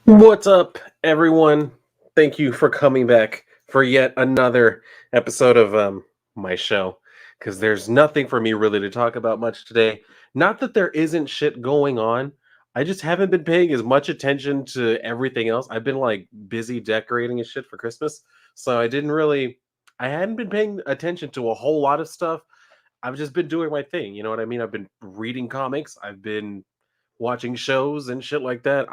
What's up, everyone? Thank you for coming back for yet another episode of my show. Because there's nothing for me really to talk about much today. Not that there isn't shit going on. I just haven't been paying as much attention to everything else. I've been like busy decorating and shit for Christmas, so I hadn't been paying attention to a whole lot of stuff. I've just been doing my thing. You know what I mean? I've been reading comics. I've been watching shows and shit like that.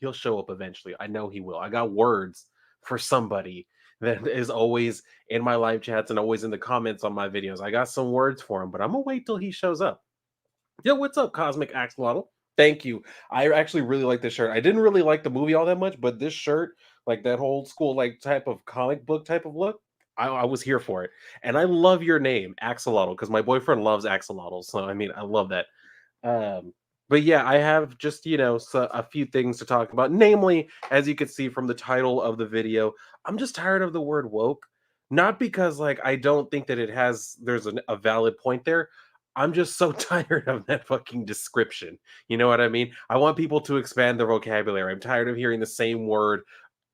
He'll show up eventually. I know he will. I got words for somebody that is always in my live chats and always in the comments on my videos. I got some words for him, but I'm gonna wait till he shows up. Yo, what's up, Cosmic Axolotl? Thank you. I actually really like this shirt. I didn't really like the movie all that much, but this shirt, like that old school, like type of comic book type of look, I was here for it. And I love your name, Axolotl, because my boyfriend loves axolotls. So I mean, I love that. But yeah, I have just, a few things to talk about. Namely, as you can see from the title of the video, I'm just tired of the word woke. Not because like I don't think that there's a valid point there. I'm just so tired of that fucking description. You know what I mean? I want people to expand their vocabulary. I'm tired of hearing the same word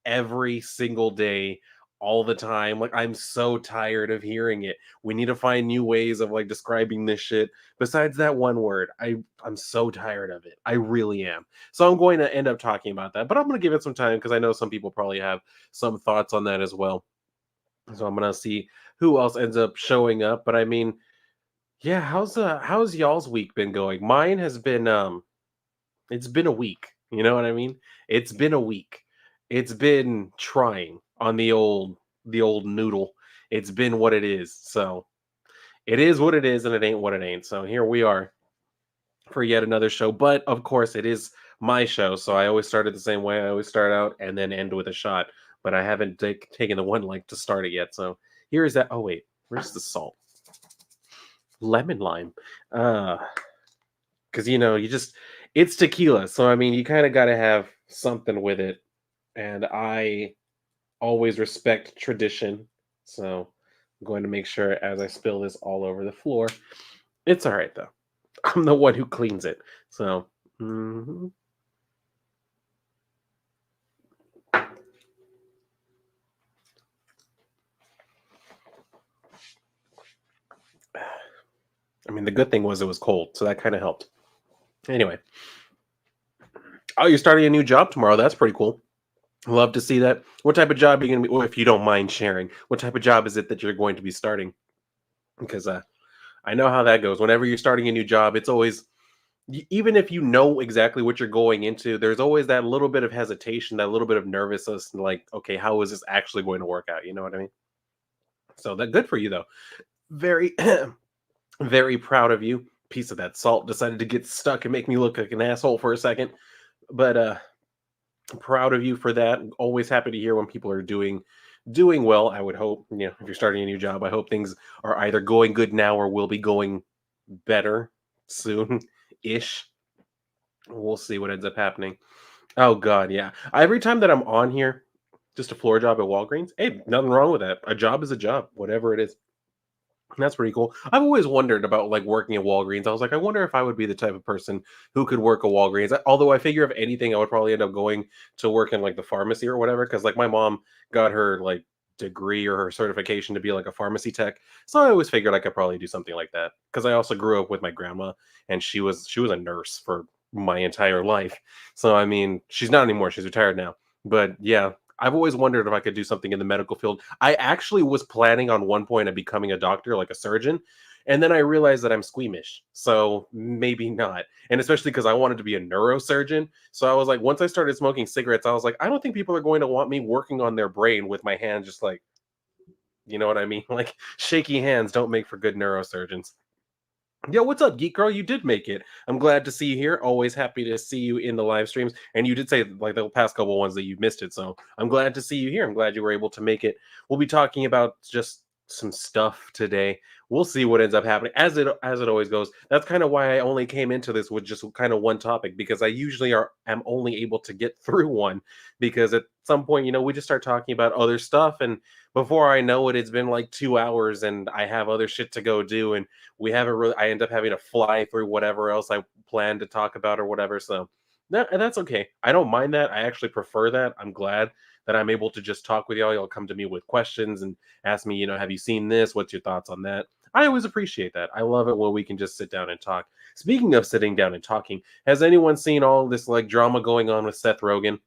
every single day, all the time. Like, I'm so tired of hearing it. We need to find new ways of like describing this shit besides that one word. I'm so tired of it. I really am. So I'm going to end up talking about that, but I'm going to give it some time because I know some people probably have some thoughts on that as well. So I'm going to see who else ends up showing up. But I mean, yeah, how's y'all's week been going? Mine has been it's been a week. You know what I mean? It's been a week. It's been trying on the old noodle. It's been what it is. So it is what it is, and it ain't what it ain't. So here we are for yet another show. But of course, it is my show, so I always start it the same way. I always start out and then end with a shot. But I haven't taken the one like to start it yet. So here is that. Oh wait, where's the salt? Lemon lime. Because it's tequila, so I mean, you kind of got to have something with it, and I always respect tradition, so I'm going to make sure as I spill this all over the floor. It's all right though. I'm the one who cleans it, so. I mean, the good thing was it was cold, so that kind of helped. Anyway, oh, you're starting a new job tomorrow. That's pretty cool. Love to see that. What type of job are you going to be? Well, if you don't mind sharing, what type of job is it that you're going to be starting? Because I know how that goes. Whenever you're starting a new job, it's always, even if you know exactly what you're going into, there's always that little bit of hesitation, that little bit of nervousness, like, okay, how is this actually going to work out? You know what I mean? So that good for you though. Very, very proud of you. Piece of that salt decided to get stuck and make me look like an asshole for a second, but proud of you for that. Always happy to hear when people are doing well. I would hope, if you're starting a new job, I hope things are either going good now or will be going better soon ish. We'll see what ends up happening. Oh god, yeah. Every time that I'm on here, just a floor job at Walgreens, hey, nothing wrong with that. A job is a job, whatever it is. That's pretty cool. I've always wondered about like working at Walgreens. I was like, I wonder if I would be the type of person who could work at Walgreens. Although I figure if anything, I would probably end up going to work in like the pharmacy or whatever. Because like my mom got her like degree or her certification to be like a pharmacy tech. So I always figured I could probably do something like that. Because I also grew up with my grandma, and she was a nurse for my entire life. So I mean, she's not anymore. She's retired now. But yeah, I've always wondered if I could do something in the medical field. I actually was planning on one point of becoming a doctor, like a surgeon, and then I realized that I'm squeamish, so maybe not. And especially because I wanted to be a neurosurgeon, so I was like, once I started smoking cigarettes, I was like, I don't think people are going to want me working on their brain with my hand, just like, you know what I mean? Like shaky hands don't make for good neurosurgeons. Yo, what's up, Geek Girl? You did make it. I'm glad to see you here. Always happy to see you in the live streams. And you did say like the past couple ones that you missed it. So I'm glad to see you here. I'm glad you were able to make it. We'll be talking about just some stuff today. We'll see what ends up happening as it always goes. That's kind of why I only came into this with just kind of one topic, because I usually am only able to get through one, because at some point, we just start talking about other stuff, and before I know it, it's been like 2 hours and I have other shit to go do, and we haven't really I end up having to fly through whatever else I plan to talk about or whatever. So that's okay. I don't mind that. I actually prefer that. I'm glad that I'm able to just talk with y'all. Y'all come to me with questions and ask me, have you seen this? What's your thoughts on that? I always appreciate that. I love it when we can just sit down and talk. Speaking of sitting down and talking, has anyone seen all this like drama going on with Seth Rogen?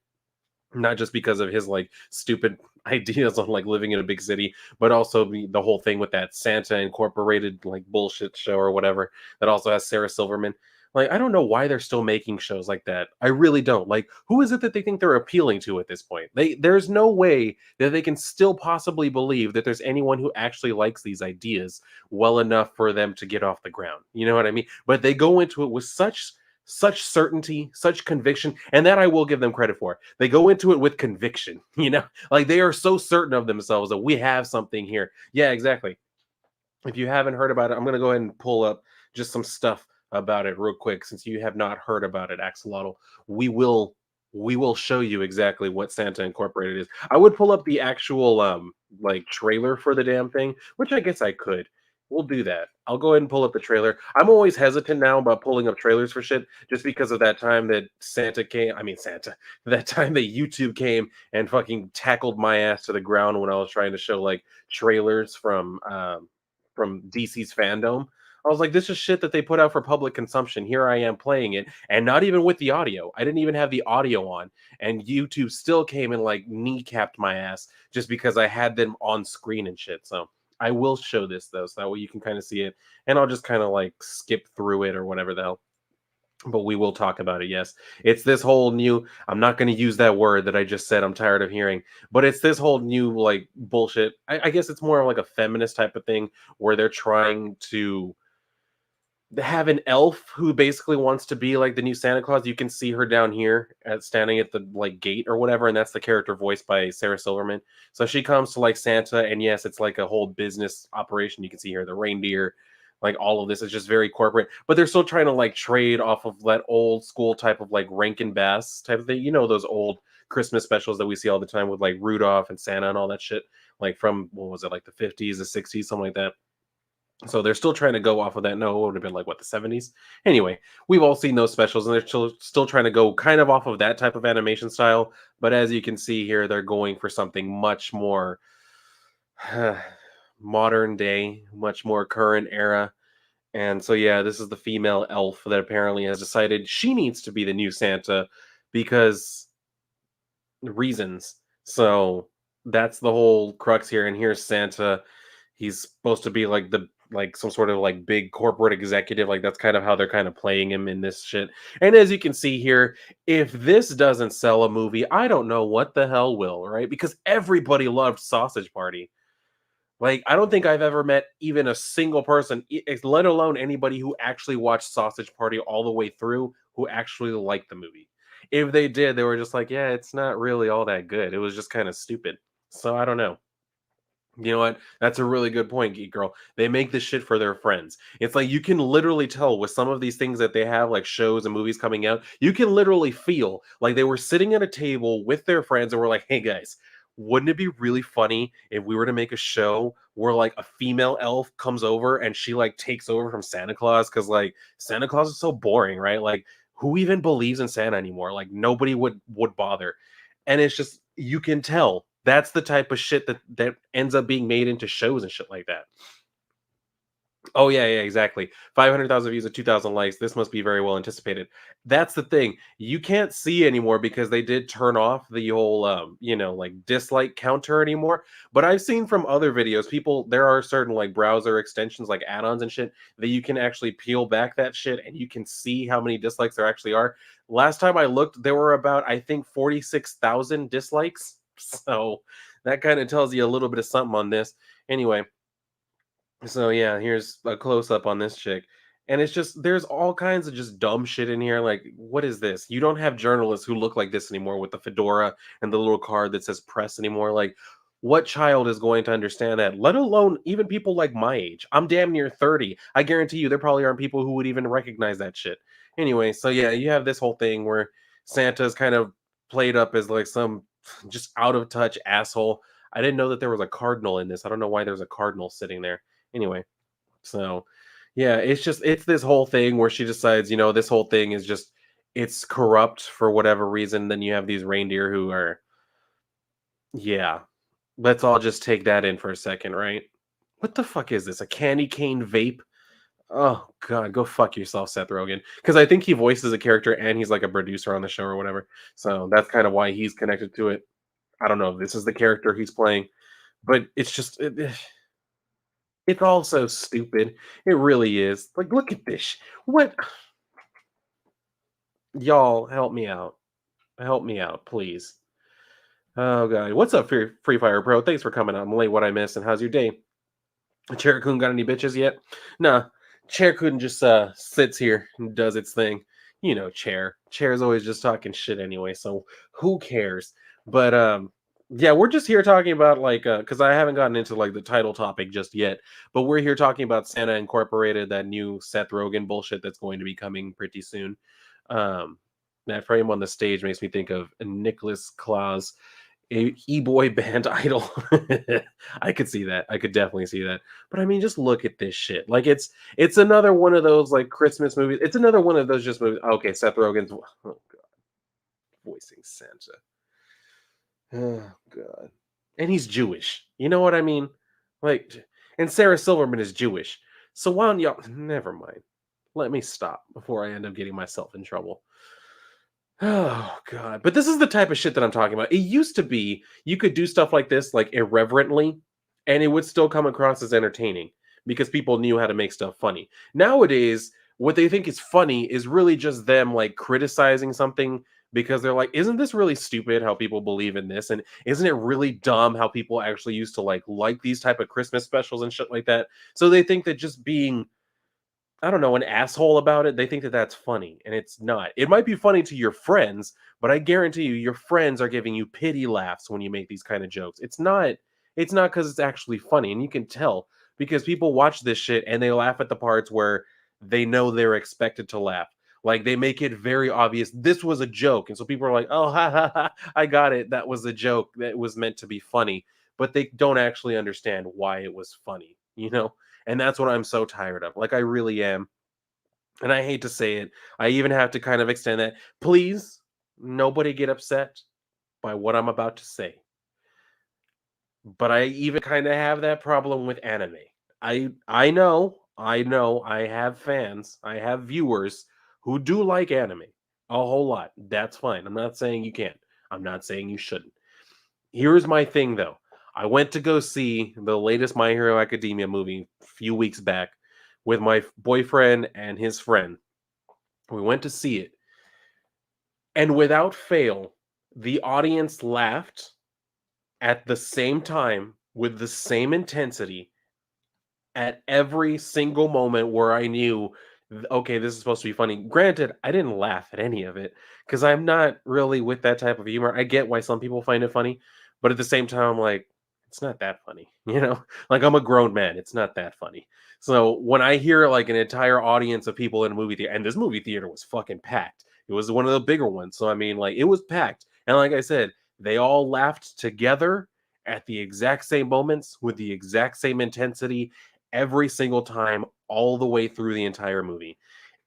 Not just because of his like stupid ideas on like living in a big city, but also the whole thing with that Santa Incorporated like bullshit show or whatever that also has Sarah Silverman. Like, I don't know why they're still making shows like that. I really don't. Like, who is it that they think they're appealing to at this point? There's no way that they can still possibly believe that there's anyone who actually likes these ideas well enough for them to get off the ground. You know what I mean? But they go into it with such certainty, such conviction, and that I will give them credit for. They go into it with conviction, like they are so certain of themselves that we have something here. Yeah, exactly. If you haven't heard about it, I'm going to go ahead and pull up just some stuff about it real quick, since you have not heard about it, Axolotl. We will we will show you exactly what Santa Incorporated is. I would pull up the actual like trailer for the damn thing, which I guess I could. We'll do that. I'll go ahead and pull up the trailer. I'm always hesitant now about pulling up trailers for shit, just because of that time that Santa came. I mean Santa. That time that YouTube came and fucking tackled my ass to the ground when I was trying to show like trailers from DC's fandom. I was like, this is shit that they put out for public consumption. Here I am playing it, and not even with the audio. I didn't even have the audio on, and YouTube still came and like kneecapped my ass just because I had them on screen and shit. So I will show this though, so that way you can kind of see it, and I'll just kind of like skip through it or whatever the hell. But we will talk about it. Yes, it's this whole new. I'm not going to use that word that I just said. I'm tired of hearing, but it's this whole new like bullshit. I guess it's more of like a feminist type of thing where they're trying to have an elf who basically wants to be like the new Santa Claus. You can see her down here at standing at the like gate or whatever, and that's the character voiced by Sarah Silverman. So she comes to like Santa, and yes, it's like a whole business operation. You can see here the reindeer, like all of this is just very corporate, but they're still trying to like trade off of that old school type of like Rankin Bass type of thing. Those old Christmas specials that we see all the time with like Rudolph and Santa and all that shit, like from what was it, like the 50s, the 60s, something like that. So they're still trying to go off of that. No, it would have been like what, the 70s. Anyway, we've all seen those specials, and they're still trying to go kind of off of that type of animation style. But as you can see here, they're going for something much more modern day, much more current era. And so yeah, this is the female elf that apparently has decided she needs to be the new Santa because reasons. So that's the whole crux here. And here's Santa. He's supposed to be like some sort of like big corporate executive. Like that's kind of how they're kind of playing him in this shit. And as you can see here, if this doesn't sell a movie, I don't know what the hell will, right? Because everybody loved Sausage Party. Like, I don't think I've ever met even a single person, let alone anybody who actually watched Sausage Party all the way through, who actually liked the movie. If they did, they were just like, yeah, it's not really all that good. It was just kind of stupid. So I don't know. You know what? That's a really good point, Geek Girl. They make this shit for their friends. It's like you can literally tell with some of these things that they have, like shows and movies coming out, you can literally feel like they were sitting at a table with their friends and were like, hey guys, wouldn't it be really funny if we were to make a show where like a female elf comes over and she like takes over from Santa Claus? Because like Santa Claus is so boring, right? Like who even believes in Santa anymore? Like nobody would bother. And it's just you can tell that's the type of shit that ends up being made into shows and shit like that. Oh yeah, yeah, exactly. 500,000 views and 2,000 likes. This must be very well anticipated. That's the thing. You can't see anymore because they did turn off the whole like dislike counter anymore. But I've seen from other videos, there are certain like browser extensions like add-ons and shit that you can actually peel back that shit and you can see how many dislikes there actually are. Last time I looked, there were about I think 46,000 dislikes. So that kind of tells you a little bit of something on this. Anyway, so yeah, here's a close up on this chick. And it's just there's all kinds of just dumb shit in here. Like, what is this? You don't have journalists who look like this anymore with the fedora and the little card that says press anymore. Like, What child is going to understand that? Let alone even people like my age. I'm damn near 30. I guarantee you there probably aren't people who would even recognize that shit. Anyway, so yeah, you have this whole thing where Santa's kind of played up as like some just out of touch asshole. I didn't know that there was a cardinal in this. I don't know why there's a cardinal sitting there. Anyway, so yeah, it's this whole thing where she decides, this whole thing is just it's corrupt for whatever reason. Then you have these reindeer who are, yeah. Let's all just take that in for a second, right? What the fuck is this? A candy cane vape? Oh god, go fuck yourself, Seth Rogen. Because I think he voices a character and he's like a producer on the show or whatever. So that's kind of why he's connected to it. I don't know if this is the character he's playing, but it's just it's all so stupid. It really is. Like, look at this. What y'all help me out. Help me out, please. Oh god. What's up, Free Fire Pro? Thanks for coming out. I'm late. What I missed, and how's your day? Cherokun got any bitches yet? Nah. Cherokun just sits here and does its thing. Chair's always just talking shit anyway, so who cares? But yeah, we're just here talking about like because I haven't gotten into like the title topic just yet, but we're here talking about Santa Incorporated, that new Seth Rogen bullshit that's going to be coming pretty soon. Um that frame on the stage makes me think of Nicholas Claus, a e-boy band idol. I could see that. I could definitely see that. But I mean, just look at this shit. Like it's another one of those like Christmas movies. It's another one of those just movies. Okay, Seth Rogen's oh god, voicing Santa. Oh god. And he's Jewish. You know what I mean? Like, and Sarah Silverman is Jewish. So why don't y'all never mind. Let me stop before I end up getting myself in trouble. Oh god. But this is the type of shit that I'm talking about. It used to be you could do stuff like this like irreverently and it would still come across as entertaining because people knew how to make stuff funny. Nowadays, what they think is funny is really just them like criticizing something because they're like, isn't this really stupid how people believe in this? And isn't it really dumb how people actually used to like these type of Christmas specials and shit like that? So they think that just being, I don't know, an asshole about it, they think that that's funny, and it's not. It might be funny to your friends, but I guarantee you, your friends are giving you pity laughs when you make these kind of jokes. It's not because it's actually funny, and you can tell because people watch this shit and they laugh at the parts where they know they're expected to laugh. Like they make it very obvious this was a joke, and so people are like, "Oh, ha ha ha! I got it. That was a joke. That was meant to be funny." But they don't actually understand why it was funny, you know? And that's what I'm so tired of. Like I really am. And I hate to say it. I even have to kind of extend that. Please, nobody get upset by what I'm about to say. But I even kind of have that problem with anime. I know I have fans, I have viewers who do like anime a whole lot. That's fine. I'm not saying you can't. I'm not saying you shouldn't. Here's my thing though. I went to go see the latest My Hero Academia movie a few weeks back with my boyfriend and his friend. We went to see it. And without fail, the audience laughed at the same time with the same intensity at every single moment where I knew, okay, this is supposed to be funny. Granted, I didn't laugh at any of it because I'm not really with that type of humor. I get why some people find it funny, but at the same time, I'm like, it's not that funny, you know? Like I'm a grown man, it's not that funny. So when I hear like an entire audience of people in a movie theater, and this movie theater was fucking packed. It was one of the bigger ones. So I mean, like it was packed. And like I said, they all laughed together at the exact same moments with the exact same intensity every single time all the way through the entire movie.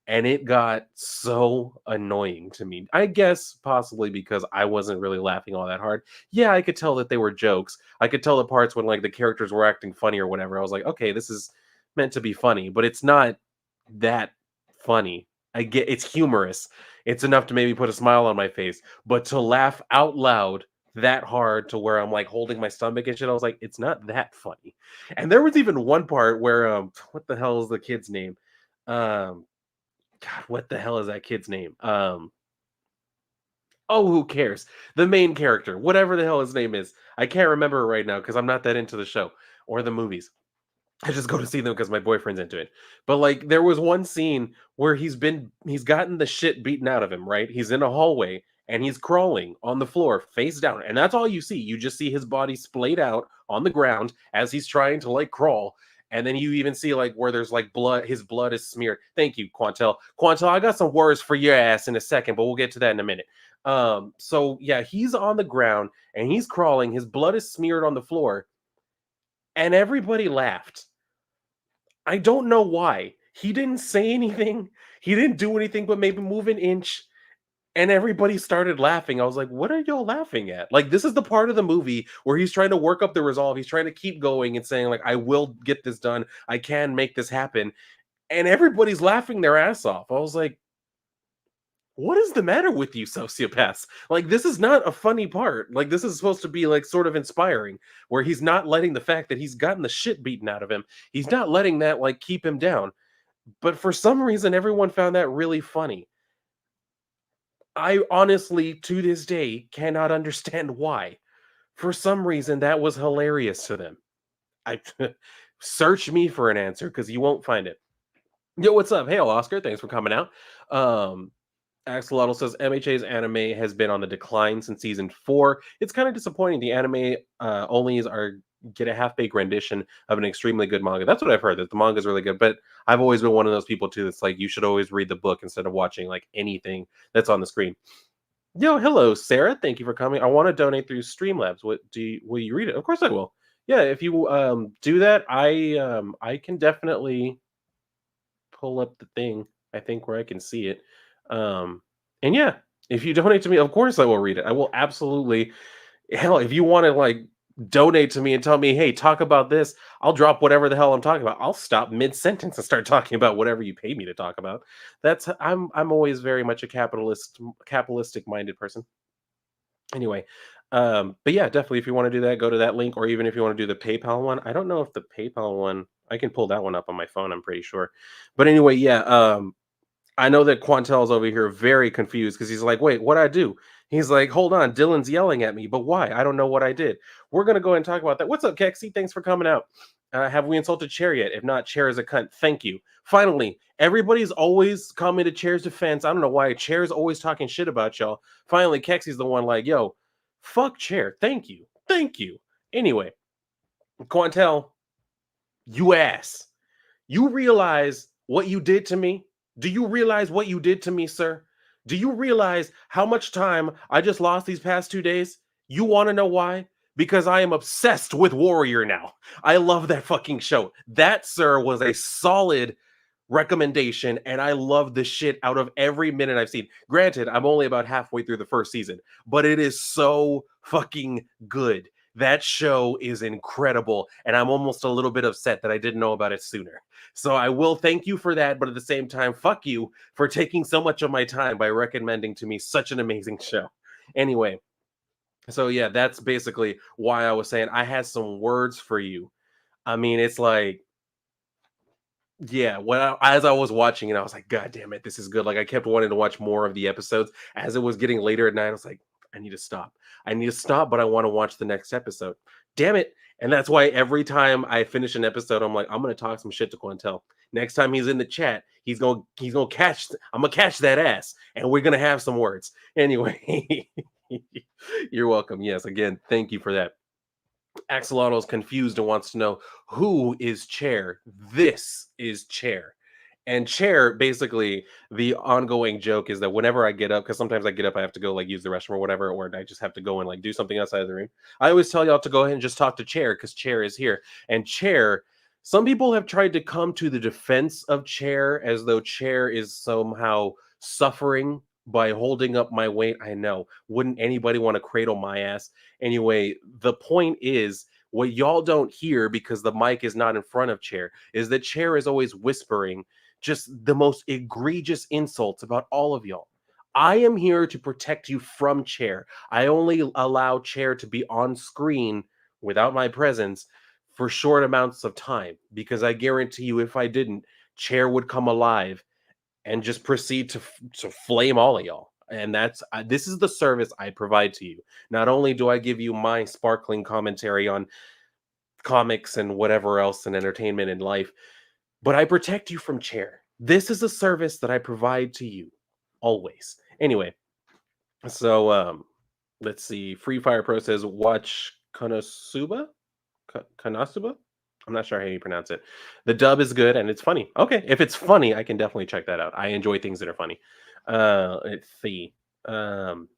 And it got so annoying to me. I guess possibly because I wasn't really laughing all that hard. Yeah, I could tell that they were jokes. I could tell the parts when like the characters were acting funny or whatever. I was like, okay, this is meant to be funny, but it's not that funny. I get it's humorous. It's enough to maybe put a smile on my face, but to laugh out loud that hard to where I'm like holding my stomach and shit, I was like, it's not that funny. And there was even one part where what the hell is the kid's name? Um God, what the hell is that kid's name? Oh, who cares? The main character, whatever the hell his name is. I can't remember it right now because I'm not that into the show or the movies. I just go to see them because my boyfriend's into it. But like there was one scene where he's gotten the shit beaten out of him, right? He's in a hallway and he's crawling on the floor face down, and that's all you see. You just see his body splayed out on the ground as he's trying to like crawl. And then you even see like where there's like blood, his blood is smeared. Thank you, Quantel. Quantel, I got some words for your ass in a second, but we'll get to that in a minute. So yeah, he's on the ground and he's crawling, his blood is smeared on the floor, and everybody laughed. I don't know why. He didn't say anything. He didn't do anything but maybe move an inch. And everybody started laughing. I was like, what are y'all laughing at? Like, this is the part of the movie where he's trying to work up the resolve. He's trying to keep going and saying, like, I will get this done. I can make this happen. And everybody's laughing their ass off. I was like, what is the matter with you, sociopaths? Like, this is not a funny part. Like, this is supposed to be, like, sort of inspiring, where he's not letting the fact that he's gotten the shit beaten out of him, he's not letting that, like, keep him down. But for some reason, everyone found that really funny. I honestly, to this day, cannot understand why. For some reason, that was hilarious to them. I search me for an answer because you won't find it. Yo, what's up? Hey, Oscar, thanks for coming out. Axolotl says MHA's anime has been on the decline since season 4. It's kind of disappointing. The anime onlys are get a half-baked rendition of an extremely good manga. That's what I've heard, that the manga is really good, but I've always been one of those people too that's like, you should always read the book instead of watching like anything that's on the screen. Yo, hello, Sarah. Thank you for coming. I want to donate through Streamlabs. Will you read it? Of course I will. Yeah, if you do that, I can definitely pull up the thing, I think, where I can see it. And yeah, if you donate to me, of course I will read it. I will absolutely. Hell, if you want to like donate to me and tell me, hey, talk about this, I'll drop whatever the hell I'm talking about. I'll stop mid-sentence and start talking about whatever you pay me to talk about. I'm always very much a capitalistic minded person. Anyway, but yeah, definitely if you want to do that, go to that link, or even if you want to do the PayPal one. I don't know if the PayPal one, I can pull that one up on my phone, I'm pretty sure. But anyway, yeah, I know that Quantel's over here very confused because he's like, wait, what'd I do? He's like, hold on, Dylan's yelling at me, but why? I don't know what I did. We're going to go ahead and talk about that. What's up, Kexi? Thanks for coming out. Have we insulted Chair yet? If not, Chair is a cunt. Thank you. Finally, everybody's always coming to Chair's defense. I don't know why. Chair's always talking shit about y'all. Finally, Kexi's the one like, yo, fuck Chair. Thank you. Thank you. Anyway, Quantel, you ass. You realize what you did to me? Do you realize what you did to me, sir? Do you realize how much time I just lost these past 2 days? You want to know why? Because I am obsessed with Warrior now. I love that fucking show. That, sir, was a solid recommendation, and I love the shit out of every minute I've seen. Granted, I'm only about halfway through the first season, but it is so fucking good. That show is incredible, and I'm almost a little bit upset that I didn't know about it sooner. So I will thank you for that, but at the same time, fuck you for taking so much of my time by recommending to me such an amazing show. Anyway, so yeah, that's basically why I was saying I had some words for you. I mean, it's like, yeah, as I was watching it, I was like, God damn it, this is good. Like, I kept wanting to watch more of the episodes. As it was getting later at night, I was like, I need to stop. I need to stop, but I want to watch the next episode. Damn it. And that's why every time I finish an episode, I'm like, I'm gonna talk some shit to Quantel. Next time he's in the chat, he's gonna catch I'm gonna catch that ass, and we're gonna have some words. Anyway, you're welcome. Yes, again, thank you for that. Axolotl is confused and wants to know who is Chair. This is Chair. And Chair, basically, the ongoing joke is that whenever I get up, because sometimes I get up, I have to go like use the restroom or whatever, or I just have to go and like do something outside of the room. I always tell y'all to go ahead and just talk to Chair because Chair is here. And Chair, some people have tried to come to the defense of Chair as though Chair is somehow suffering by holding up my weight. I know. Wouldn't anybody want to cradle my ass? Anyway, the point is, what y'all don't hear because the mic is not in front of Chair is that Chair is always whispering just the most egregious insults about all of y'all. I am here to protect you from Chair. I only allow Chair to be on screen without my presence for short amounts of time because I guarantee you if I didn't, Chair would come alive and just proceed to flame all of y'all. And this is the service I provide to you. Not only do I give you my sparkling commentary on comics and whatever else and entertainment in life, but I protect you from Chair. This is a service that I provide to you always. Anyway, So let's see. Free Fire Pro says watch Konosuba. Konosuba. I'm not sure how you pronounce it. The dub is good and it's funny. Okay, if it's funny, I can definitely check that out. I enjoy things that are funny. Let's see. Um,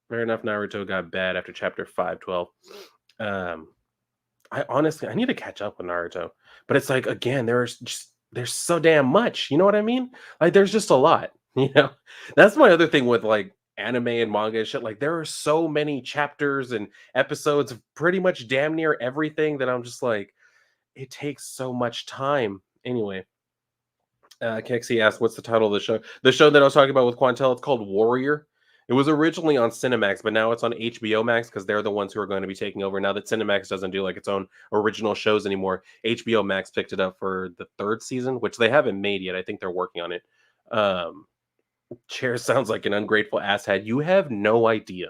Fair enough. Naruto got bad after chapter 512. Um, I honestly I need to catch up with Naruto, but it's like again, there's so damn much. You know what I mean? Like there's just a lot. You know, that's my other thing with like anime and manga and shit. Like there are so many chapters and episodes of pretty much damn near everything that I'm just like, it takes so much time. Anyway, Kexi asked, "What's the title of the show?" The show that I was talking about with Quantel, it's called Warrior. It was originally on Cinemax, but now it's on HBO Max because they're the ones who are going to be taking over. Now that Cinemax doesn't do like its own original shows anymore, HBO Max picked it up for the third season, which they haven't made yet. I think they're working on it. Um, Chair sounds like an ungrateful asshat. You have no idea.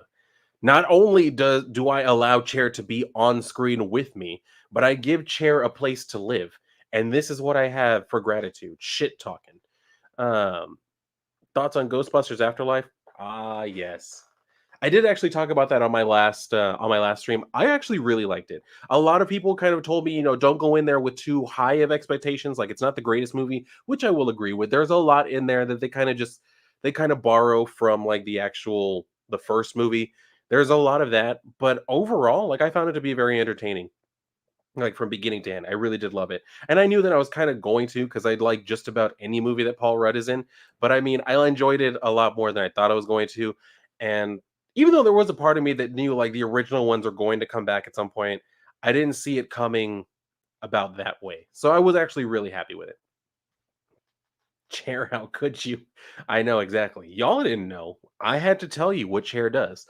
Not only do I allow Chair to be on screen with me, but I give Chair a place to live. And this is what I have for gratitude. Shit talking. Um, Thoughts on Ghostbusters Afterlife? Ah, yes. I did actually talk about that on my last stream. I actually really liked it. A lot of people kind of told me, don't go in there with too high of expectations. Like it's not the greatest movie, which I will agree with. There's a lot in there that they kind of borrow from like the first movie. There's a lot of that, but overall, like I found it to be very entertaining. Like from beginning to end, I really did love it, and I knew that I was kind of going to because I'd like just about any movie that Paul Rudd is in. But I mean, I enjoyed it a lot more than I thought I was going to, and even though there was a part of me that knew like the original ones are going to come back at some point, I didn't see it coming about that way. So I was actually really happy with it. Chair, how could you? I know exactly. Y'all didn't know. I had to tell you what Chair does.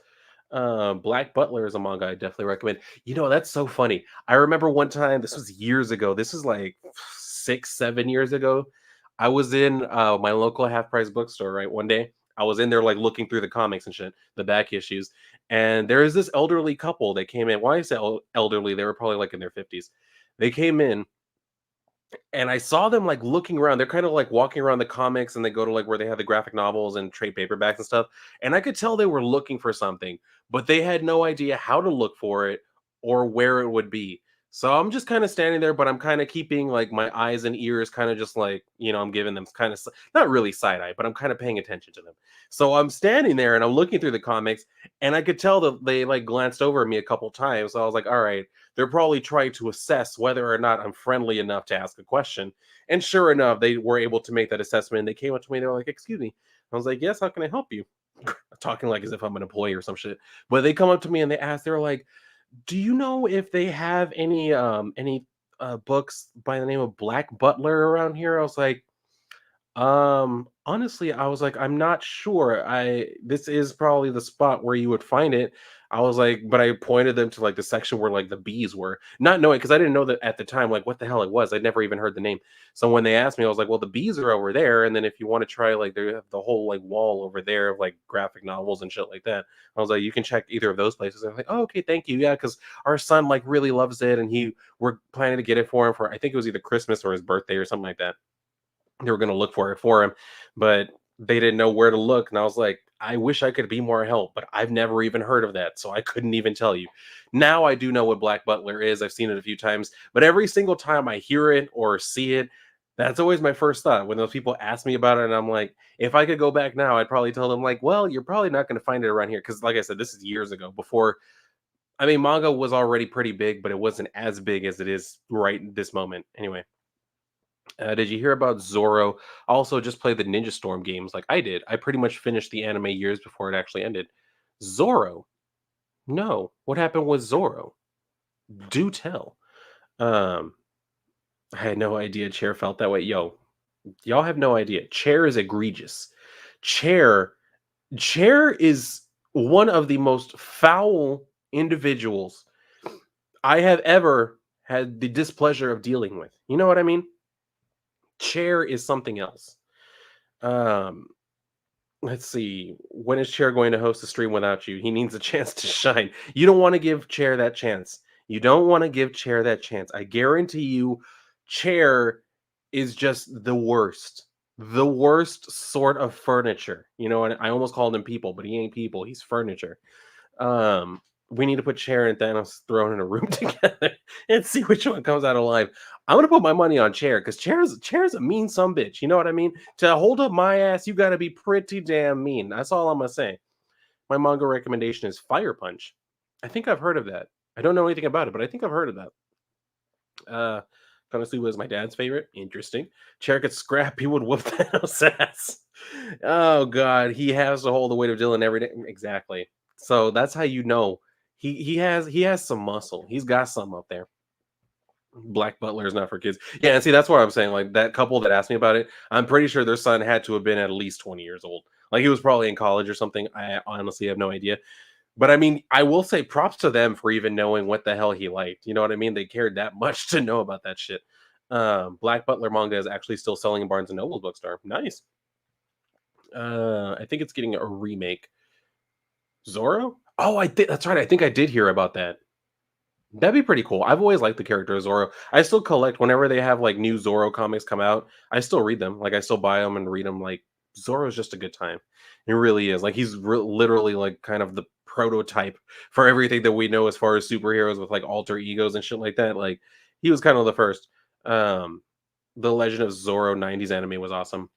Black Butler is a manga I definitely recommend. That's so funny. I remember one time, this was years ago. This is like 6, 7 years ago. I was in my local half price bookstore, right? One day I was in there like looking through the comics and shit, the back issues. And there is this elderly couple that came in. Why I say elderly, they were probably like in their 50s. They came in and I saw them like looking around. They're kind of like walking around the comics and they go to like where they have the graphic novels and trade paperbacks and stuff. And I could tell they were looking for something, but they had no idea how to look for it or where it would be. So I'm just kind of standing there, but I'm kind of keeping like my eyes and ears kind of just like, I'm giving them kind of not really side eye, but I'm kind of paying attention to them. So I'm standing there and I'm looking through the comics and I could tell that they like glanced over at me a couple times. So I was like, all right, they're probably trying to assess whether or not I'm friendly enough to ask a question. And sure enough, they were able to make that assessment. And they came up to me, they were like, "Excuse me." I was like, "Yes, how can I help you?" Talking like as if I'm an employee or some shit. But they come up to me and they were like, "Do you know if they have any books by the name of Black Butler around here?" I was like, honestly, I was like, I'm not sure. This is probably the spot where you would find it. I was like, but I pointed them to like the section where like the bees were, not knowing because I didn't know that at the time, like what the hell it was. I'd never even heard the name. So when they asked me, I was like, well, the bees are over there. And then if you want to try, like, they have the whole like wall over there of like graphic novels and shit like that. I was like, you can check either of those places. They're like, oh, okay, thank you. Yeah, because our son like really loves it, and we're planning to get it for him for I think it was either Christmas or his birthday or something like that. They were going to look for it for him, but they didn't know where to look. And I was like, I wish I could be more help, but I've never even heard of that. So I couldn't even tell you. Now I do know what Black Butler is. I've seen it a few times, but every single time I hear it or see it, that's always my first thought when those people ask me about it. And I'm like, if I could go back now, I'd probably tell them, like, well, you're probably not going to find it around here. Cause like I said, this is years ago before. I mean, manga was already pretty big, but it wasn't as big as it is right this moment. Anyway. Did you hear about Zorro? Also, just play the Ninja Storm games like I did. I pretty much finished the anime years before it actually ended. Zorro? No. What happened with Zorro? Do tell. Um, I had no idea Chair felt that way. Yo, y'all have no idea. Chair is egregious. Chair, Chair is one of the most foul individuals I have ever had the displeasure of dealing with. You know what I mean? Chair is something else. Um, Let's see. When is Chair going to host a stream without you? He needs a chance to shine. You don't want to give Chair that chance. You don't want to give Chair that chance. I guarantee you, Chair is just the worst. the worst sort of furniture. You know, and I almost called him people, but he ain't people. He's furniture. Um, we need to put Chair and Thanos thrown in a room together and see which one comes out alive. I'm gonna put my money on Chair because Chair's a mean some bitch. You know what I mean? To hold up my ass, you got to be pretty damn mean. That's all I'm gonna say. My manga recommendation is Fire Punch. I think I've heard of that. I don't know anything about it, but I think I've heard of that. Uh, Konosuba was my dad's favorite. Interesting. Chair could scrap. He would whoop Thanos' ass. Oh god, he has to hold the weight of Dylan every day. Exactly. So that's how you know he has some muscle. He's got some up there. Black Butler is not for kids. Yeah, and see that's what I'm saying. Like that couple that asked me about it, I'm pretty sure their son had to have been at least 20 years old. Like he was probably in college or something. I honestly have no idea. But I mean, I will say props to them for even knowing what the hell he liked. You know what I mean? They cared that much to know about that shit. Black Butler manga is actually still selling in Barnes and Noble bookstore. Nice. I think it's getting a remake. Zorro? Oh, I think that's right. I think I did hear about that. That'd be pretty cool. I've always liked the character of Zorro. I still collect whenever they have like new Zorro comics come out. I still read them. Like I still buy them and read them. Like Zorro's just a good time. It really is. Like he's literally like kind of the prototype for everything that we know as far as superheroes with like alter egos and shit like that. Like he was kind of the first. Um, the Legend of Zorro '90s anime was awesome.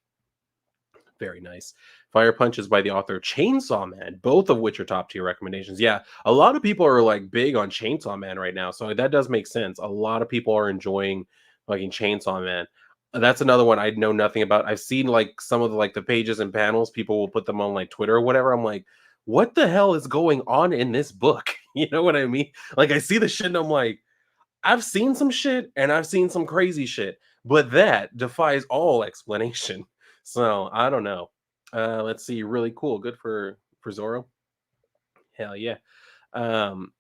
Very nice. Fire Punch is by the author Chainsaw Man, both of which are top tier recommendations. Yeah, a lot of people are like big on Chainsaw Man right now, so that does make sense. A lot of people are enjoying fucking Chainsaw Man. That's another one I know nothing about. I've seen like some of the like the pages and panels. People will put them on like Twitter or whatever. I'm like, what the hell is going on in this book? You know what I mean? Like I see the shit and I'm like, I've seen some shit and I've seen some crazy shit, but that defies all explanation. So I don't know. Let's see. Really cool. Good for Zoro. Hell yeah. Um,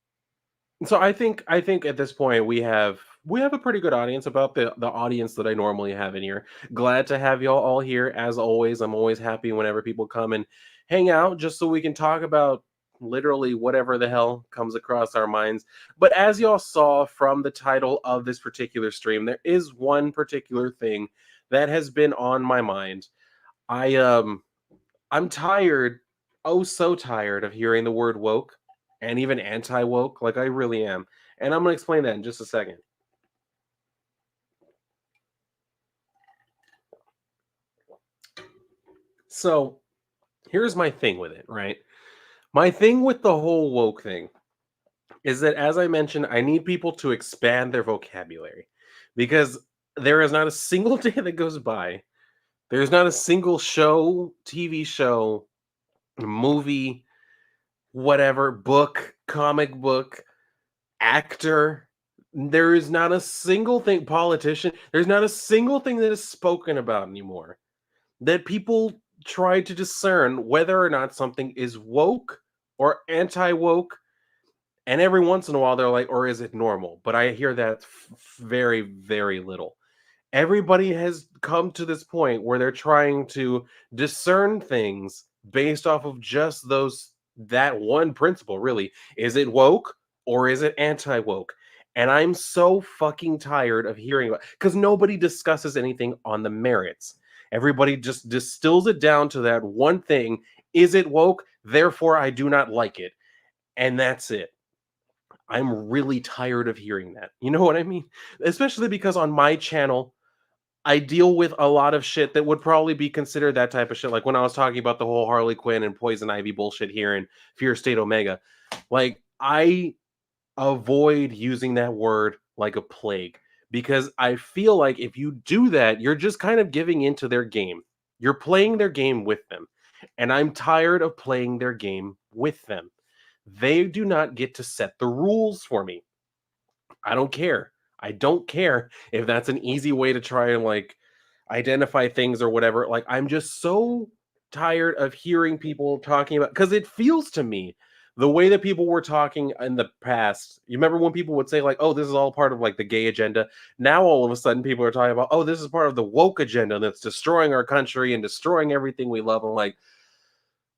so I think at this point we have a pretty good audience about the audience that I normally have in here. Glad to have y'all all here as always. I'm always happy whenever people come and hang out just so we can talk about literally whatever the hell comes across our minds. But as y'all saw from the title of this particular stream, there is one particular thing that has been on my mind. I I'm tired, oh so tired of hearing the word woke and even anti-woke. Like I really am. And I'm gonna explain that in just a second. So here's my thing with it, right? My thing with the whole woke thing is that as I mentioned, I need people to expand their vocabulary because there is not a single day that goes by. There's not a single show, TV show, movie, whatever, book, comic book, actor. There is not a single thing, politician. There's not a single thing that is spoken about anymore that people try to discern whether or not something is woke or anti woke. And every once in a while, they're like, or is it normal? But I hear that very, very little. Everybody has come to this point where they're trying to discern things based off of just that one principle, really. Is it woke or is it anti-woke? And I'm so fucking tired of hearing about because nobody discusses anything on the merits. Everybody just distills it down to that one thing. Is it woke? Therefore, I do not like it. And that's it. I'm really tired of hearing that. You know what I mean? Especially because on my channel, I deal with a lot of shit that would probably be considered that type of shit. Like when I was talking about the whole Harley Quinn and Poison Ivy bullshit here in Fear State Omega, like I avoid using that word like a plague because I feel like if you do that, you're just kind of giving into their game. You're playing their game with them. And I'm tired of playing their game with them. They do not get to set the rules for me. I don't care. I don't care if that's an easy way to try and like identify things or whatever. Like I'm just so tired of hearing people talking about because it feels to me the way that people were talking in the past. You remember when people would say like, "Oh, this is all part of like the gay agenda." Now all of a sudden people are talking about, "Oh, this is part of the woke agenda that's destroying our country and destroying everything we love." I'm like,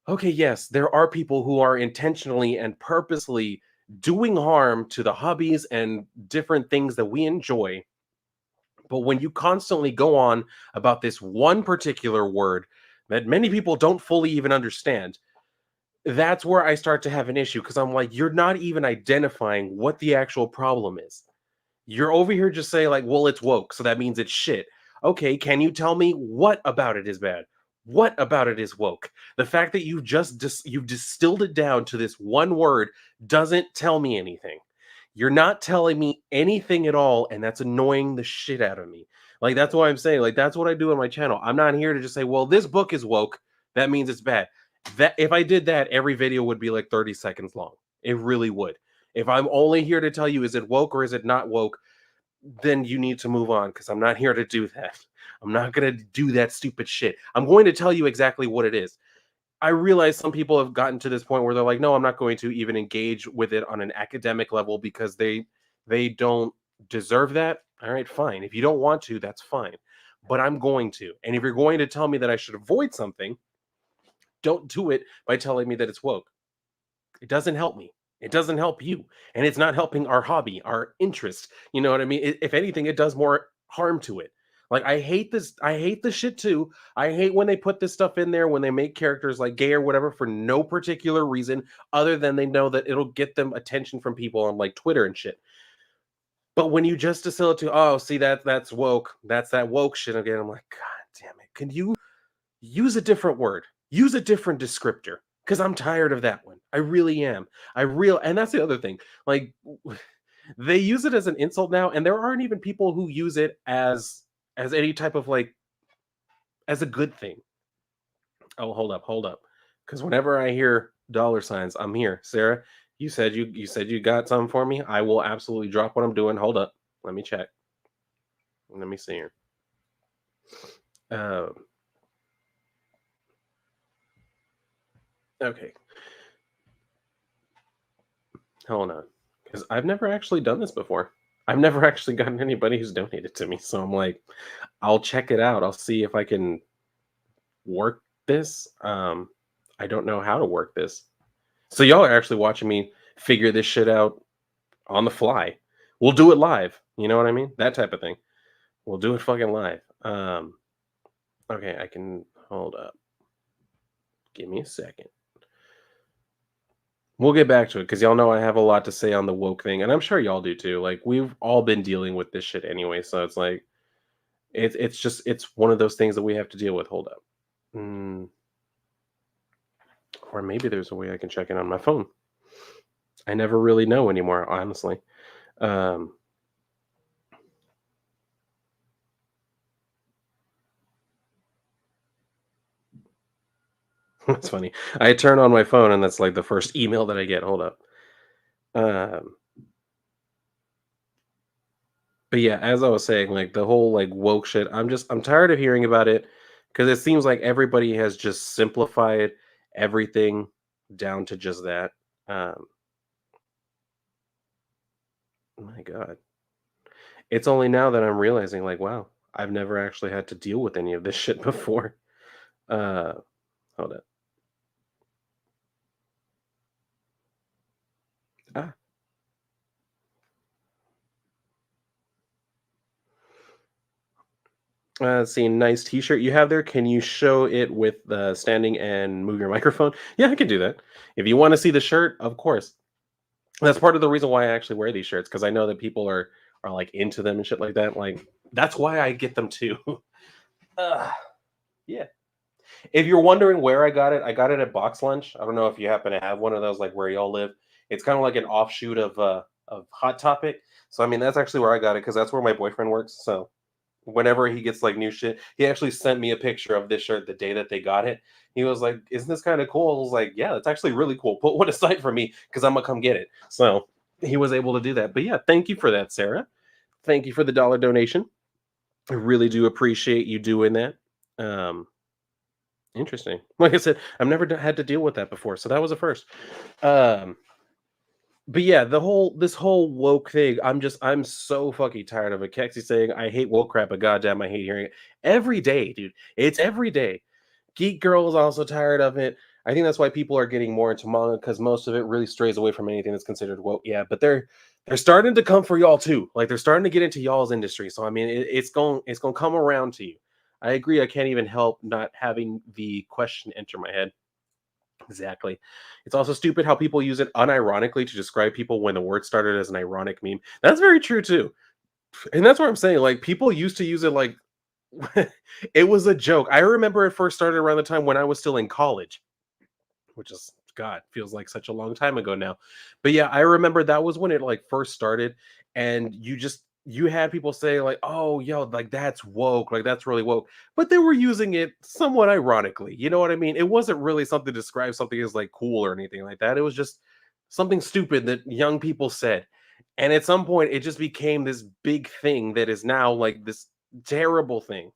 okay, yes, there are people who are intentionally and purposely doing harm to the hobbies and different things that we enjoy. But when you constantly go on about this one particular word that many people don't fully even understand, that's where I start to have an issue because I'm like, you're not even identifying what the actual problem is. You're over here just saying, like, well, it's woke, so that means it's shit. Okay, can you tell me what about it is bad? What about it is woke? The fact that you've distilled it down to this one word doesn't tell me anything. You're not telling me anything at all, and that's annoying the shit out of me. Like, that's why I'm saying, like, that's what I do on my channel. I'm not here to just say, well, this book is woke. That means it's bad. That if I did that, every video would be like 30 seconds long. It really would. If I'm only here to tell you, is it woke or is it not woke? Then you need to move on because I'm not here to do that. I'm not going to do that stupid shit. I'm going to tell you exactly what it is. I realize some people have gotten to this point where they're like, no, I'm not going to even engage with it on an academic level because they don't deserve that. All right, fine. If you don't want to, that's fine. But I'm going to. And if you're going to tell me that I should avoid something, don't do it by telling me that it's woke. It doesn't help me. It doesn't help you. And it's not helping our hobby, our interest. You know what I mean? If anything, it does more harm to it. Like I hate this. I hate this shit too. I hate when they put this stuff in there when they make characters like gay or whatever for no particular reason other than they know that it'll get them attention from people on like Twitter and shit. But when you just distill it to, oh, see that's woke. That's that woke shit again. I'm like, God damn it. Can you use a different word? Use a different descriptor because I'm tired of that one. I really am. And that's the other thing. Like they use it as an insult now, and there aren't even people who use it as any type of like as a good thing. Oh, hold up. Because whenever I hear dollar signs, I'm here. Sarah, you said you got something for me. I will absolutely drop what I'm doing. Hold up. Let me check. Let me see here. Okay. Hold on. Because I've never actually done this before. I've never actually gotten anybody who's donated to me. So I'm like, I'll check it out. I'll see if I can work this. I don't know how to work this. So y'all are actually watching me figure this shit out on the fly. We'll do it live. You know what I mean? That type of thing. We'll do it fucking live. Okay, I can hold up. Give me a second. We'll get back to it because y'all know I have a lot to say on the woke thing, and I'm sure y'all do too. Like we've all been dealing with this shit anyway, so it's like it's one of those things that we have to deal with. Hold up, or maybe there's a way I can check in on my phone. I never really know anymore, honestly. That's funny. I turn on my phone and that's like the first email that I get. Hold up. But yeah, as I was saying, like the whole like woke shit, I'm tired of hearing about it because it seems like everybody has just simplified everything down to just that. My God. It's only now that I'm realizing, like, wow, I've never actually had to deal with any of this shit before. Uh hold up. Ah, see, nice T-shirt you have there. Can you show it with standing and move your microphone? Yeah, I can do that. If you want to see the shirt, of course. That's part of the reason why I actually wear these shirts because I know that people are like into them and shit like that. Like that's why I get them too. uh, yeah. If you're wondering where I got it at Box Lunch. I don't know if you happen to have one of those like where y'all live. It's kind of like an offshoot of Hot Topic. So I mean that's actually where I got it because that's where my boyfriend works. So whenever he gets like new shit, he actually sent me a picture of this shirt the day that they got it. He was like, "Isn't this kind of cool?" I was like, "Yeah, it's actually really cool. Put one aside for me because I'm gonna come get it." So he was able to do that. But yeah, thank you for that, Sarah. Thank you for the dollar donation. I really do appreciate you doing that. Um, Interesting. Like I said, I've never had to deal with that before, so that was a first. Um, but yeah, this whole woke thing, I'm so fucking tired of it. Kexi saying I hate woke crap, but goddamn, I hate hearing it every day, dude. It's every day. Geek Girl is also tired of it. I think that's why people are getting more into manga because most of it really strays away from anything that's considered woke. Yeah, but they're starting to come for y'all too. Like they're starting to get into y'all's industry. So I mean, it's going to come around to you. I agree. I can't even help not having the question enter my head. Exactly. It's also stupid how people use it unironically to describe people when the word started as an ironic meme. That's very true too. And that's what I'm saying. Like people used to use it like it was a joke. I remember it first started around the time when I was still in college, which is God, feels like such a long time ago now. But yeah, I remember that was when it like first started, and you had people say like, "Oh, yo, like that's woke, like that's really woke," but they were using it somewhat ironically. You know what I mean? It wasn't really something to describe something as like cool or anything like that. It was just something stupid that young people said, and at some point, it just became this big thing that is now like this terrible thing.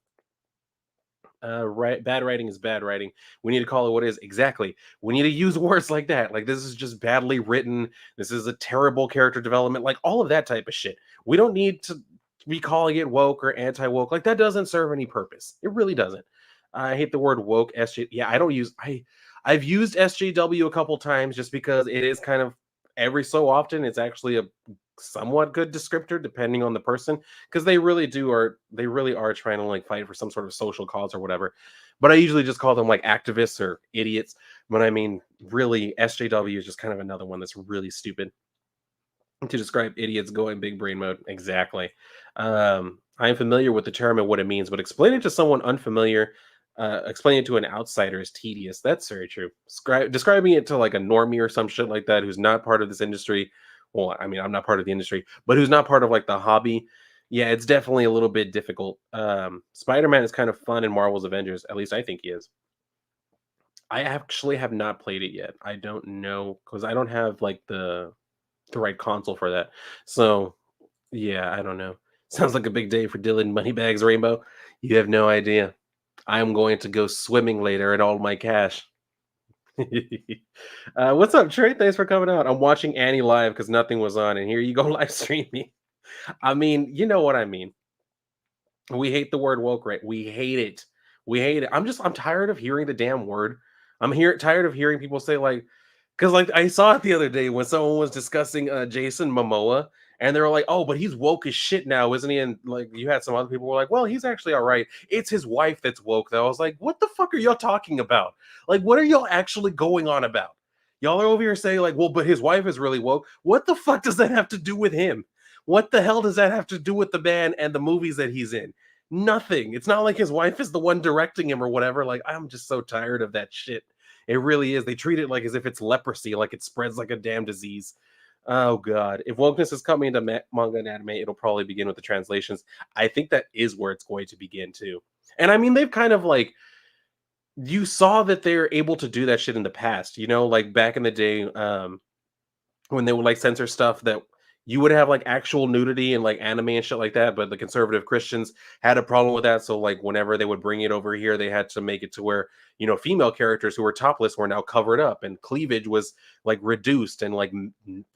Right, bad writing is bad writing. We need to call it what it is. Exactly. We need to use words like that. Like this is just badly written. This is a terrible character development. Like all of that type of shit. We don't need to be calling it woke or anti woke. Like that doesn't serve any purpose. It really doesn't. I hate the word woke. SJ. Yeah, I don't use. I've used SJW a couple times just because it is kind of every so often. It's actually a somewhat good descriptor depending on the person because they really are trying to like fight for some sort of social cause or whatever. But I usually just call them like activists or idiots. But I mean, really, SJW is just kind of another one that's really stupid to describe idiots going big brain mode. Exactly. I am familiar with the term and what it means, but explaining to someone unfamiliar, explaining it to an outsider is tedious. That's very true. Describing it to like a normie or some shit like that who's not part of this industry. Well, I mean, I'm not part of the industry, but who's not part of like the hobby. Yeah, it's definitely a little bit difficult. Spider-Man is kind of fun in Marvel's Avengers. At least I think he is. I actually have not played it yet. I don't know because I don't have like the right console for that. So yeah, I don't know. Sounds like a big day for Dylan Moneybags Rainbow. You have no idea. I'm going to go swimming later in all my cash. What's up, Trey? Thanks for coming out. I'm watching Annie live because nothing was on, and here you go live streaming. I mean, you know what I mean. We hate the word woke, right? We hate it. We hate it. I'm tired of hearing the damn word. Tired of hearing people say like, because like I saw it the other day when someone was discussing Jason Momoa, and they were like, "Oh, but he's woke as shit now, isn't he?" And like you had some other people were like, "Well, he's actually all right. It's his wife that's woke." Though I was like, "What the fuck are y'all talking about? Like, what are y'all actually going on about? Y'all are over here saying like, well, but his wife is really woke. What the fuck does that have to do with him? What the hell does that have to do with the man and the movies that he's in? Nothing. It's not like his wife is the one directing him or whatever. Like, I'm just so tired of that shit. It really is. They treat it like as if it's leprosy, like it spreads like a damn disease. Oh god. If wokeness is coming into manga and anime, it'll probably begin with the translations. I think that is where it's going to begin too. And I mean, they've kind of like you saw that they're able to do that shit in the past, like back in the day, when they would like censor stuff that you would have like actual nudity and like anime and shit like that, but the conservative Christians had a problem with that. So like whenever they would bring it over here, they had to make it to where female characters who were topless were now covered up, and cleavage was like reduced, and like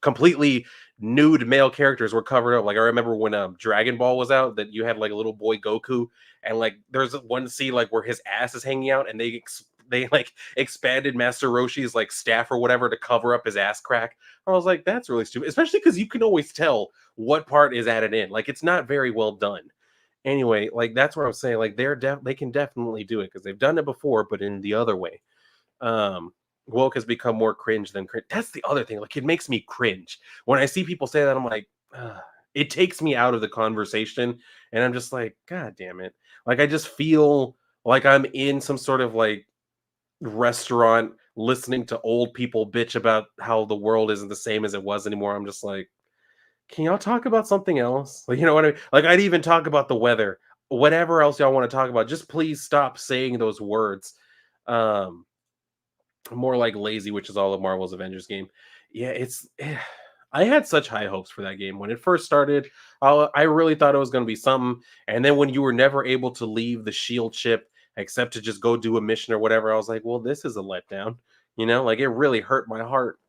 completely nude male characters were covered up. Like I remember when Dragon Ball was out, that you had like a little boy Goku, and like there's one scene like where his ass is hanging out, and they like expanded Master Roshi's like staff or whatever to cover up his ass crack. I was like, that's really stupid, especially because you can always tell what part is added in. Like, it's not very well done. Anyway, like that's what I'm saying. Like, they can definitely do it because they've done it before, but in the other way. Um, Woke has become more cringe than cringe. That's the other thing. Like, it makes me cringe when I see people say that. I'm like, ugh. It takes me out of the conversation, and I'm just like, God damn it! Like, I just feel like I'm in some sort of like restaurant listening to old people bitch about how the world isn't the same as it was anymore. I'm just like, can y'all talk about something else? Like, you know what I mean? Like, I'd even talk about the weather, whatever else y'all want to talk about. Just please stop saying those words. Um, More like lazy, which is all of Marvel's Avengers game. Yeah, I had such high hopes for that game when it first started. I really thought it was going to be something, and then when you were never able to leave the shield ship except to just go do a mission or whatever, I was like, well, this is a letdown. Like it really hurt my heart.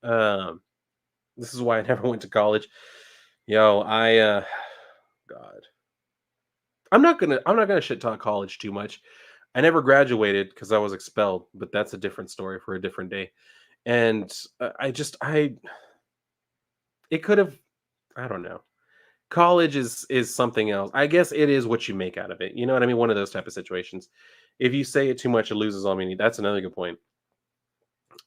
Um, this is why I never went to college. Yo, God, I'm not gonna shit talk college too much. I never graduated because I was expelled, but that's a different story for a different day. And I it could have, I don't know. College is something else. I guess it is what you make out of it. You know what I mean? One of those type of situations. If you say it too much, it loses all meaning. That's another good point.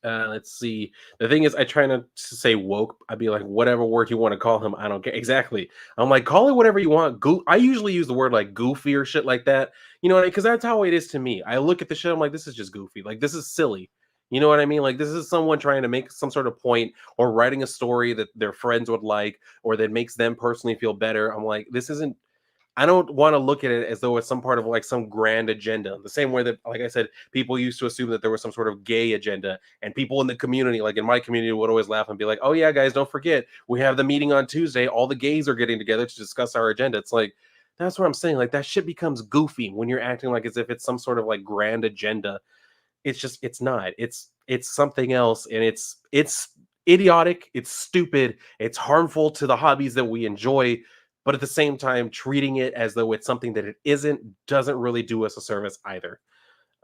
Let's see. The thing is, I try not to say woke. I'd be like, whatever word you want to call him, I don't care. Exactly. I'm like, call it whatever you want. I usually use the word like goofy or shit like that. You know what I mean? Because that's how it is to me. I look at the shit. I'm like, this is just goofy. Like this is silly. You know what I mean? Like this is someone trying to make some sort of point or writing a story that their friends would like or that makes them personally feel better. I'm like, this isn't, I don't want to look at it as though it's some part of like some grand agenda. The same way that, like I said, people used to assume that there was some sort of gay agenda, and people in the community, like in my community, would always laugh and be like, "Oh yeah, guys, don't forget we have the meeting on Tuesday. All the gays are getting together to discuss our agenda." It's like that's what I'm saying. Like that shit becomes goofy when you're acting like as if it's some sort of like grand agenda. It's not. It's something else, and it's idiotic, it's stupid, it's harmful to the hobbies that we enjoy, but at the same time, treating it as though it's something that it isn't doesn't really do us a service either.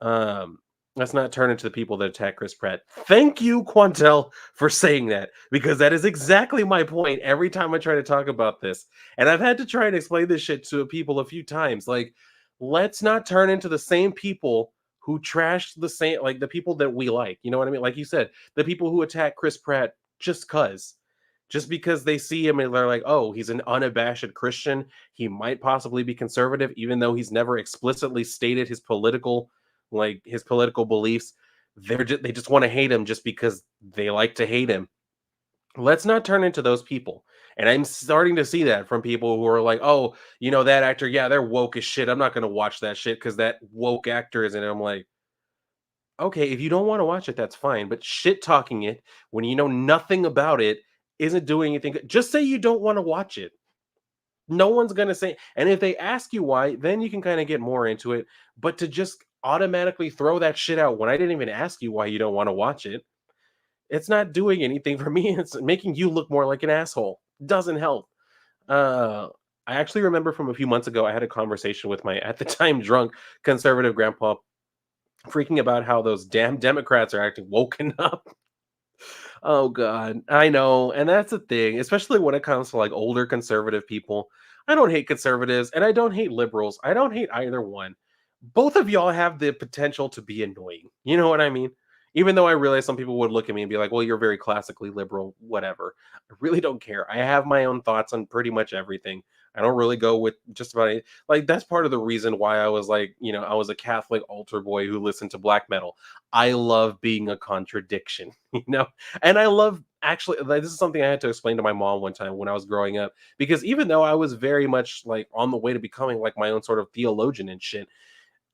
Um, let's not turn into the people that attack Chris Pratt. Thank you, Quantel, for saying that because that is exactly my point every time I try to talk about this. And I've had to try and explain this shit to people a few times. Like, let's not turn into the same people who trash the same, like the people that we like. You know what I mean? Like you said, the people who attack Chris Pratt just because they see him and they're like, oh, he's an unabashed Christian. He might possibly be conservative, even though he's never explicitly stated his political beliefs. They just want to hate him just because they like to hate him. Let's not turn into those people. And I'm starting to see that from people who are like, oh, that actor, yeah, they're woke as shit. I'm not going to watch that shit because that woke actor is in it. I'm like, okay, if you don't want to watch it, that's fine. But shit talking it when you know nothing about it isn't doing anything. Just say you don't want to watch it. No one's gonna say, and if they ask you why, then you can kind of get more into it. But to just automatically throw that shit out when I didn't even ask you why you don't want to watch it, it's not doing anything for me. It's making you look more like an asshole. Doesn't help. Uh, I actually remember from a few months ago, I had a conversation with my at the time drunk conservative grandpa, freaking about how those damn Democrats are acting woken up. Oh god, I know, and that's the thing, especially when it comes to like older conservative people. I don't hate conservatives and I don't hate liberals. I don't hate either one. Both of y'all have the potential to be annoying. You know what I mean? Even though I realize some people would look at me and be like, "Well, you're very classically liberal, whatever." I really don't care. I have my own thoughts on pretty much everything. I don't really go with just about any, like that's part of the reason why I was like, I was a Catholic altar boy who listened to black metal. I love being a contradiction, you know? And I love actually like, this is something I had to explain to my mom one time when I was growing up because even though I was very much like on the way to becoming like my own sort of theologian and shit,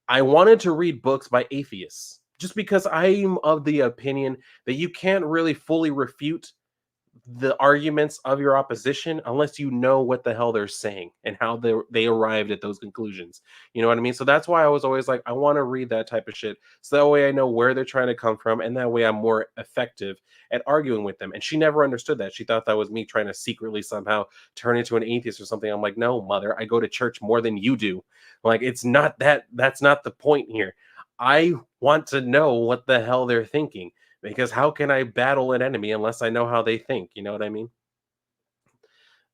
I wanted to read books by atheists just because I'm of the opinion that you can't really fully refute the arguments of your opposition unless you know what the hell they're saying and how they arrived at those conclusions. You know what I mean? So that's why I was always like, I want to read that type of shit. So that way I know where they're trying to come from, and that way I'm more effective at arguing with them. And she never understood that. She thought that was me trying to secretly somehow turn into an atheist or something. I'm like, no, mother, I go to church more than you do. Like, it's not that, that's not the point here. I want to know what the hell they're thinking because how can I battle an enemy unless I know how they think? You know what I mean?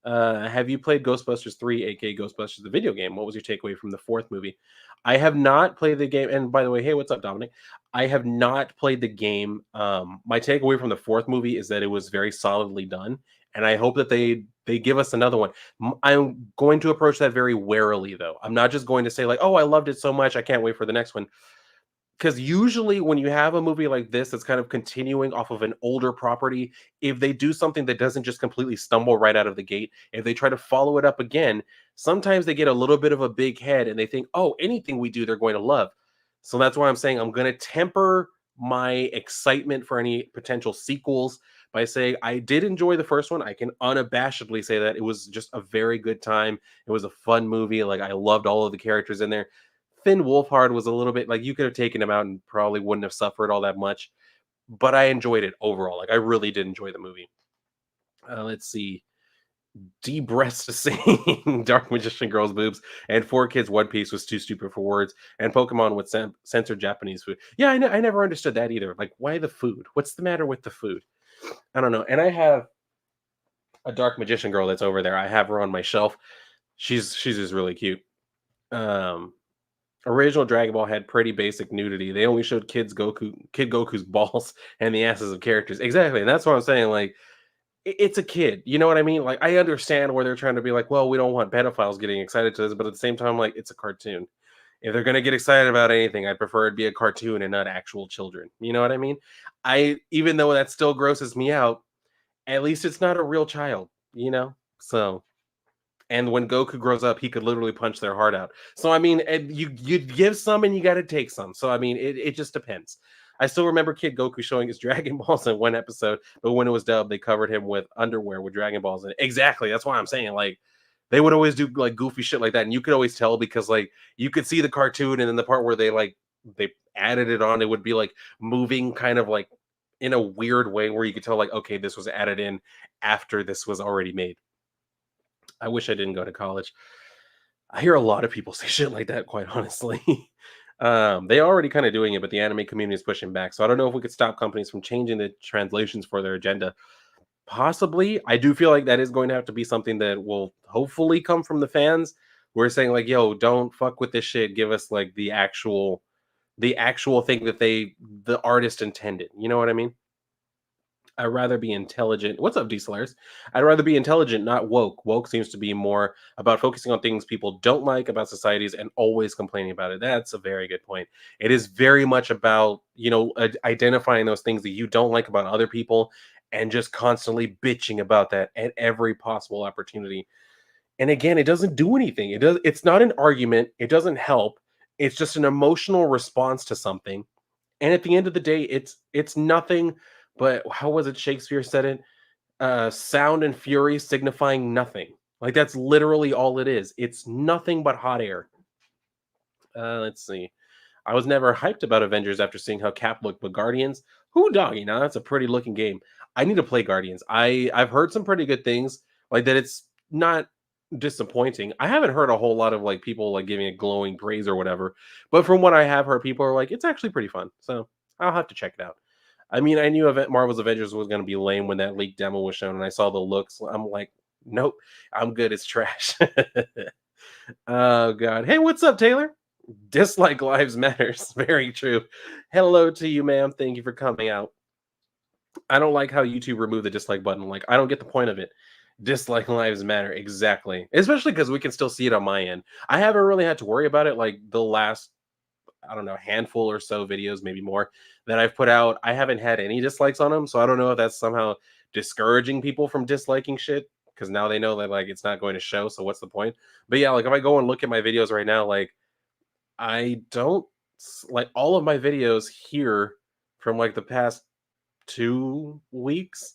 Have you played Ghostbusters 3, aka Ghostbusters, the video game? What was your takeaway from the fourth movie? I have not played the game. And by the way, hey, what's up, Dominic? I have not played the game. My takeaway from the fourth movie is that it was very solidly done. And I hope that they give us another one. I'm going to approach that very warily, though. I'm not just going to say, like, oh, I loved it so much. I can't wait for the next one because usually when you have a movie like this that's kind of continuing off of an older property, if they do something that doesn't just completely stumble right out of the gate, if they try to follow it up again, sometimes they get a little bit of a big head and they think, oh, anything we do they're going to love. So that's why I'm saying I'm going to temper my excitement for any potential sequels by saying I did enjoy the first one. I can unabashedly say that it was just a very good time. It was a fun movie. Like, I loved all of the characters in there. Finn Wolfhard was a little bit like, you could have taken him out and probably wouldn't have suffered all that much, but I enjoyed it overall. Like, I really did enjoy the movie. Let's see. de-breasting Dark Magician Girl's boobs, and 4 Kids One Piece was too stupid for words, and Pokemon with censored Japanese food. Yeah, I never understood that either. Like, why the food? What's the matter with the food? I don't know. And I have a Dark Magician Girl that's over there. I have her on my shelf. She's just really cute. Um, Original Dragon Ball had pretty basic nudity. They only showed Kid Goku's balls and the asses of characters. Exactly, and that's what I'm saying. Like, it's a kid. You know what I mean? Like, I understand where they're trying to be like, well, we don't want pedophiles getting excited to this, but at the same time, like, it's a cartoon. If they're gonna get excited about anything, I prefer it be a cartoon and not actual children. You know what I mean? I even though that still grosses me out, at least it's not a real child. You know? So and when Goku grows up, he could literally punch their heart out. So I mean, you give some and you got to take some. So I mean, it just depends. I still remember Kid Goku showing his Dragon Balls in one episode, but when it was dubbed, they covered him with underwear with Dragon Balls in it. Exactly. That's why I'm saying like they would always do like goofy shit like that, and you could always tell because like you could see the cartoon, and then the part where they added it on, it would be like moving kind of like in a weird way where you could tell like okay, this was added in after this was already made. I wish I didn't go to college. I hear a lot of people say shit like that, quite honestly. They already kind of doing it, but the anime community is pushing back. So I don't know if we could stop companies from changing the translations for their agenda. Possibly. I do feel like that is going to have to be something that will hopefully come from the fans. We're saying like, yo, don't fuck with this shit. Give us like the actual thing that the artist intended. You know what I mean? I'd rather be intelligent. What's up, Dieselers? I'd rather be intelligent, not woke. Woke seems to be more about focusing on things people don't like about societies and always complaining about it. That's a very good point. It is very much about, identifying those things that you don't like about other people and just constantly bitching about that at every possible opportunity. And again, it doesn't do anything. It's not an argument. It doesn't help. It's just an emotional response to something, and at the end of the day, it's nothing but how was it Shakespeare said it? Sound and fury signifying nothing. Like that's literally all it is. It's nothing but hot air. Let's see. I was never hyped about Avengers after seeing how Cap looked, but Guardians, who doggy? Now that's a pretty looking game. I need to play Guardians. I've heard some pretty good things, like that it's not disappointing. I haven't heard a whole lot of like people like giving it glowing praise or whatever, but from what I have heard, people are like it's actually pretty fun. So I'll have to check it out. I mean, I knew Marvel's Avengers was going to be lame when that leaked demo was shown, and I saw the looks. I'm like, nope, I'm good. It's trash. Oh God. Hey, what's up, Taylor? Dislike lives matters. Very true. Hello to you, ma'am. Thank you for coming out. I don't like how YouTube removed the dislike button. Like, I don't get the point of it. Dislike lives matter. Exactly. Especially because we can still see it on my end. I haven't really had to worry about it. Like the last, I don't know, handful or so videos, maybe more, that I've put out. I haven't had any dislikes on them. So I don't know if that's somehow discouraging people from disliking shit. Because now they know that like it's not going to show. So what's the point? But yeah, like if I go and look at my videos right now, like I don't like all of my videos here from like the past 2 weeks.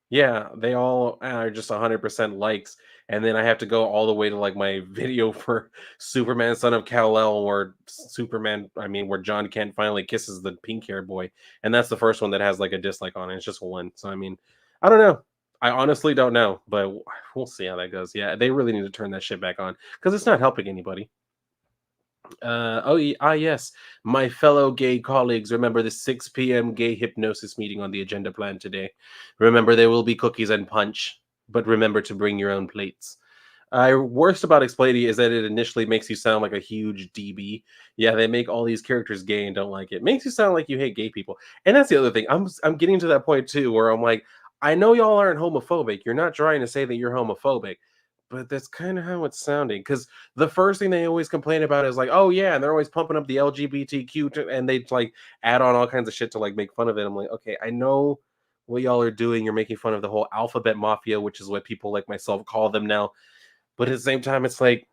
Yeah, they all are just 100% likes. And then I have to go all the way to like my video for Superman, Son of Kal-El, where where John Kent finally kisses the pink haired boy. And that's the first one that has like a dislike on it. It's just one. So, I mean, I don't know. I honestly don't know, but we'll see how that goes. Yeah, they really need to turn that shit back on because it's not helping anybody. Yes. My fellow gay colleagues, remember the 6 p.m. gay hypnosis meeting on the agenda plan today. Remember, there will be cookies and punch, but remember to bring your own plates. Worst about Explaidy is that it initially makes you sound like a huge DB. Yeah, they make all these characters gay and don't like it. Makes you sound like you hate gay people. And that's the other thing. I'm getting to that point too, where I'm like, I know y'all aren't homophobic. You're not trying to say that you're homophobic, but that's kind of how it's sounding. Because the first thing they always complain about is like, oh yeah, and they're always pumping up the LGBTQ, and they like add on all kinds of shit to like make fun of it. I'm like, okay, I know what y'all are doing. You're making fun of the whole alphabet mafia, which is what people like myself call them now. But at the same time, it's like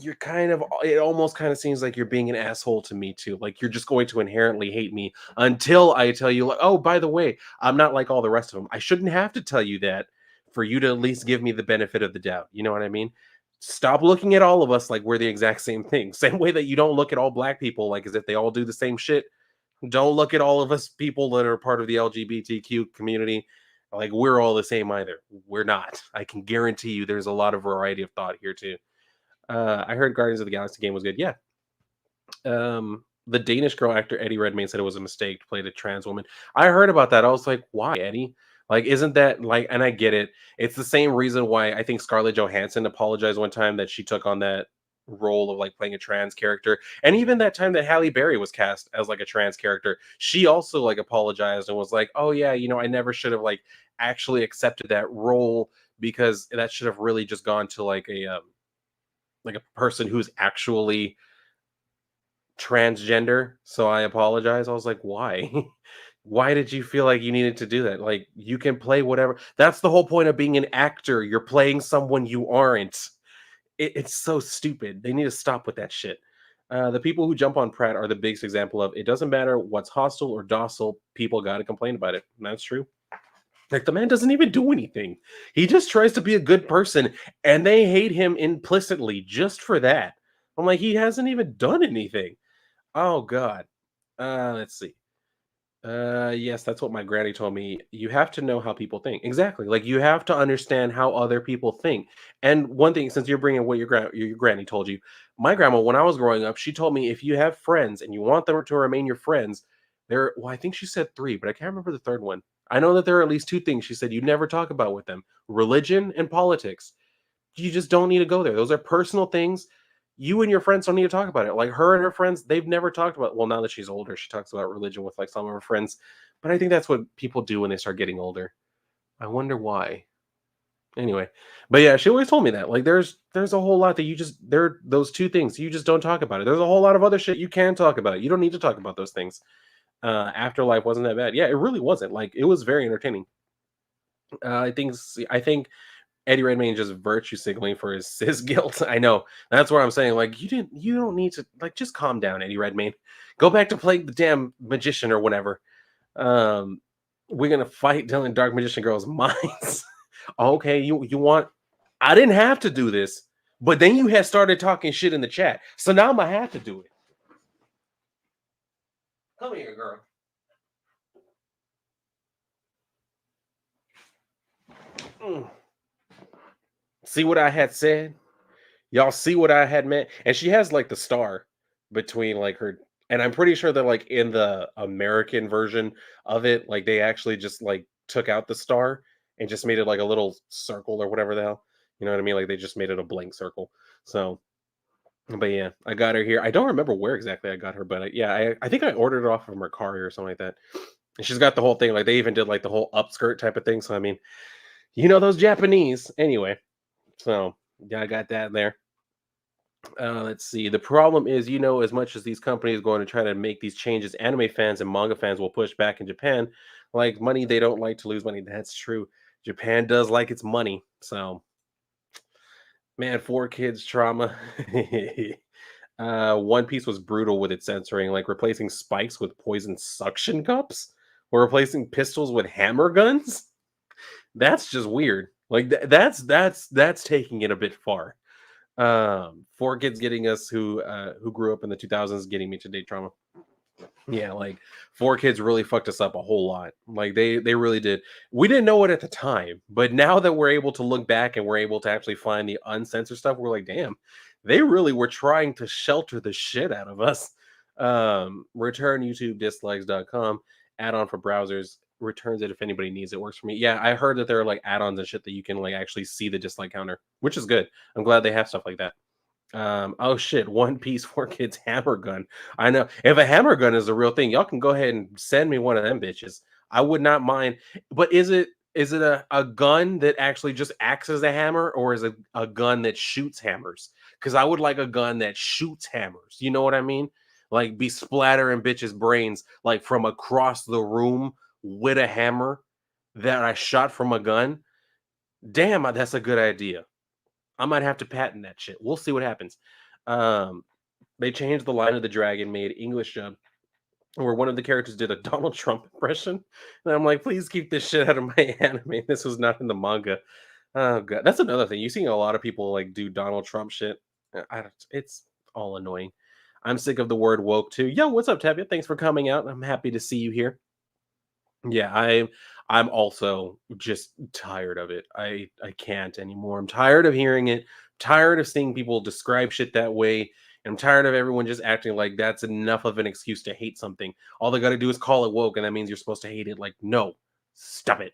you're kind of it almost kind of seems like you're being an asshole to me too. Like you're just going to inherently hate me until I tell you, like, oh, by the way, I'm not like all the rest of them. I shouldn't have to tell you that for you to at least give me the benefit of the doubt. You know what I mean? Stop looking at all of us like we're the exact same thing. Same way that you don't look at all black people like as if they all do the same shit. Don't look at all of us people that are part of the LGBTQ community Like we're all the same either. We're not. I can guarantee you there's a lot of variety of thought here too. I heard Guardians of the Galaxy game was good. Yeah, the Danish girl actor Eddie Redmayne said it was a mistake to play the trans woman. I heard about that. I was like, why, Eddie? Like, isn't that like? And I get it. It's the same reason why I think Scarlett Johansson apologized one time that she took on that role of like playing a trans character, and even that time that Halle Berry was cast as like a trans character, she also like apologized and was like, "Oh yeah, I never should have like actually accepted that role because that should have really just gone to like a person who's actually transgender, so I apologize." I was like, "Why? Why did you feel like you needed to do that? Like, you can play whatever." That's the whole point of being an actor. You're playing someone you aren't. It's so stupid. They need to stop with that shit. The people who jump on Pratt are the biggest example of it doesn't matter what's hostile or docile, people got to complain about it. And that's true. Like, the man doesn't even do anything. He just tries to be a good person, and they hate him implicitly just for that. I'm like, he hasn't even done anything. Oh god. Let's see. Yes, that's what my granny told me. You have to know how people think. Exactly. Like you have to understand how other people think. And one thing, since you're bringing what your granny told you, my grandma, when I was growing up, she told me if you have friends and you want them to remain your friends, well, I think she said three, but I can't remember the third one. I know that there are at least two things she said you never talk about with them: religion and politics. You just don't need to go there. Those are personal things. You and your friends don't need to talk about it. Like her and her friends, they've never talked about. Well, now that she's older, she talks about religion with like some of her friends. But I think that's what people do when they start getting older. I wonder why. Anyway, but yeah, she always told me that. Like, there's a whole lot that there are those two things you just don't talk about it. There's a whole lot of other shit you can talk about. You don't need to talk about those things. Afterlife wasn't that bad. Yeah, it really wasn't. Like, it was very entertaining. I think Eddie Redmayne just virtue signaling for his guilt. I know. That's what I'm saying. Like, you don't need to like just calm down, Eddie Redmayne. Go back to playing the damn magician or whatever. Um, we're gonna fight Dylan Dark Magician Girl's minds. Okay, you want I didn't have to do this, but then you had started talking shit in the chat. So now I'm gonna have to do it. Come here, girl. Mm. See what I had said? Y'all see what I had meant? And she has like the star between like her, and I'm pretty sure that like in the American version of it, like they actually just like took out the star and just made it like a little circle or whatever the hell. You know what I mean? Like they just made it a blank circle. So, but yeah, I got her here. I don't remember where exactly I got her, but yeah, I think I ordered it off of Mercari or something like that. And she's got the whole thing. Like they even did like the whole upskirt type of thing. So I mean, those Japanese anyway. So yeah, I got that there. Let's see. The problem is, as much as these companies going to try to make these changes, anime fans and manga fans will push back in Japan. Like money, they don't like to lose money. That's true. Japan does like its money. So, man, 4 kids trauma. One Piece was brutal with its censoring, like replacing spikes with poison suction cups, or replacing pistols with hammer guns. That's just weird. Like that's taking it a bit far. 4 kids getting us who grew up in the 2000s getting me to date trauma. Yeah, like 4 kids really fucked us up a whole lot. Like they really did. We didn't know it at the time, but now that we're able to look back and we're able to actually find the uncensored stuff, we're like, damn, they really were trying to shelter the shit out of us. Return YouTube dislikes.com add-on for browsers returns it if anybody needs it. Works for me. Yeah, I heard that there are like add-ons and shit that you can like actually see the dislike counter, which is good. I'm glad they have stuff like that. Oh shit, One Piece 4 kids hammer gun. I know if a hammer gun is a real thing, y'all can go ahead and send me one of them bitches. I would not mind. But is it a gun that actually just acts as a hammer, or is it a gun that shoots hammers? Because I would like a gun that shoots hammers. You know what I mean? Like be splattering bitches' brains like from across the room with a hammer that I shot from a gun. Damn, that's a good idea. I might have to patent that shit. We'll see what happens. Um, they changed the line of the dragon, made English where one of the characters did a Donald Trump impression. And I'm like, please keep this shit out of my anime. This was not in the manga. Oh god, that's another thing. You're seeing a lot of people like do Donald Trump shit. It's all annoying. I'm sick of the word woke too. Yo, what's up, Tabia? Thanks for coming out. I'm happy to see you here. Yeah, I'm also just tired of it. I can't anymore. I'm tired of hearing it. Tired of seeing people describe shit that way. And I'm tired of everyone just acting like that's enough of an excuse to hate something. All they got to do is call it woke, and that means you're supposed to hate it. Like, no, stop it.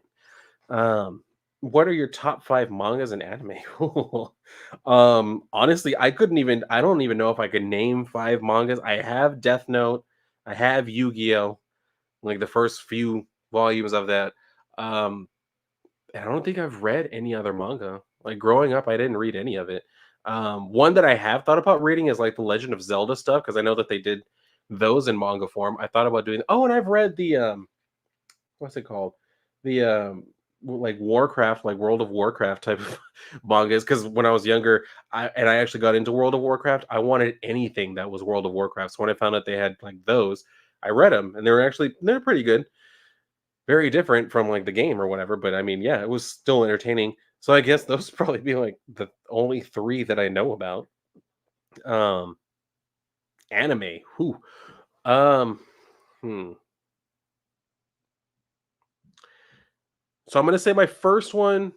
Um, what are your top 5 mangas and anime? Honestly, I don't even know if I could name 5 mangas. I have Death Note, I have Yu-Gi-Oh, like the first few volumes of that. Um, I don't think I've read any other manga. Like growing up, I didn't read any of it. One that I have thought about reading is like the Legend of Zelda stuff because I know that they did those in manga form. I thought about doing. Oh, and I've read the what's it called? The like Warcraft, like World of Warcraft type of mangas. Because when I was younger, I actually got into World of Warcraft. I wanted anything that was World of Warcraft. So when I found out they had like those, I read them, and they're pretty good. Very different from like the game or whatever. But I mean, yeah, it was still entertaining. So I guess those probably be like the only three that I know about. Um, Anime. Who? Um, hmm. So I'm gonna say my first one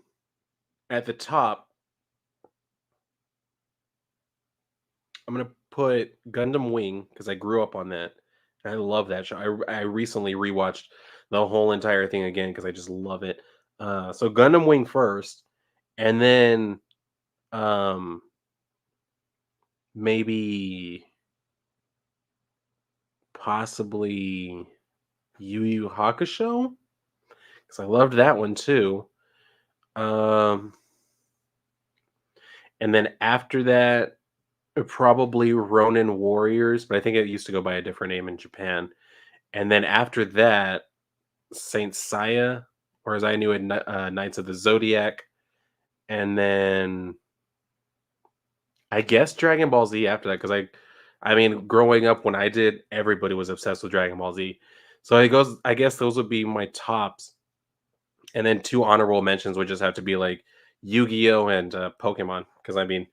at the top. I'm gonna put Gundam Wing because I grew up on that. I love that show. I recently rewatched the whole entire thing again because I just love it. So Gundam Wing first, and then um maybe possibly Yu Yu Hakusho because I loved that one too. Um, and then after that, probably Ronin Warriors, but I think it used to go by a different name in Japan. And then after that, Saint Seiya, or as I knew it, Knights of the Zodiac, and then I guess Dragon Ball Z after that because I mean, growing up when I did, everybody was obsessed with Dragon Ball Z. So it goes. I guess those would be my tops, and then two honorable mentions would just have to be like Yu-Gi-Oh and Pokemon because I mean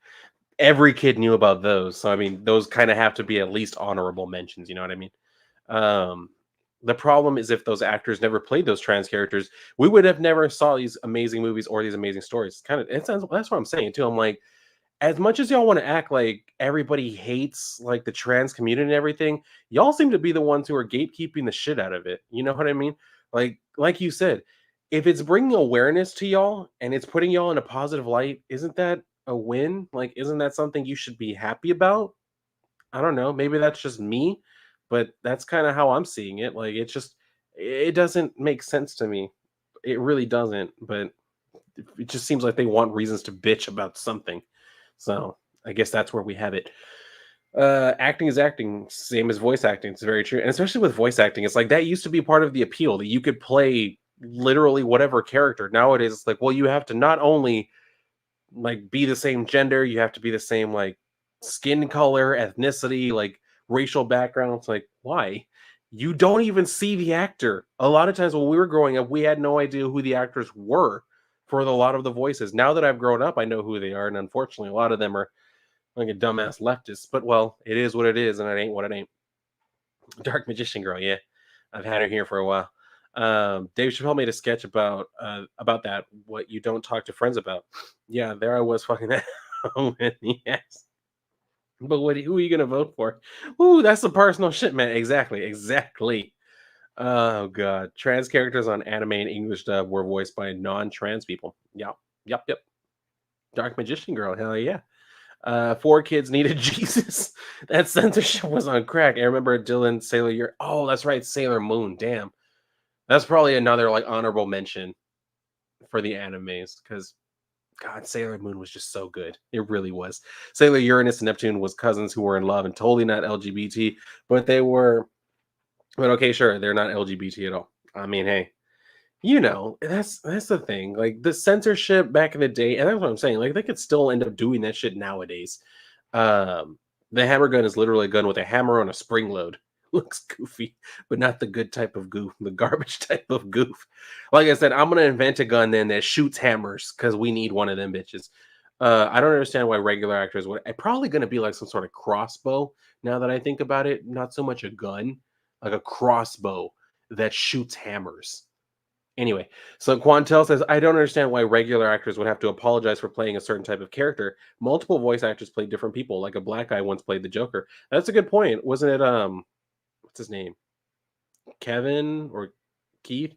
every kid knew about those. So I mean those kind of have to be at least honorable mentions. You know what I mean? Um, the problem is if those actors never played those trans characters, we would have never saw these amazing movies or these amazing stories. Kind of, that's what I'm saying too. I'm like, as much as y'all want to act like everybody hates like the trans community and everything, y'all seem to be the ones who are gatekeeping the shit out of it. You know what I mean? Like you said, if it's bringing awareness to y'all and it's putting y'all in a positive light, isn't that a win? Like, isn't that something you should be happy about? I don't know. Maybe that's just me, but that's kind of how I'm seeing it. Like, it doesn't make sense to me. It really doesn't. But it just seems like they want reasons to bitch about something. So I guess that's where we have it. Acting is acting, same as voice acting. It's very true, and especially with voice acting, it's like that used to be part of the appeal that you could play literally whatever character. Nowadays, it's like, well, you have to not only like be the same gender, you have to be the same like skin color, ethnicity, like racial background. It's like, why? You don't even see the actor. A lot of times when we were growing up, we had no idea who the actors were for a lot of the voices. Now that I've grown up, I know who they are, and unfortunately, a lot of them are like a dumbass leftist. But well, it is what it is, and it ain't what it ain't. Dark Magician Girl, yeah, I've had her here for a while. Dave Chappelle made a sketch about that. What you don't talk to friends about. Yeah, there I was fucking that. Yes. But who are you gonna vote for? Ooh, that's some personal shit, man. Exactly, exactly. Oh god, trans characters on anime and English dub were voiced by non-trans people. Yep, yep, yep. Dark Magician Girl, hell yeah. Four kids needed Jesus. That censorship was on crack. I remember Dylan Sailor. Oh, that's right, Sailor Moon. Damn, that's probably another like honorable mention for the animes because God, Sailor Moon was just so good. It really was. Sailor Uranus and Neptune was cousins who were in love and totally not LGBT, but they were. But okay, sure, they're not LGBT at all. I mean, hey, that's the thing. Like the censorship back in the day, and that's what I'm saying. Like they could still end up doing that shit nowadays. Um, the hammer gun is literally a gun with a hammer on a spring load. Looks goofy, but not the good type of goof, the garbage type of goof. Like I said, I'm gonna invent a gun then that shoots hammers because we need one of them bitches. I don't understand why regular actors would. It's probably gonna be like some sort of crossbow. Now that I think about it, not so much a gun, like a crossbow that shoots hammers. Anyway, so Quantel says, I don't understand why regular actors would have to apologize for playing a certain type of character. Multiple voice actors played different people. Like a black guy once played the Joker. That's a good point. Wasn't it what's his name? Kevin or Keith?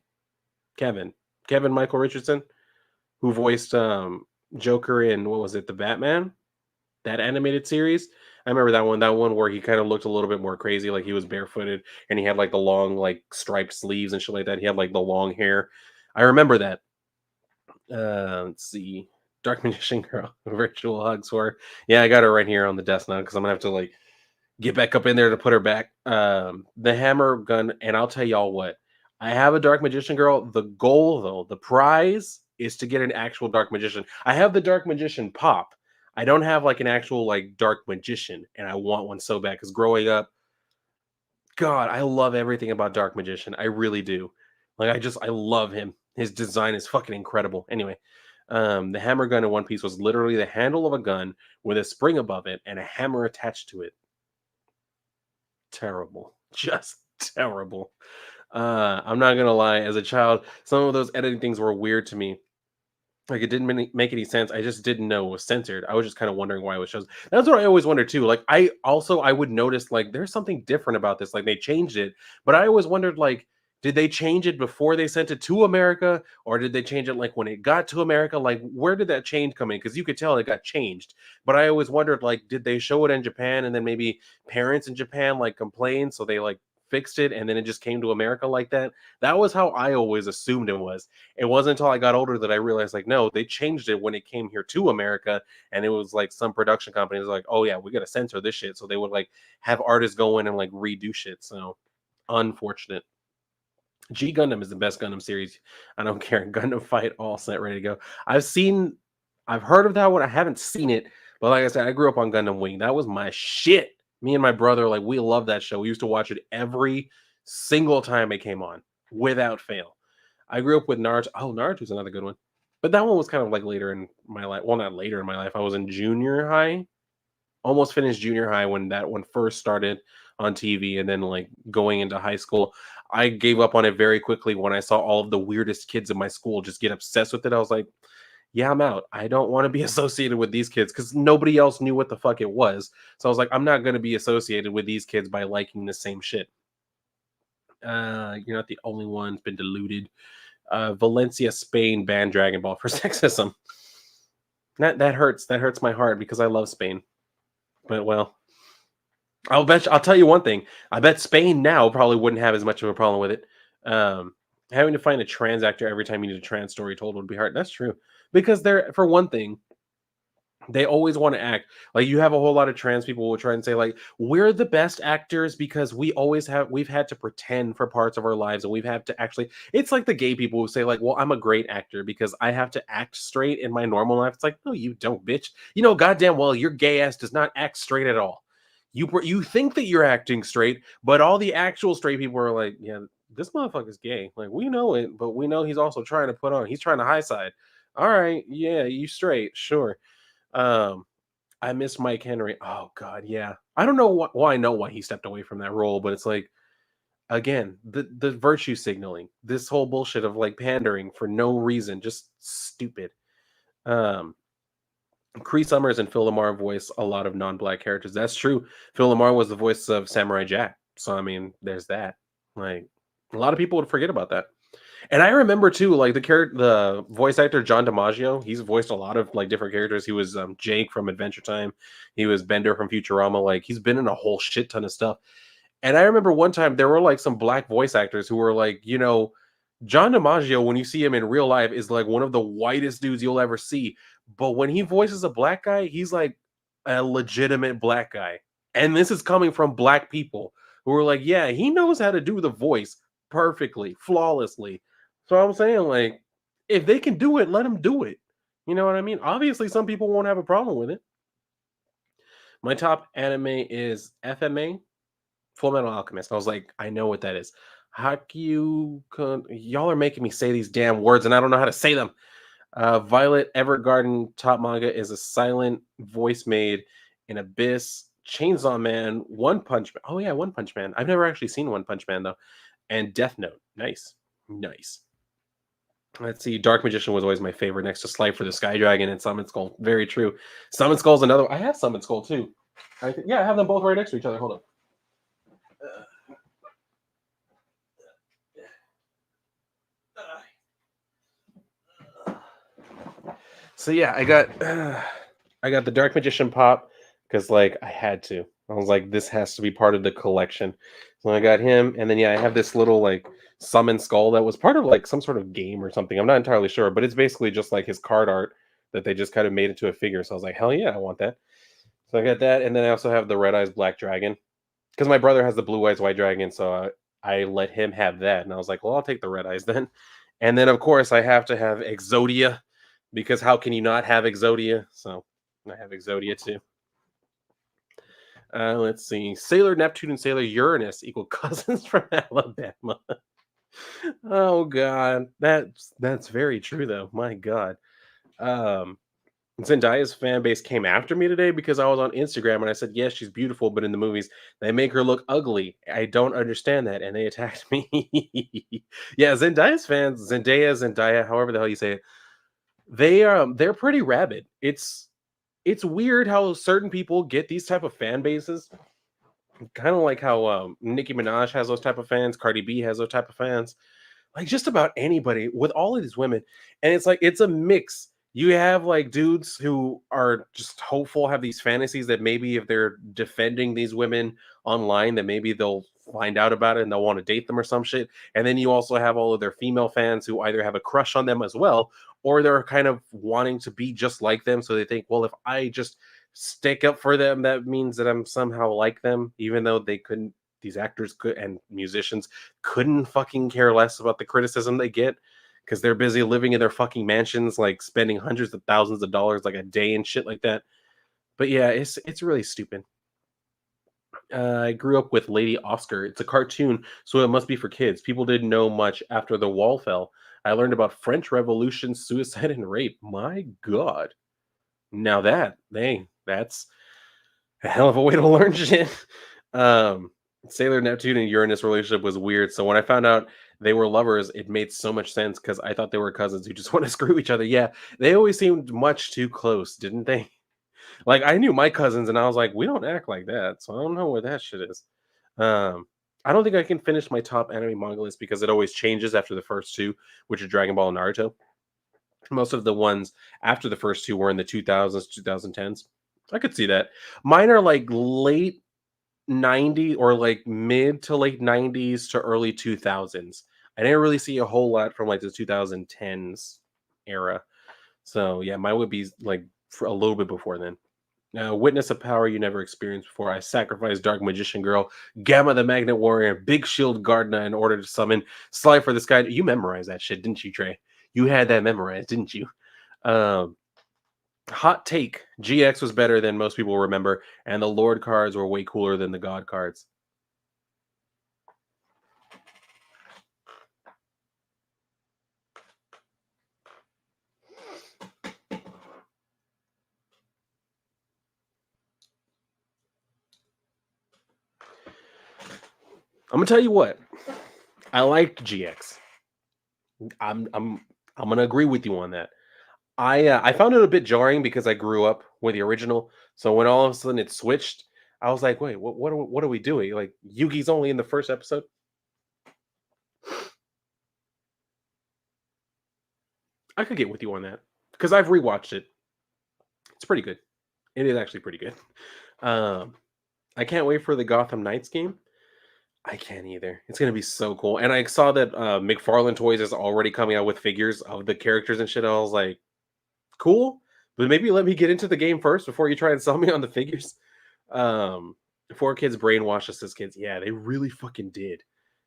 Kevin. Kevin Michael Richardson, who voiced Joker in what was it, the Batman? That animated series. I remember that one. That one where he kind of looked a little bit more crazy, like he was barefooted and he had like the long, like striped sleeves and shit like that. He had like the long hair. I remember that. Let's see. Dark Magician Girl, virtual hugs for her. Yeah, I got her right here on the desk now because I'm gonna have to like get back up in there to put her back. The hammer gun, and I'll tell y'all what. I have a Dark Magician Girl. The goal, though, the prize is to get an actual Dark Magician. I have the Dark Magician pop. I don't have like an actual like Dark Magician, and I want one so bad because growing up, God, I love everything about Dark Magician. I really do. Like I love him. His design is fucking incredible. Anyway, the hammer gun in One Piece was literally the handle of a gun with a spring above it and a hammer attached to it. Terrible. Just terrible. I'm not gonna lie, as a child, some of those editing things were weird to me. Like it didn't make any sense. I just didn't know it was censored. I was just kind of wondering why it was shows. That's what I always wondered too. Like I would notice like there's something different about this. Like they changed it, but I always wondered like did they change it before they sent it to America, or did they change it like when it got to America? Like where did that change come in? Because you could tell it got changed. But I always wondered like did they show it in Japan and then maybe parents in Japan like complained, so they like fixed it and then it just came to America like that. That was how I always assumed it was. It wasn't until I got older that I realized, like, no, they changed it when it came here to America, and it was like some production company was like, oh yeah, we got to censor this shit, so they would like have artists go in and like redo shit. So unfortunate. G Gundam is the best Gundam series. I don't care. Gundam Fight all set, ready to go. I've seen, I've heard of that one. I haven't seen it, but like I said, I grew up on Gundam Wing. That was my shit. Me and my brother, like, we love that show. We used to watch it every single time it came on, without fail. I grew up with Naruto. Oh, Naruto's another good one. But that one was kind of like later in my life. Well, not later in my life. I was in junior high, almost finished junior high when that one first started on TV, and then like going into high school. I gave up on it very quickly when I saw all of the weirdest kids in my school just get obsessed with it. I was like, yeah, I'm out. I don't want to be associated with these kids because nobody else knew what the fuck it was. So I was like, I'm not going to be associated with these kids by liking the same shit. You're not the only one who's been deluded. Valencia, Spain banned Dragon Ball for sexism. That hurts. That hurts my heart because I love Spain. But well, I'll tell you one thing. I bet Spain now probably wouldn't have as much of a problem with it. Having to find a trans actor every time you need a trans story told would be hard. That's true because they're for one thing they always want to act like you have a whole lot of trans people who will try and say like we're the best actors because we've had to pretend for parts of our lives and we've had to actually it's like the gay people who say like well I'm a great actor because I have to act straight in my normal life. It's like no you don't, bitch. You know goddamn well your gay ass does not act straight at all. You think that you're acting straight, but all the actual straight people are like yeah this motherfucker's gay, like we know it, but we know he's also trying to put on, he's trying to high side. All right, yeah, you straight, sure. um, I miss Mike Henry. Oh God, yeah. I don't know why. Well, I know why he stepped away from that role, but it's like again the virtue signaling, this whole bullshit of like pandering for no reason, just stupid. Um, Cree Summers and Phil Lamar voice a lot of non-black characters. That's true. Phil Lamar was the voice of Samurai Jack, so I mean, there's that. Like a lot of people would forget about that. And I remember too, like the voice actor John DiMaggio. He's voiced a lot of like different characters. He was Jake from Adventure Time. He was Bender from Futurama. Like he's been in a whole shit ton of stuff. And I remember one time there were like some black voice actors who were like, you know, John DiMaggio, when you see him in real life, is like one of the whitest dudes you'll ever see. But when he voices a black guy, he's like a legitimate black guy. And this is coming from black people who are like, yeah, he knows how to do the voice perfectly, flawlessly. So I'm saying, like, if they can do it, let them do it. You know what I mean? Obviously, some people won't have a problem with it. My top anime is FMA, Full Metal Alchemist. I was like, I know what that is. Y'all are making me say these damn words, and I don't know how to say them. Violet Evergarden top manga is a silent voice made in Abyss, Chainsaw Man, One Punch Man. Oh yeah, One Punch Man. I've never actually seen One Punch Man though. And Death Note. Nice. Nice. Let's see. Dark Magician was always my favorite, next to Slifer the Sky Dragon and Summon Skull. Very true. Summon Skull's another. I have Summon Skull too. Yeah, I have them both right next to each other. Hold on. So yeah, I got the Dark Magician pop because like I had to. I was like, this has to be part of the collection. So I got him, and then yeah, I have this little like summon skull that was part of like some sort of game or something. I'm not entirely sure, but it's basically just like his card art that they just kind of made into a figure. So I was like, hell yeah, I want that. So I got that, and then I also have the Red Eyes Black Dragon because my brother has the Blue Eyes White Dragon, so I let him have that, and I was like, well, I'll take the Red Eyes then. And then of course I have to have Exodia because how can you not have Exodia? So I have Exodia too. Let's see. Sailor Neptune and Sailor Uranus equal cousins from Alabama. Oh god, that's very true though. My god. Um, Zendaya's fan base came after me today because I was on Instagram and I said, yes, she's beautiful, but in the movies they make her look ugly. I don't understand that, and they attacked me. Yeah, Zendaya's fans, Zendaya, however the hell you say it, they're pretty rabid. It's weird how certain people get these type of fan bases. Kind of like how Nicki Minaj has those type of fans, Cardi B has those type of fans, like just about anybody with all of these women. And it's like it's a mix. You have like dudes who are just hopeful, have these fantasies that maybe if they're defending these women online, that maybe they'll find out about it and they'll want to date them or some shit. And then you also have all of their female fans who either have a crush on them as well, or they're kind of wanting to be just like them. So they think, well, if I just stick up for them, that means that I'm somehow like them, even though they couldn't. These actors could and musicians couldn't fucking care less about the criticism they get because they're busy living in their fucking mansions, like spending hundreds of thousands of dollars like a day and shit like that. But yeah, it's really stupid. I grew up with Lady Oscar. It's a cartoon, so it must be for kids. People didn't know much after the wall fell. I learned about French Revolution, suicide, and rape. My God. Now that's a hell of a way to learn shit. Um, Sailor Neptune and Uranus relationship was weird. So when I found out they were lovers, it made so much sense because I thought they were cousins who just want to screw each other. Yeah, they always seemed much too close, didn't they? Like I knew my cousins, and I was like, we don't act like that. So I don't know where that shit is. Um, I don't think I can finish my top anime manga list because it always changes after the first two, which are Dragon Ball and Naruto. Most of the ones after the first two were in the 2000s, 2010s. I could see that. Mine are like late 90 or like mid to late 90s to early 2000s. I didn't really see a whole lot from like the 2010s era. So yeah, mine would be like for a little bit before then. Now, witness a power you never experienced before. I sacrificed Dark Magician Girl, Gamma the Magnet Warrior, Big Shield Gardna in order to summon Sly for the Sky. You memorized that shit, didn't you, Trey? You had that memorized, didn't you? Um, Hot take: GX was better than most people remember, and the Lord cards were way cooler than the God cards. I'm gonna tell you what. I liked GX. I'm I'm I'm gonna agree with you on that. I found it a bit jarring because I grew up with the original. So when all of a sudden it switched, I was like, wait, what are we doing? Like Yugi's only in the first episode. I could get with you on that because I've rewatched it. It's pretty good. It is actually pretty good. Um, I can't wait for the Gotham Knights game. I can't either. It's gonna be so cool. And I saw that McFarlane Toys is already coming out with figures of the characters and shit. I was like, cool, but maybe let me get into the game first before you try and sell me on the figures. Um, 4 Kids brainwashed us as kids. Yeah, they really fucking did.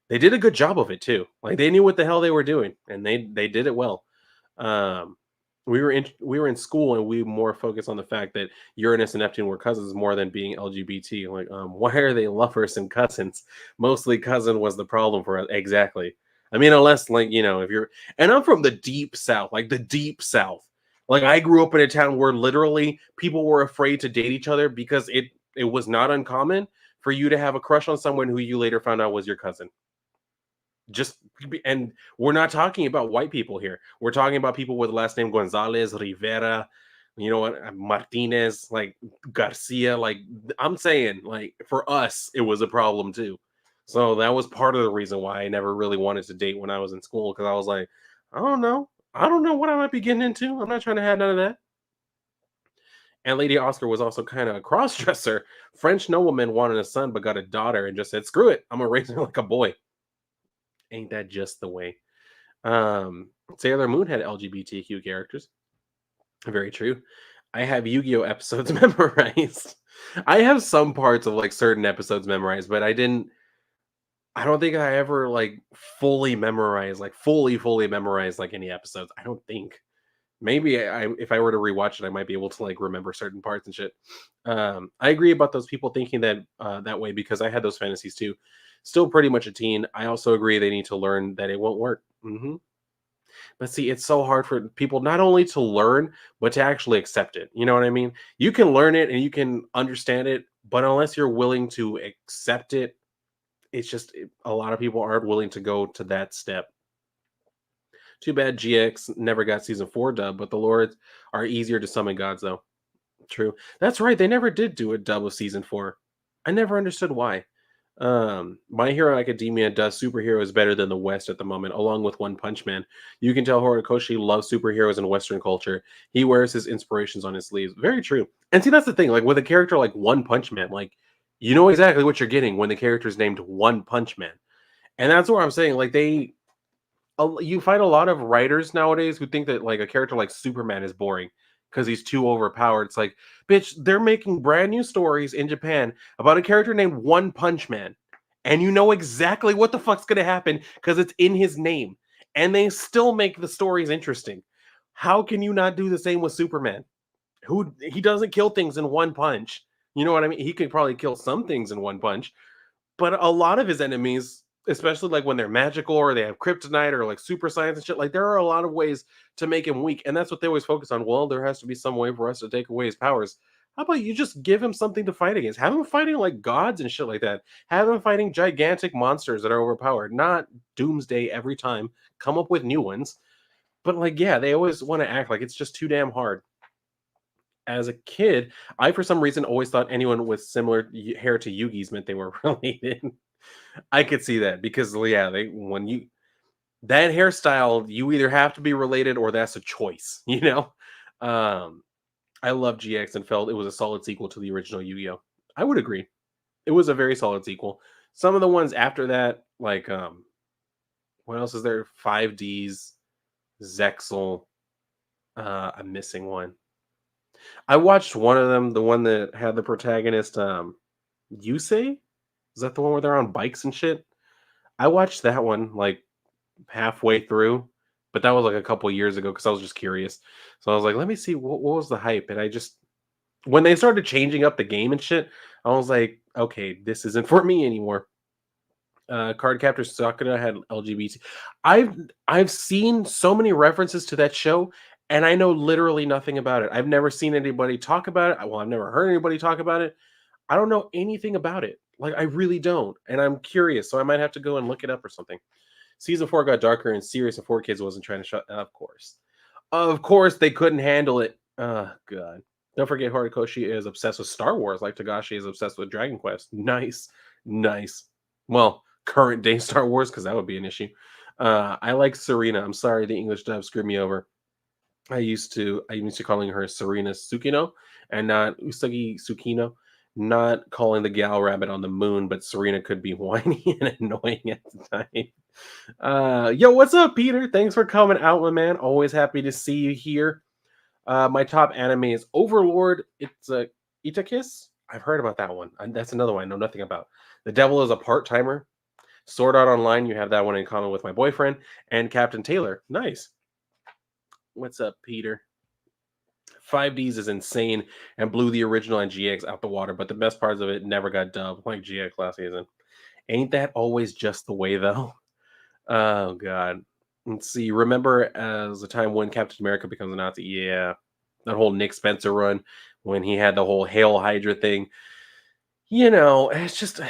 They did a good job of it too. Like they knew what the hell they were doing, and they did it well. Um, we were in school, and we more focused on the fact that Uranus and Neptune were cousins more than being LGBT. Like, why are they lovers and cousins? Mostly cousin was the problem for us. Exactly. I mean, unless like if you're, and I'm from the deep south, like the deep south. Like I grew up in a town where literally people were afraid to date each other because it was not uncommon for you to have a crush on someone who you later found out was your cousin. Just and we're not talking about white people here. We're talking about people with the last name Gonzalez, Rivera, you know what, Martinez, like Garcia. Like I'm saying, like for us, it was a problem too. So that was part of the reason why I never really wanted to date when I was in school because I was like, I don't know. I don't know what I might be getting into. I'm not trying to have none of that. And Lady Oscar was also kind of a cross dresser. French nobleman wanted a son but got a daughter and just said, screw it. I'm gonna raise her like a boy. Ain't that just the way? Sailor Moon had LGBTQ characters. Very true. I have Yu-Gi-Oh episodes memorized. I have some parts of like certain episodes memorized, but I don't think I ever like fully memorized, like fully memorized like any episodes. I don't think. Maybe if I were to rewatch it, I might be able to like remember certain parts and shit. I agree about those people thinking that that way because I had those fantasies too. Still pretty much a teen. I also agree they need to learn that it won't work. But see, it's so hard for people not only to learn, but to actually accept it. You know what I mean? You can learn it and you can understand it, but unless you're willing to accept it, a lot of people aren't willing to go to that step. Too bad GX never got season 4 dub, but the lords are easier to summon gods though. True. That's right. They never did do a dub of season 4. I never understood why. My Hero Academia does superheroes better than the West at the moment, along with One Punch Man. You can tell Horikoshi loves superheroes in Western culture. He wears his inspirations on his sleeves. Very true. And see, that's the thing. Like with a character like One Punch Man, like you know exactly what you're getting when the character is named One Punch Man. And that's what I'm saying. Like you find a lot of writers nowadays who think that like a character like Superman is boring because he's too overpowered. It's like, bitch, they're making brand new stories in Japan about a character named One Punch Man, and you know exactly what the fuck's gonna happen because it's in his name, and they still make the stories interesting. How can you not do the same with Superman? Who he doesn't kill things in one punch. You know what I mean? He could probably kill some things in one punch, but a lot of his enemies, especially like when they're magical or they have kryptonite or like super science and shit, like there are a lot of ways to make him weak. And that's what they always focus on. Well, there has to be some way for us to take away his powers. How about you just give him something to fight against? Have him fighting like gods and shit like that. Have him fighting gigantic monsters that are overpowered, not doomsday every time. Come up with new ones. But like, yeah, they always want to act like it's just too damn hard. As a kid, I for some reason always thought anyone with similar hair to Yugi's meant they were related. I could see that because yeah, they when you that hairstyle, you either have to be related or that's a choice, you know? Um, I love GX and felt it was a solid sequel to the original Yu-Gi-Oh! I would agree. It was a very solid sequel. Some of the ones after that, like what else is there? 5Ds, Zexel. I'm missing one. I watched one of them, the one that had the protagonist, Yusei? Is that the one where they're on bikes and shit? I watched that one like halfway through, but that was like a couple years ago because I was just curious. So I was like, let me see what was the hype. And I just when they started changing up the game and shit, I was like, okay, this isn't for me anymore. Card Captor Sakura had LGBT. I've I've seen so many references to that show, and I know literally nothing about it. I've never seen anybody talk about it. Well, I've never heard anybody talk about it. I don't know anything about it. Like I really don't, and I'm curious, so I might have to go and look it up or something. Season 4 got darker and serious, and 4 Kids wasn't trying to shut. Of course, they couldn't handle it. Oh god! Don't forget, Horikoshi is obsessed with Star Wars, like Tagashi is obsessed with Dragon Quest. Nice, nice. Well, current day Star Wars, because that would be an issue. I like Serena. I'm sorry, the English dub screwed me over. I used to calling her Serena Tsukino and not Usagi Tsukino. Not calling the gal rabbit on the moon, but Serena could be whiny and annoying at the time. Yo, what's up, Peter? Thanks for coming out, my man. Always happy to see you here. My top anime is Overlord. It's a Itakis. I've heard about that one. And that's another one I know nothing about. The Devil is a part timer. Sword Art Online. You have that one in common with my boyfriend and Captain Taylor. Nice. What's up, Peter? 5Ds is insane and blew the original and GX out the water, but the best parts of it never got dubbed like GX last season. Ain't that always just the way, though? Oh god. Let's see. Remember as the time when Captain America becomes a Nazi? Yeah. That whole Nick Spencer run when he had the whole Hail Hydra thing. You know, it's just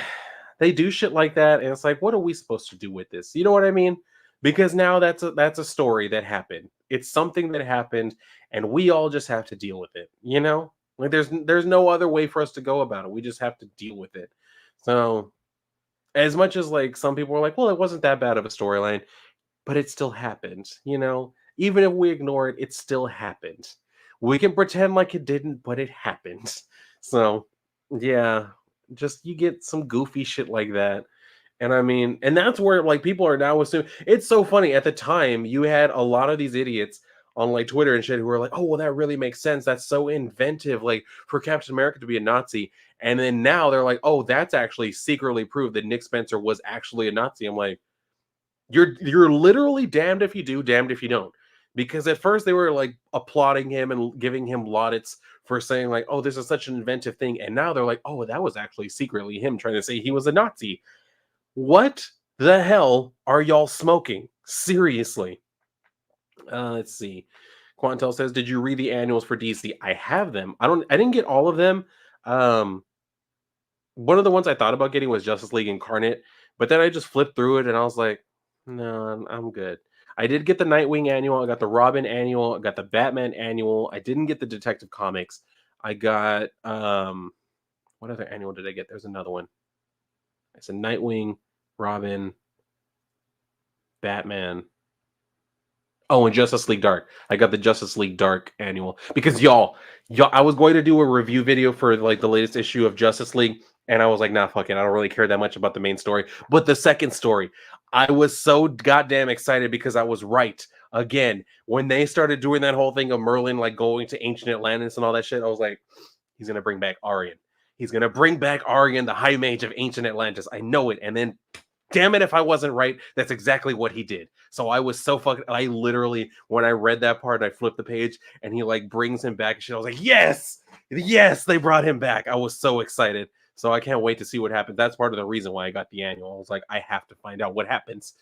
they do shit like that, and it's like, what are we supposed to do with this? You know what I mean? Because now that's a story that happened. It's something that happened, and we all just have to deal with it. You know, like there's no other way for us to go about it. We just have to deal with it. So as much as like some people were like, well, it wasn't that bad of a storyline, but it still happened. You know, even if we ignore it, it still happened. We can pretend like it didn't, but it happened. So yeah, just you get some goofy shit like that. And I mean, and that's where like people are now assuming it's so funny. At the time, you had a lot of these idiots on like Twitter and shit who were like, "Oh, well, that really makes sense. That's so inventive, like for Captain America to be a Nazi." And then now they're like, "Oh, that's actually secretly proved that Nick Spencer was actually a Nazi." I'm like, "You're literally damned if you do, damned if you don't." Because at first they were like applauding him and giving him laudits for saying like, "Oh, this is such an inventive thing," and now they're like, "Oh, that was actually secretly him trying to say he was a Nazi." What the hell are y'all smoking? Seriously. Let's see. Quantel says, "Did you read the annuals for DC?" I have them. I didn't get all of them. Um, one of the ones I thought about getting was Justice League Incarnate, but then I just flipped through it and I was like, no, I'm good. I did get the Nightwing annual, I got the Robin annual, I got the Batman annual. I didn't get the Detective Comics. I got what other annual did I get? There's another one. It's a Nightwing, Robin, Batman. Oh, and Justice League Dark. I got the Justice League Dark annual because y'all, I was going to do a review video for like the latest issue of Justice League, and I was like, nah, fuck it. I don't really care that much about the main story. But the second story, I was so goddamn excited because I was right. Again, when they started doing that whole thing of Merlin like going to ancient Atlantis and all that shit, I was like, he's gonna bring back Aryan. He's gonna bring back Aryan, the High Mage of ancient Atlantis. I know it. And then damn it if I wasn't right. That's exactly what he did. So I was so fucking I literally when I read that part, I flipped the page and he like brings him back and shit. I was like, yes, yes, they brought him back. I was so excited. So I can't wait to see what happens. That's part of the reason why I got the annual. I was like, I have to find out what happens.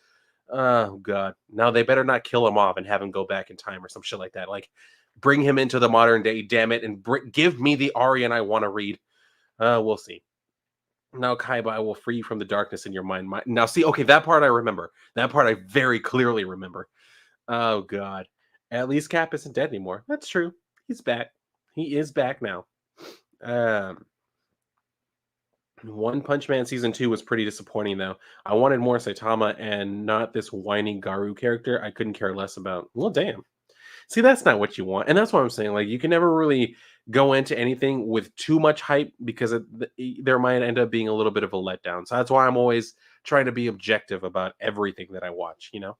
Oh god. Now they better not kill him off and have him go back in time or some shit like that. Like bring him into the modern day, damn it, and give me the Aryan I want to read. We'll see. Now, Kaiba, I will free you from the darkness in your mind. Now, see, okay, that part I remember. That part I very clearly remember. Oh, God. At least Cap isn't dead anymore. That's true. He's back. He is back now. Um, One Punch Man Season 2 was pretty disappointing, though. I wanted more Saitama and not this whiny Garu character I couldn't care less about. Well, damn. See, that's not what you want. And that's what I'm saying. Like, you can never really go into anything with too much hype because there might end up being a little bit of a letdown. So that's why I'm always trying to be objective about everything that I watch, you know?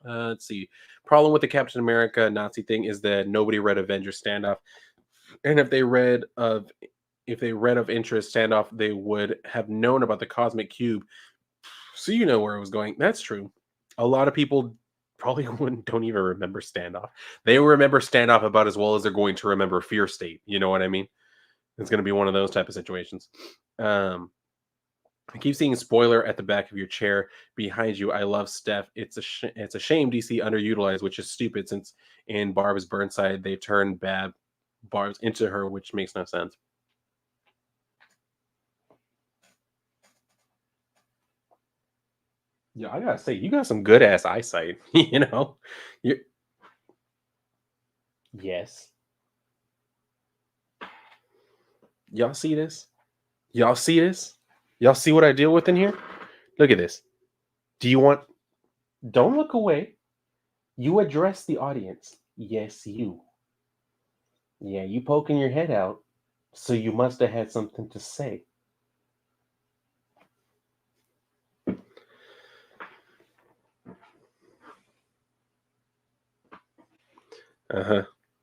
Let's see. Problem with the Captain America Nazi thing is that nobody read Avengers Standoff. And if they read of Interest Standoff, they would have known about the Cosmic Cube. So you know where it was going. That's true. A lot of people probably don't even remember Standoff. They remember Standoff about as well as they're going to remember Fear State. You know what I mean? It's going to be one of those type of situations. I keep seeing spoiler at the back of your chair behind you. I love Steph. It's a shame DC underutilized, which is stupid since in Barb's Burnside they turned bad Barbs into her, which makes no sense. Yeah, I gotta say, you got some good ass eyesight. You know, you yes. Y'all see this? Y'all see this? Y'all see what I deal with in here? Look at this. Do you want? Don't look away. You address the audience. Yes, you. Yeah, you poking your head out. So you must have had something to say. Uh huh.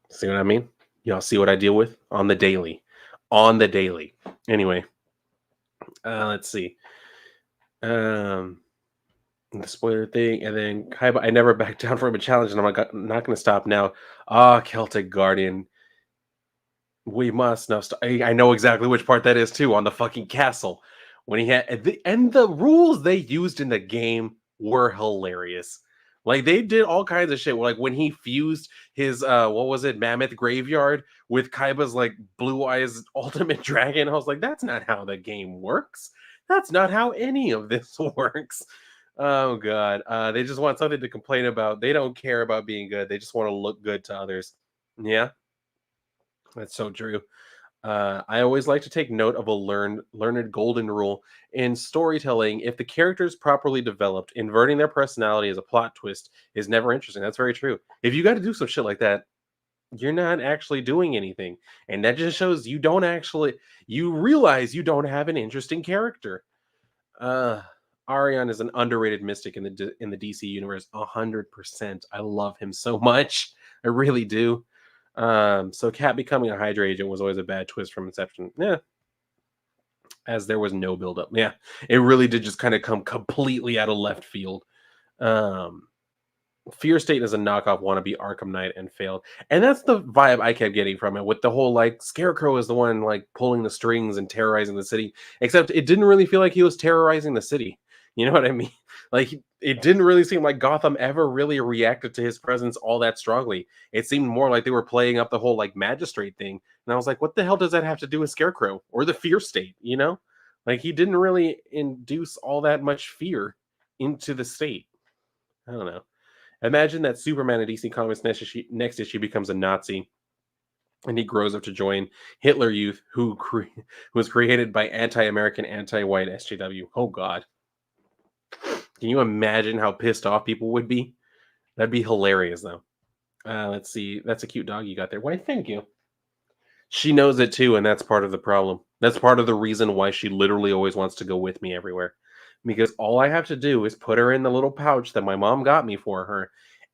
See what I mean? Y'all see what I deal with on the daily. On the daily. Anyway, let's see. Um, the spoiler thing, and then Kaiba. I never backed down from a challenge, and I'm not going to stop now. Ah, Celtic Guardian. We must know. I know exactly which part that is too. On the fucking castle, when he had and the rules they used in the game were hilarious. Like they did all kinds of shit. Like when he fused his what was it, Mammoth Graveyard with Kaiba's like Blue Eyes Ultimate Dragon. I was like, that's not how the game works. That's not how any of this works. Oh god. They just want something to complain about. They don't care about being good. They just want to look good to others. Yeah, that's so true. I always like to take note of a learned golden rule in storytelling. If the character is properly developed, inverting their personality as a plot twist is never interesting. That's very true. If you got to do some shit like that, you're not actually doing anything, and that just shows you don't actually. You realize you don't have an interesting character. Uh, Arion is an underrated mystic in the DC universe. 100%. I love him so much. I really do. So Cat becoming a Hydra agent was always a bad twist from inception. Yeah, as there was no build up. Yeah, it really did just kind of come completely out of left field. Um, Fear State is a knockoff wannabe Arkham Knight and failed. And that's the vibe I kept getting from it, with the whole like Scarecrow is the one like pulling the strings and terrorizing the city. Except it didn't really feel like he was terrorizing the city. You know what I mean? Like it didn't really seem like Gotham ever really reacted to his presence all that strongly. It seemed more like they were playing up the whole like magistrate thing. And I was like, what the hell does that have to do with Scarecrow or the Fear State? You know? Like he didn't really induce all that much fear into the state. I don't know. Imagine that Superman in DC Comics next issue becomes a Nazi, and he grows up to join Hitler Youth, who was created by anti-American, anti-white SJW. Oh God, can you imagine how pissed off people would be? That'd be hilarious, though. Let's see. That's a cute dog you got there. Why? Thank you. She knows it too, and that's part of the problem. That's part of the reason why she literally always wants to go with me everywhere. Because all I have to do is put her in the little pouch that my mom got me for her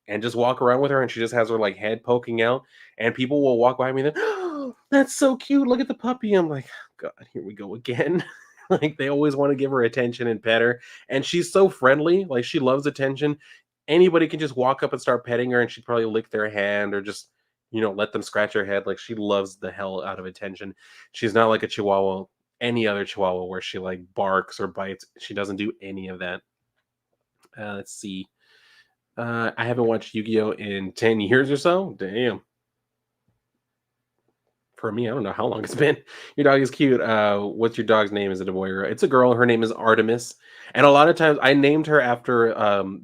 and just walk around with her, and she just has her like head poking out, and people will walk by me and oh, that's so cute. Look at the puppy. I'm like, God, here we go again. Like they always want to give her attention and pet her. And she's so friendly, like she loves attention. Anybody can just walk up and start petting her, and she'd probably lick their hand or just let them scratch her head. Like she loves the hell out of attention. She's not like a chihuahua, any other chihuahua, where she like barks or bites. She doesn't do any of that. Let's see. I haven't watched Yu-Gi-Oh in 10 years or so. Damn. For me, I don't know how long it's been. Your dog is cute. What's your dog's name? Is it a boy or it's a girl? Her name is Artemis. And a lot of times I named her after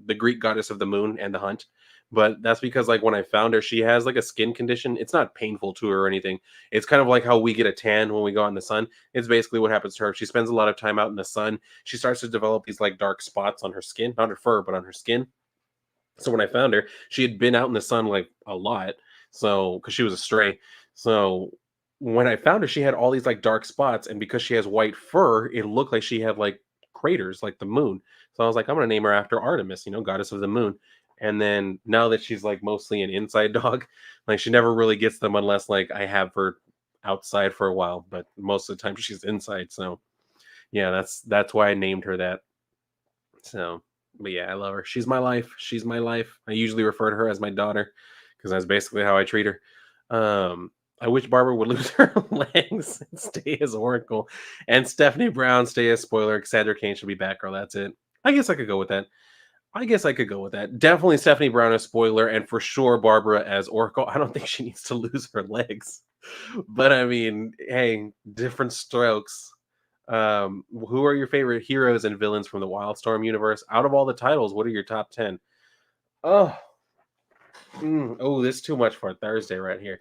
the Greek goddess of the moon and the hunt. But that's because like when I found her, she has like a skin condition. It's not painful to her or anything. It's kind of like how we get a tan when we go out in the sun. It's basically what happens to her. She spends a lot of time out in the sun. She starts to develop these like dark spots on her skin, not her fur, but on her skin. So when I found her, she had been out in the sun like a lot. So because she was a stray. So when I found her, she had all these like dark spots, and because she has white fur, it looked like she had like craters like the moon. So I was like, I'm gonna name her after Artemis, goddess of the moon. And then now that she's like mostly an inside dog, like she never really gets them unless like I have her outside for a while, but most of the time she's inside. So yeah, that's why I named her that. So, but yeah, I love her. She's my life. She's my life. I usually refer to her as my daughter because that's basically how I treat her. I wish Barbara would lose her legs and stay as Oracle, and Stephanie Brown stay as Spoiler. Cassandra Cain should be Batgirl. That's it. I guess I could go with that. Definitely Stephanie Brown as Spoiler, and for sure Barbara as Oracle. I don't think she needs to lose her legs, but I mean, hey, different strokes. Who are your favorite heroes and villains from the Wildstorm universe? Out of all the titles, what are your top 10? Oh, this is too much for a Thursday right here.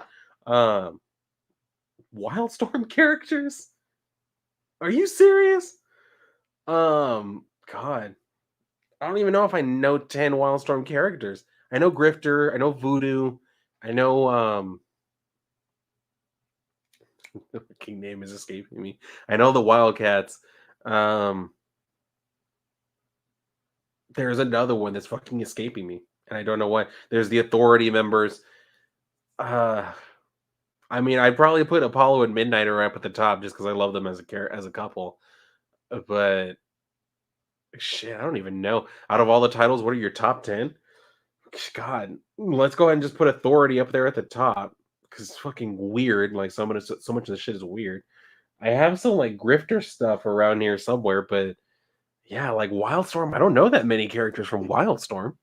Wildstorm characters? Are you serious? God. I don't even know if I know 10 Wildstorm characters. I know Grifter, I know Voodoo, I know the fucking name is escaping me. I know the Wildcats. There's another one that's fucking escaping me, and I don't know why. There's the Authority members. I mean, I'd probably put Apollo and Midnighter up at the top just because I love them as a couple. But shit, I don't even know. Out of all the titles, what are your top 10? God, let's go ahead and just put Authority up there at the top because it's fucking weird. Like so much of the shit is weird. I have some like Grifter stuff around here somewhere, but yeah, like Wildstorm. I don't know that many characters from Wildstorm.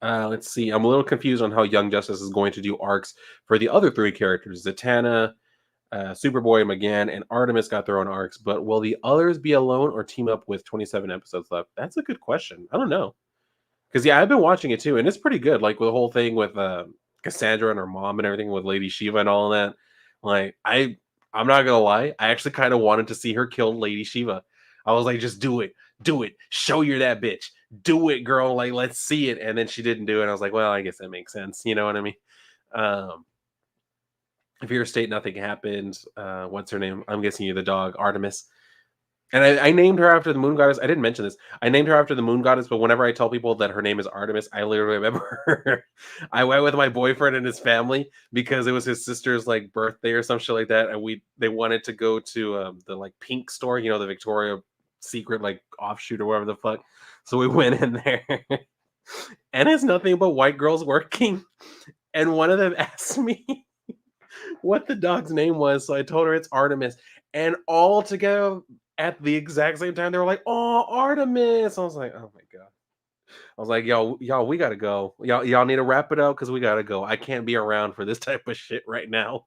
Let's see. I'm a little confused on how Young Justice is going to do arcs for the other three characters, Zatanna, Superboy, McGann, and Artemis got their own arcs, but will the others be alone or team up with 27 episodes left? That's a good question. I don't know. Because yeah, I've been watching it too, and it's pretty good. Like with the whole thing with Cassandra and her mom and everything with Lady Shiva and all of that. Like I'm not gonna lie, I actually kind of wanted to see her kill Lady Shiva. I was like, just do it, show you're that bitch, do it, girl. Like let's see it. And then she didn't do it. I was like, well, I guess that makes sense. You know what I mean? Um, if your state nothing happened, what's her name? I'm guessing you're the dog, Artemis. And I named her after the moon goddess. I didn't mention this. I named her after the moon goddess, but whenever I tell people that her name is Artemis, I literally remember her. I went with my boyfriend and his family because it was his sister's like birthday or some shit like that, and they wanted to go to the like pink store, you know, the Victoria Secret like offshoot or whatever the fuck. So we went in there, and it's nothing but white girls working. And one of them asked me what the dog's name was, so I told her it's Artemis, and all together at the exact same time, they were like, "Oh, Artemis!" I was like, "Oh my god!" I was like, y'all, we gotta go. Y'all need to wrap it up because we gotta go. I can't be around for this type of shit right now.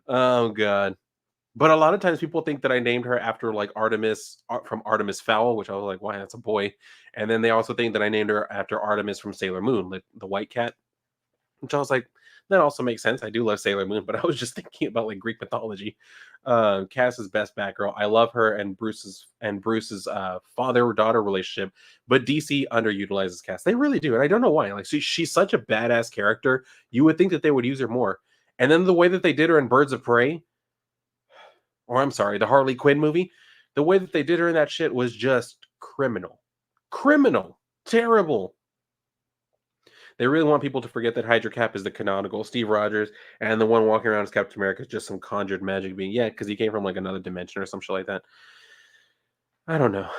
Oh god! But a lot of times people think that I named her after like Artemis from Artemis Fowl, which I was like, "Why? That's a boy." And then they also think that I named her after Artemis from Sailor Moon, like the white cat. Which I was like, that also makes sense. I do love Sailor Moon, but I was just thinking about like Greek mythology. Cass's best Batgirl. I love her and Bruce's father-daughter relationship, but DC underutilizes Cass. They really do, and I don't know why. Like she's such a badass character. You would think that they would use her more. And then the way that they did her in Birds of Prey, or I'm sorry, the Harley Quinn movie, the way that they did her in that shit was just criminal. Criminal. Terrible. They really want people to forget that Hydra Cap is the canonical Steve Rogers, and the one walking around as Captain America is just some conjured magic being. Yeah, because he came from like another dimension or some shit like that. I don't know.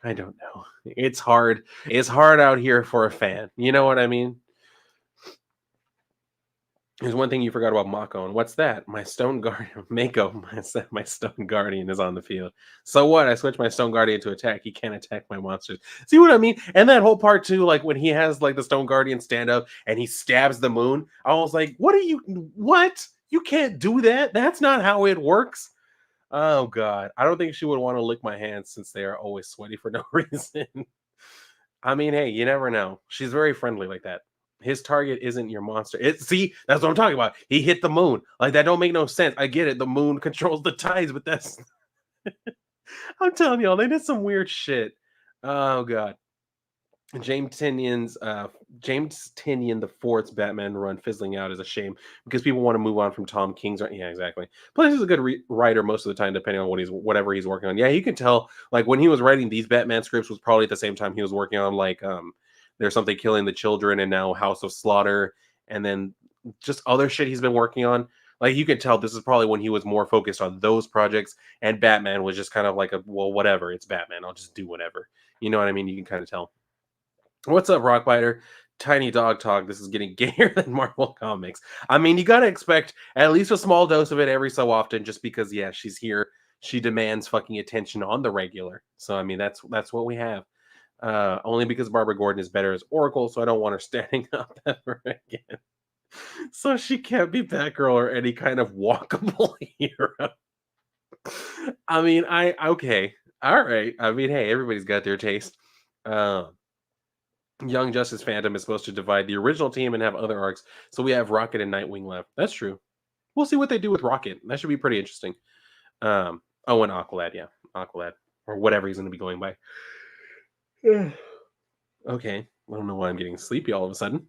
I don't know. It's hard. It's hard out here for a fan. You know what I mean? There's one thing you forgot about Mako, and what's that? My Stone Guardian, Mako, my Stone Guardian is on the field. So what? I switched my Stone Guardian to attack. He can't attack my monsters. See what I mean? And that whole part too, like when he has like the Stone Guardian stand up and he stabs the moon. I was like, what are you? What? You can't do that. That's not how it works. Oh god, I don't think she would want to lick my hands since they are always sweaty for no reason. I mean, hey, you never know. She's very friendly like that. His target isn't your monster. See, that's what I'm talking about. He hit the moon. Like that don't make no sense. I get it. The moon controls the tides, but that's I'm telling y'all, they did some weird shit. Oh god. James Tinian the Fourth's Batman run fizzling out is a shame because people want to move on from Tom King's. Yeah, exactly. Plus, he's a good writer most of the time, depending on whatever he's working on. Yeah, you can tell. Like when he was writing these Batman scripts, was probably at the same time he was working on like There's Something Killing the Children and now House of Slaughter, and then just other shit he's been working on. Like you can tell this is probably when he was more focused on those projects, and Batman was just kind of like well, whatever. It's Batman. I'll just do whatever. You know what I mean? You can kind of tell. What's up, Rockbiter? Tiny Dog Talk. This is getting gayer than Marvel Comics. I mean, you gotta expect at least a small dose of it every so often, just because, yeah, she's here. She demands fucking attention on the regular. So, I mean, that's what we have. Only because Barbara Gordon is better as Oracle, so I don't want her standing up ever again. So she can't be Batgirl or any kind of walkable hero. I mean, okay, all right. I mean, hey, everybody's got their taste. Young Justice Phantom is supposed to divide the original team and have other arcs, so we have Rocket and Nightwing left. That's true. We'll see what they do with Rocket. That should be pretty interesting. Oh, and Aqualad, yeah, Aqualad or whatever he's going to be going by. Okay, I don't know why I'm getting sleepy all of a sudden.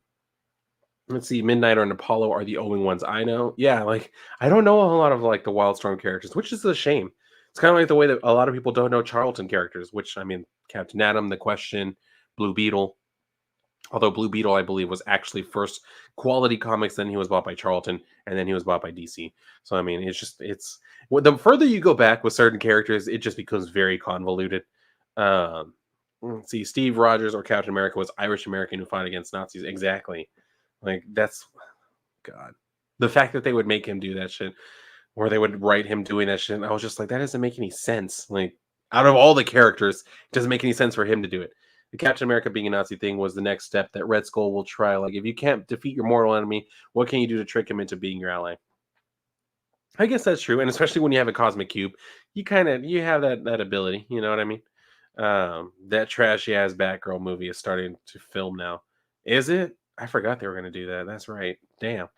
Let's see, Midnight and Apollo are the only ones I know. Yeah, like I don't know a whole lot of like the Wildstorm characters, which is a shame. It's kind of like the way that a lot of people don't know Charlton characters, which I mean, Captain Atom, The Question, Blue Beetle. Although Blue Beetle, I believe, was actually first quality comics, then he was bought by Charlton, and then he was bought by DC. So I mean, it's the further you go back with certain characters, it just becomes very convoluted. Let's see, Steve Rogers or Captain America was Irish American who fought against Nazis. Exactly. Like that's God. The fact that they would make him do that shit, or they would write him doing that shit, I was just like, that doesn't make any sense. Like out of all the characters, it doesn't make any sense for him to do it. The Captain America being a Nazi thing was the next step that Red Skull will try. Like, if you can't defeat your mortal enemy, what can you do to trick him into being your ally? I guess that's true, and especially when you have a cosmic cube, you have that ability. You know what I mean? That trashy ass Batgirl movie is starting to film now. Is it? I forgot they were going to do that. That's right. Damn.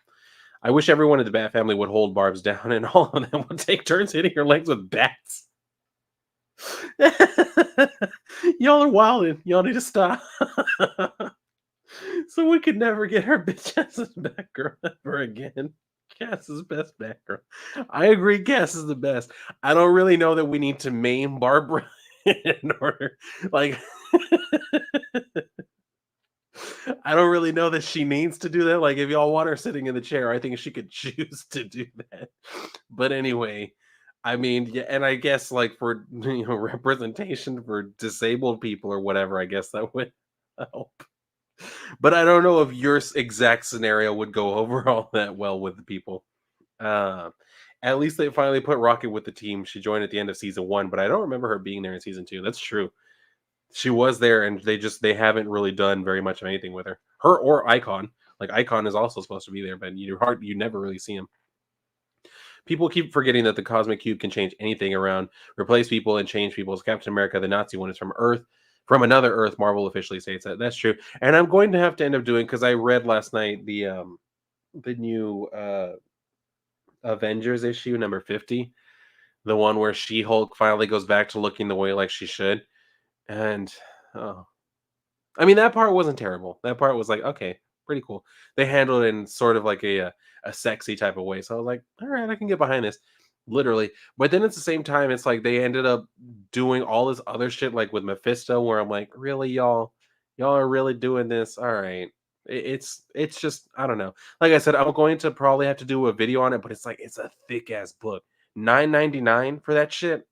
I wish everyone in the Bat family would hold Barb's down, and all of them would take turns hitting her legs with bats. Y'all are wilding. Y'all need to stop. So we could never get her bitch ass back girl ever again. Cass is best Batgirl. I agree, Cass is the best. I don't really know that we need to maim Barbara in order, like, I don't really know that she needs to do that. Like, if y'all want her sitting in the chair, I think she could choose to do that. But anyway, I mean, yeah, and I guess like for representation for disabled people or whatever, I guess that would help. But I don't know if your exact scenario would go over all that well with the people. Uh, at least they finally put Rocket with the team. She joined at the end of season one, but I don't remember her being there in season two. That's true. She was there, and they haven't really done very much of anything with her. Her or Icon. Like Icon is also supposed to be there, but you never really see him. People keep forgetting that the cosmic cube can change anything around, replace people, and change people. As Captain America, the Nazi one, is from Earth, from another Earth. Marvel officially states that. That's true, and I'm going to have to end up doing because I read last night the new Avengers issue number 50, the one where She Hulk finally goes back to looking the way like she should, and oh, I mean, that part wasn't terrible. That part was like, okay, pretty cool. They handled it in sort of like a sexy type of way. So I was like, all right, I can get behind this, literally. But then at the same time, it's like they ended up doing all this other shit, like with Mephisto, where I'm like, really, y'all are really doing this. All right. It's just I don't know. Like I said, I'm going to probably have to do a video on it, but it's like it's a thick ass book. 9.99 for that shit.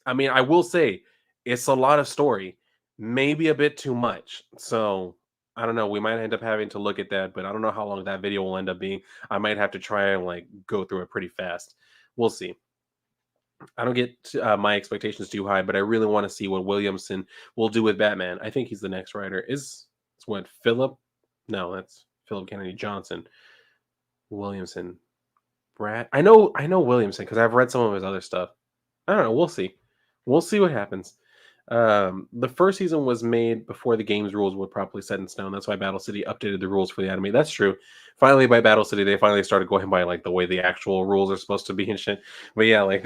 I mean, I will say it's a lot of story, maybe a bit too much. So I don't know. We might end up having to look at that, but I don't know how long that video will end up being. I might have to try and like go through it pretty fast. We'll see. I don't get my expectations too high, but I really want to see what Williamson will do with Batman. I think he's the next writer. Is it's what Philip? No, that's Philip Kennedy Johnson. Williamson. Brad. I know Williamson because I've read some of his other stuff. I don't know. We'll see. We'll see what happens. The first season was made before the game's rules were properly set in stone. That's why Battle City updated the rules for the anime. That's true. Finally, by Battle City, they finally started going by like the way the actual rules are supposed to be and shit. But yeah, like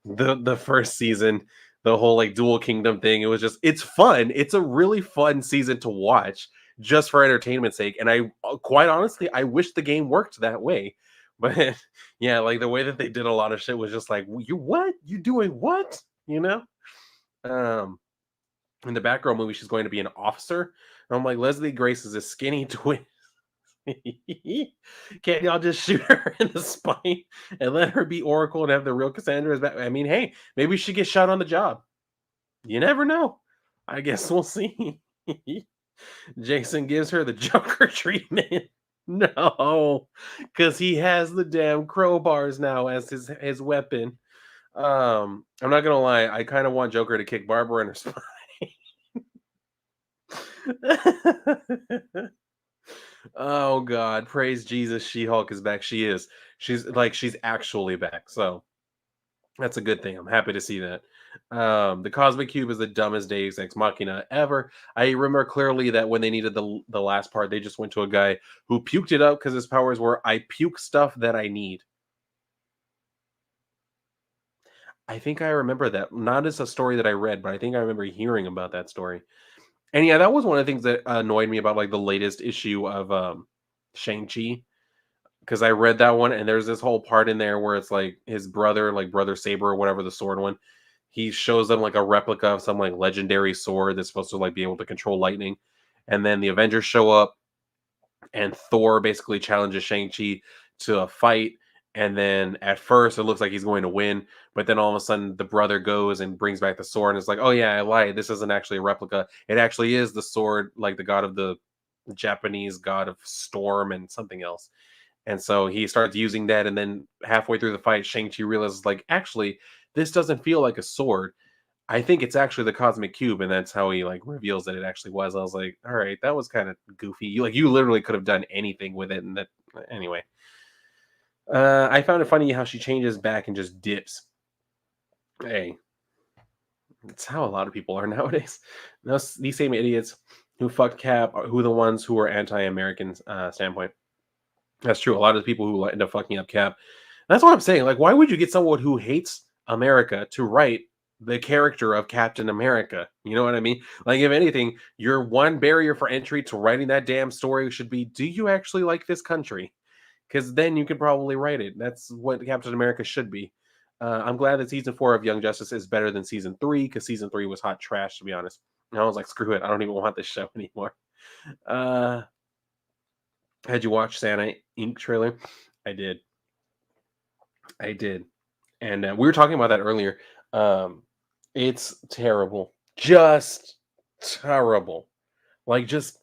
the first season, the whole like dual kingdom thing, it's fun. It's a really fun season to watch just for entertainment's sake. And I quite honestly, I wish the game worked that way. But yeah, like the way that they did a lot of shit was just like, you what? You doing what? You know? Um, in the Batgirl movie, she's going to be an officer. And I'm like, Leslie Grace is a skinny twin. Can't y'all just shoot her in the spine and let her be Oracle and have the real Cassandra as I mean, hey, maybe she gets shot on the job. You never know. I guess we'll see. Jason gives her the Joker treatment. No, because he has the damn crowbars now as his weapon. I'm not gonna lie, I kind of want Joker to kick Barbara in her spine. Oh God, praise Jesus, She-Hulk is back. She is. She's actually back. So that's a good thing. I'm happy to see that. The Cosmic Cube is the dumbest Deus Ex Machina ever. I remember clearly that when they needed the last part, they just went to a guy who puked it up because his powers were I puke stuff that I need. I think I remember that. Not as a story that I read, but I think I remember hearing about that story. And yeah, that was one of the things that annoyed me about like the latest issue of Shang-Chi. Because I read that one and there's this whole part in there where it's like his brother, like Brother Saber or whatever the sword one, he shows them like a replica of some like legendary sword that's supposed to like be able to control lightning. And then the Avengers show up and Thor basically challenges Shang-Chi to a fight. And then at first it looks like he's going to win, but then all of a sudden the brother goes and brings back the sword and it's like, oh yeah, I lied. This isn't actually a replica. It actually is the sword, like the god of the Japanese god of storm and something else. And so he starts using that, and then halfway through the fight, Shang-Chi realizes, like, actually, this doesn't feel like a sword. I think it's actually the cosmic cube, and that's how he like reveals that it actually was. I was like, all right, that was kind of goofy. You literally could have done anything with it, and that anyway. I found it funny how she changes back and just dips. Hey, it's how a lot of people are nowadays. These same idiots who fucked Cap are who the ones who are anti-American standpoint. That's true. A lot of the people who end up fucking up Cap. That's what I'm saying. Like, why would you get someone who hates America to write the character of Captain America? You know what I mean? Like, if anything, your one barrier for entry to writing that damn story should be, do you actually like this country? Because then you could probably write it. That's what Captain America should be. I'm glad that season 4 of Young Justice is better than season 3 because season 3 was hot trash, to be honest. And I was like, screw it. I don't even want this show anymore. Uh, had you watched Santa Inc. trailer? I did. I did. And we were talking about that earlier. Um, it's terrible. Just terrible. Like, just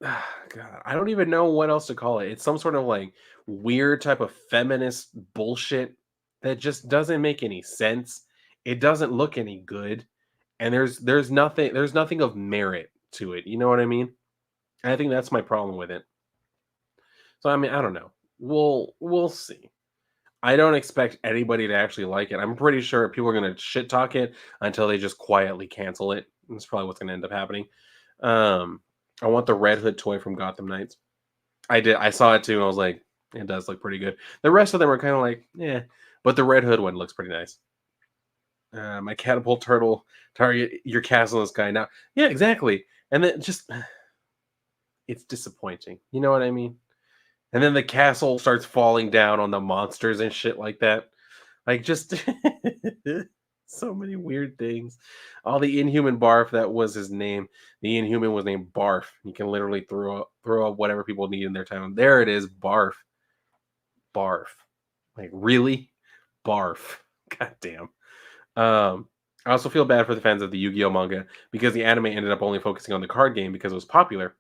God, I don't even know what else to call it. It's some sort of like weird type of feminist bullshit that just doesn't make any sense. It doesn't look any good, and there's nothing of merit to it. You know what I mean? I think that's my problem with it. So I mean, I don't know. We'll see. I don't expect anybody to actually like it. I'm pretty sure people are gonna shit talk it until they just quietly cancel it. That's probably what's gonna end up happening. Um, I want the Red Hood toy from Gotham Knights. I did. I saw it too, and I was like, it does look pretty good. The rest of them are kind of like, yeah, but the Red Hood one looks pretty nice. My catapult turtle target your castle in the sky now. Yeah, exactly. And then just it's disappointing. You know what I mean? And then the castle starts falling down on the monsters and shit like that. Like just so many weird things. All the Inhuman Barf, that was his name. The Inhuman was named Barf. You can literally throw up whatever people need in their town. There it is, Barf. Barf. Like really? Barf. God damn. I also feel bad for the fans of the Yu-Gi-Oh manga because the anime ended up only focusing on the card game because it was popular.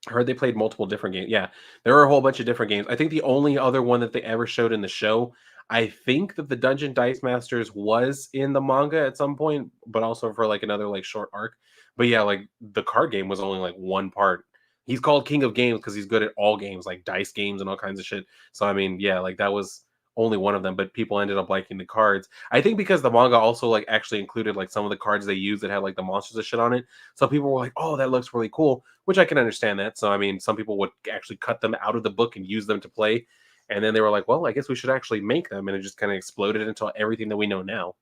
I heard they played multiple different games. Yeah, there were a whole bunch of different games. I think the only other one that they ever showed in the show, I think that the Dungeon Dice Masters was in the manga at some point, but also for like another like short arc. But yeah, like the card game was only like one part. He's called King of Games because he's good at all games, like dice games and all kinds of shit. So I mean, yeah, like that was only one of them, but people ended up liking the cards. I think because the manga also like actually included like some of the cards they used that had like the monsters and shit on it. So people were like, "Oh, that looks really cool," which I can understand that. So I mean, some people would actually cut them out of the book and use them to play, and then they were like, "Well, I guess we should actually make them," and it just kind of exploded into everything that we know now.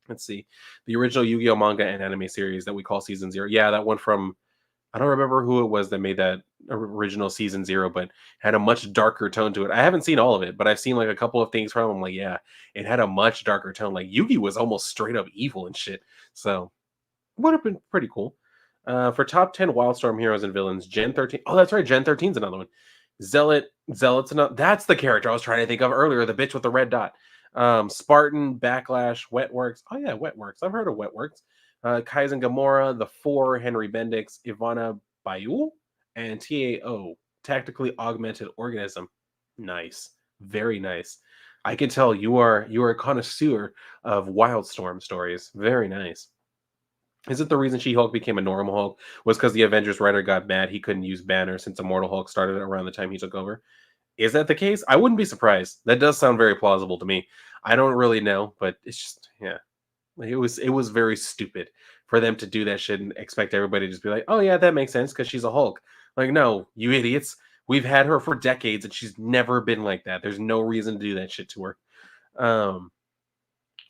Let's see, the original Yu-Gi-Oh manga and anime series that we call Season Zero. Yeah, that one from I don't remember who it was that made that original Season Zero, but had a much darker tone to it. I haven't seen all of it, but I've seen like a couple of things from. I'm like, yeah, it had a much darker tone. Like Yugi was almost straight up evil and shit. So would have been pretty cool. For top 10 Wildstorm heroes and villains, Gen 13. Oh, that's right. Gen 13's another one. Zealot's another. That's the character I was trying to think of earlier. The bitch with the red dot. Spartan, Backlash, Wetworks. Oh, yeah, Wetworks. I've heard of Wetworks. Kaizen Gamora, the Four, Henry Bendix, Ivana Bayul, and TAO, Tactically Augmented Organism. Nice. Very nice. I can tell you are a connoisseur of Wildstorm stories. Very nice. Isn't the reason She-Hulk became a normal Hulk was because the Avengers writer got mad he couldn't use Banner since Immortal Hulk started around the time he took over? Is that the case? I wouldn't be surprised. That does sound very plausible to me. I don't really know, but it's just yeah. Like, it was very stupid for them to do that shit and expect everybody to just be like, "Oh yeah, that makes sense because she's a Hulk." Like, no, you idiots. We've had her for decades and she's never been like that. There's no reason to do that shit to her. Um,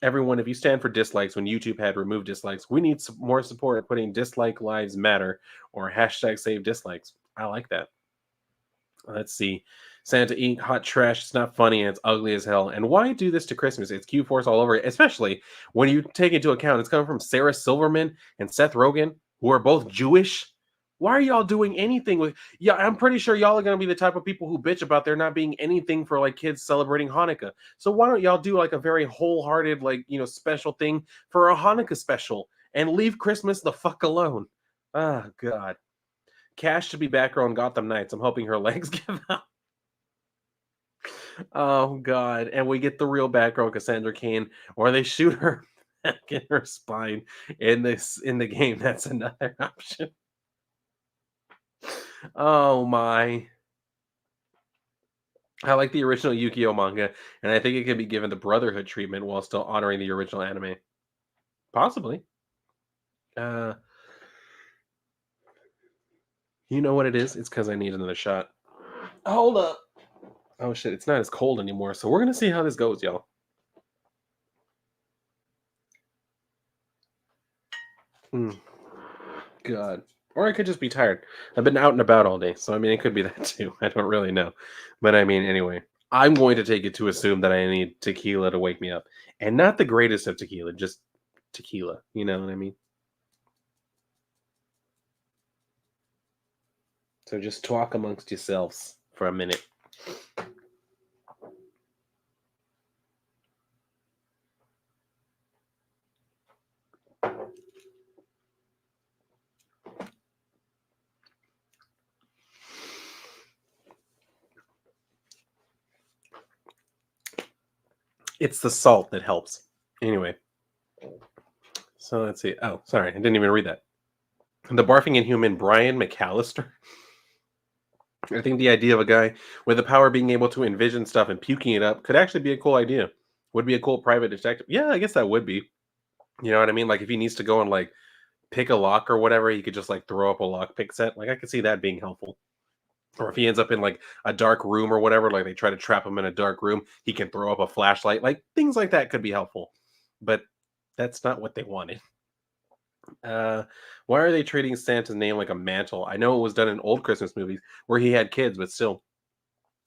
Everyone, if you stand for dislikes when YouTube had removed dislikes, we need some more support at putting dislike lives matter or hashtag save dislikes. I like that. Let's see. Santa Inc. Hot trash. It's not funny and it's ugly as hell. And why do this to Christmas? It's Q Force all over it, especially when you take into account it's coming from Sarah Silverman and Seth Rogen, who are both Jewish. Why are y'all doing anything with? Yeah, I'm pretty sure y'all are gonna be the type of people who bitch about there not being anything for like kids celebrating Hanukkah. So why don't y'all do like a very wholehearted, like special thing for a Hanukkah special and leave Christmas the fuck alone? Ah, God. Cash should be back on Gotham Knights. I'm hoping her legs give out. Oh God! And we get the real Batgirl, Cassandra Cain, or they shoot her back in her spine in the game. That's another option. Oh my! I like the original Yu-Gi-Oh manga, and I think it can be given the Brotherhood treatment while still honoring the original anime. Possibly. Uh, you know what it is? It's because I need another shot. Hold up. Oh shit! It's not as cold anymore, so we're gonna see how this goes, y'all. Hmm. God. Or I could just be tired. I've been out and about all day, so I mean, it could be that too. I don't really know. But I mean, anyway, I'm going to take it to assume that I need tequila to wake me up. And not the greatest of tequila, just tequila. You know what I mean? So just talk amongst yourselves for a minute. It's the salt that helps. Anyway, so let's see. Oh, sorry, I didn't even read that. The barfing inhuman Brian McAllister. I think the idea of a guy with the power being able to envision stuff and puking it up could actually be a cool idea. Would be a cool private detective. Yeah, I guess that would be. You know what I mean? Like if he needs to go and like pick a lock or whatever, he could just like throw up a lock pick set. Like I could see that being helpful. Or if he ends up in like a dark room or whatever, like they try to trap him in a dark room, he can throw up a flashlight. Like things like that could be helpful. But that's not what they wanted. Uh, why are they treating Santa's name like a mantle? I know it was done in old Christmas movies where he had kids, but still,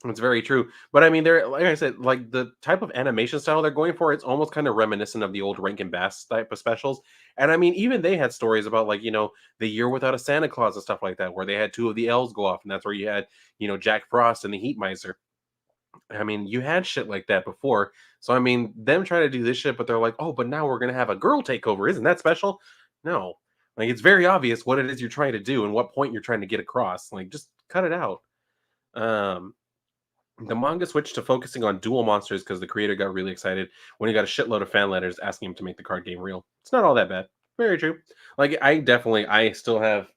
it's very true. But I mean, they're like I said, like the type of animation style they're going for, it's almost kind of reminiscent of the old Rankin Bass type of specials. And I mean, even they had stories about like, the year without a Santa Claus and stuff like that, where they had two of the elves go off, and that's where you had, Jack Frost and the Heat Miser. I mean, you had shit like that before. So I mean, them trying to do this shit, but they're like, oh, but now we're gonna have a girl takeover. Isn't that special? No. Like it's very obvious what it is you're trying to do and what point you're trying to get across. Like just cut it out. Um the manga switched to focusing on dual monsters because the creator got really excited when he got a shitload of fan letters asking him to make the card game real. It's not all that bad. Very true. Like I still have.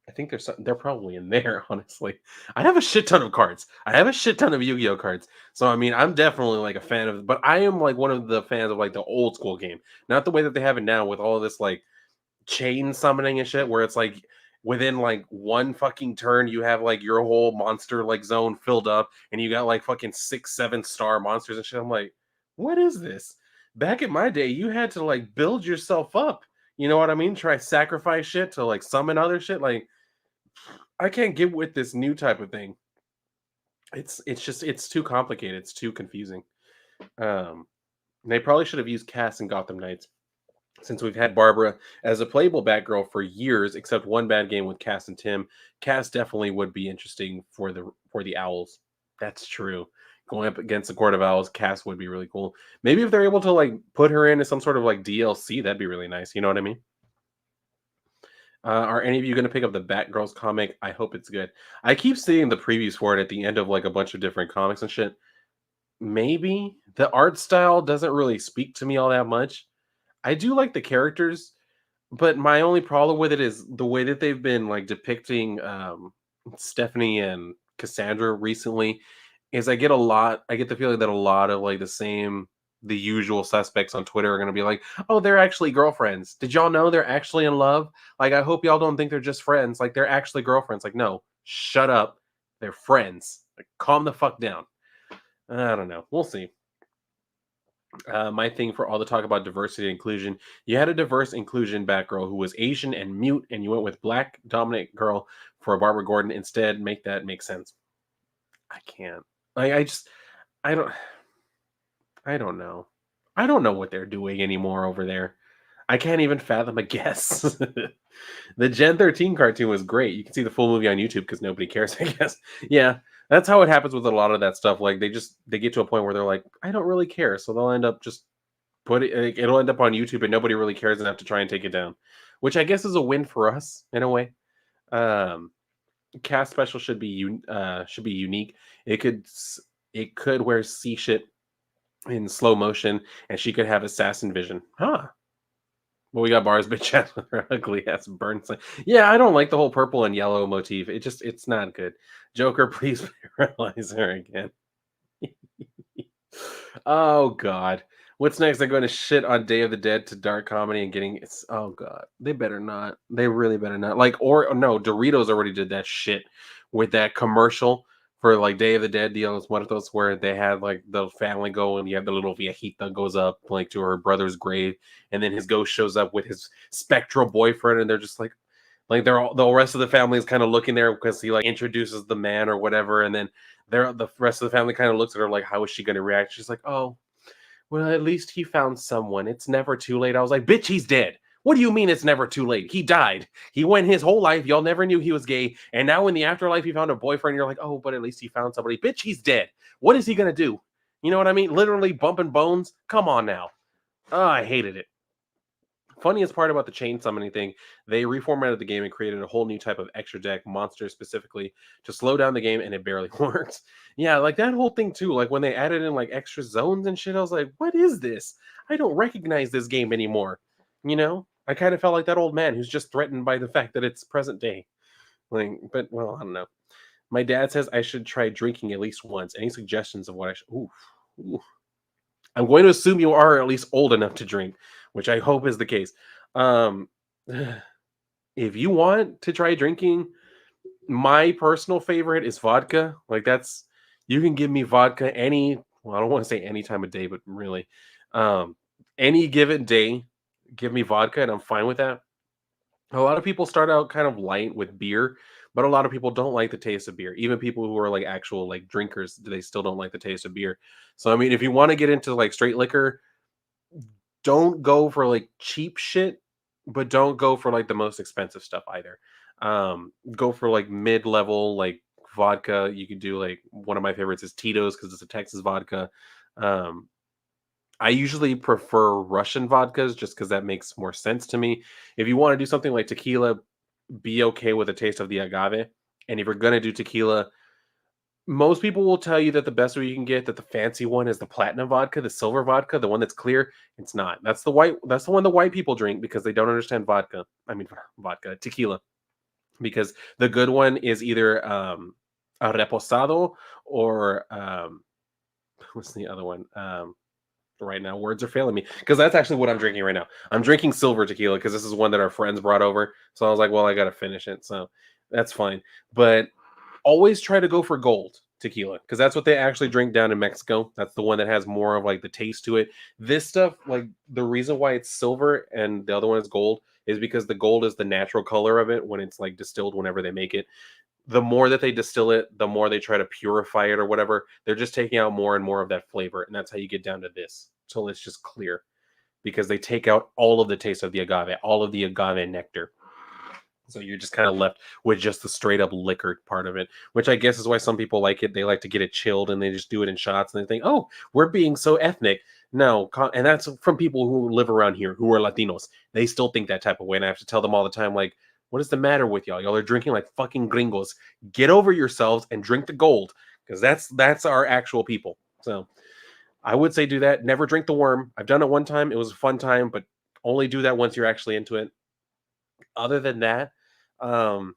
I think they're probably in there. Honestly, I have a shit ton of cards. I have a shit ton of Yu-Gi-Oh cards. So I mean, I'm definitely like a fan of. But I am like one of the fans of like the old school game, not the way that they have it now with all this like chain summoning and shit where it's like within like one fucking turn you have like your whole monster like zone filled up and you got like fucking 6 7 star monsters and shit. I'm like, what is this? Back in my day you had to like build yourself up, you know what I mean? Try sacrifice shit to like summon other shit. Like I can't get with this new type of thing. It's too complicated, it's too confusing. um they probably should have used Cass and Gotham Knights since we've had Barbara as a playable Batgirl for years, except one bad game with Cass and Tim. Cass definitely would be interesting for the Owls. That's true. Going up against the Court of Owls, Cass would be really cool. Maybe if they're able to like put her into some sort of like DLC, that'd be really nice. You know what I mean? Are any of you going to pick up the Batgirls comic? I hope it's good. I keep seeing the previews for it at the end of like a bunch of different comics and shit. Maybe the art style doesn't really speak to me all that much. I do like the characters, but my only problem with it is the way that they've been like depicting Stephanie and Cassandra recently is I get the feeling that a lot of like the usual suspects on Twitter are going to be like, "Oh, they're actually girlfriends. Did y'all know they're actually in love? Like I hope y'all don't think they're just friends. Like they're actually girlfriends." Like, "No, shut up. They're friends. Like calm the fuck down." I don't know. We'll see. My thing for all the talk about diversity and inclusion, you had a diverse inclusion Batgirl who was Asian and mute, and you went with black dominant girl for Barbara Gordon instead. Make that make sense. I can't. I just I don't I don't know. I don't know what they're doing anymore over there. I can't even fathom a guess. The Gen 13 cartoon was great. You can see the full movie on YouTube because nobody cares, I guess. Yeah, that's how it happens with a lot of that stuff. Like they get to a point where they're like, I don't really care, so they'll end up just it'll end up on YouTube and nobody really cares enough to try and take it down, which I guess is a win for us in a way. Um, Cast special should be unique. It could wear see shit in slow motion, and she could have assassin vision. Huh? Well, we got bars, bitch ass with her ugly ass burn sign. Yeah, I don't like the whole purple and yellow motif. It's not good. Joker, please paralyze her again. Oh God. What's next? They're going to shit on Day of the Dead to dark comedy and getting it's oh God. They better not. They really better not. Like or no, Doritos already did that shit with that commercial for like Day of the Dead deal. It's one of those where they had like the family go and you have the little viejita goes up like to her brother's grave, and then his ghost shows up with his spectral boyfriend, and they're just like they're all the rest of the family is kind of looking there because he like introduces the man or whatever, and then the rest of the family kind of looks at her like, how is she going to react? She's like, oh, well, at least he found someone. It's never too late. I was like, bitch, he's dead. What do you mean it's never too late? He died. He went his whole life. Y'all never knew he was gay. And now in the afterlife, he found a boyfriend. You're like, oh, but at least he found somebody. Bitch, he's dead. What is he going to do? You know what I mean? Literally bumping bones. Come on now. Oh, I hated it. Funniest part about the chain summoning thing, they reformatted the game and created a whole new type of extra deck monster specifically to slow down the game, and it barely works. Yeah, like that whole thing too. Like when they added in like extra zones and shit, I was like, what is this? I don't recognize this game anymore. You know? I kind of felt like that old man who's just threatened by the fact that it's present day. Like, but well, I don't know. My dad says I should try drinking at least once. Any suggestions of what I should? Ooh, ooh. I'm going to assume you are at least old enough to drink, which I hope is the case. Um, if you want to try drinking, my personal favorite is vodka. Like that's you can give me vodka any well, I don't want to say any time of day, but really, um, any given day, give me vodka and I'm fine with that. A lot of people start out kind of light with beer, but a lot of people don't like the taste of beer. Even people who are like actual like drinkers, they still don't like the taste of beer. So I mean, if you want to get into like straight liquor, don't go for like cheap shit, but don't go for like the most expensive stuff either. Go for like mid-level like vodka. You could do like one of my favorites is Tito's because it's a Texas vodka. Um, I usually prefer Russian vodkas just because that makes more sense to me. If you want to do something like tequila, be okay with the taste of the agave. And if you're gonna do tequila, most people will tell you that the best way you can get that the fancy one is the platinum vodka, the silver vodka, the one that's clear. It's not. That's the one the white people drink because they don't understand vodka. I mean vodka, tequila. Because the good one is either a reposado or what's the other one? Right now, words are failing me because that's actually what I'm drinking right now. I'm drinking silver tequila because this is one that our friends brought over. So I was like, well, I got to finish it. So that's fine. But always try to go for gold tequila because that's what they actually drink down in Mexico. That's the one that has more of like the taste to it. This stuff, like the reason why it's silver and the other one is gold is because the gold is the natural color of it when it's like distilled whenever they make it. The more that they distill it, the more they try to purify it or whatever. They're just taking out more and more of that flavor, and that's how you get down to this till it's just clear because they take out all of the taste of the agave, all of the agave nectar. So you're just kind of left with just the straight up liquor part of it, which I guess is why some people like it. They like to get it chilled and they just do it in shots and they think, oh, we're being so ethnic. No, and that's from people who live around here who are Latinos. They still think that type of way. And I have to tell them all the time, like, what is the matter with y'all? Y'all are drinking like fucking gringos. Get over yourselves and drink the gold because that's our actual people. So I would say do that. Never drink the worm. I've done it one time. It was a fun time, but only do that once you're actually into it. Other than that, um,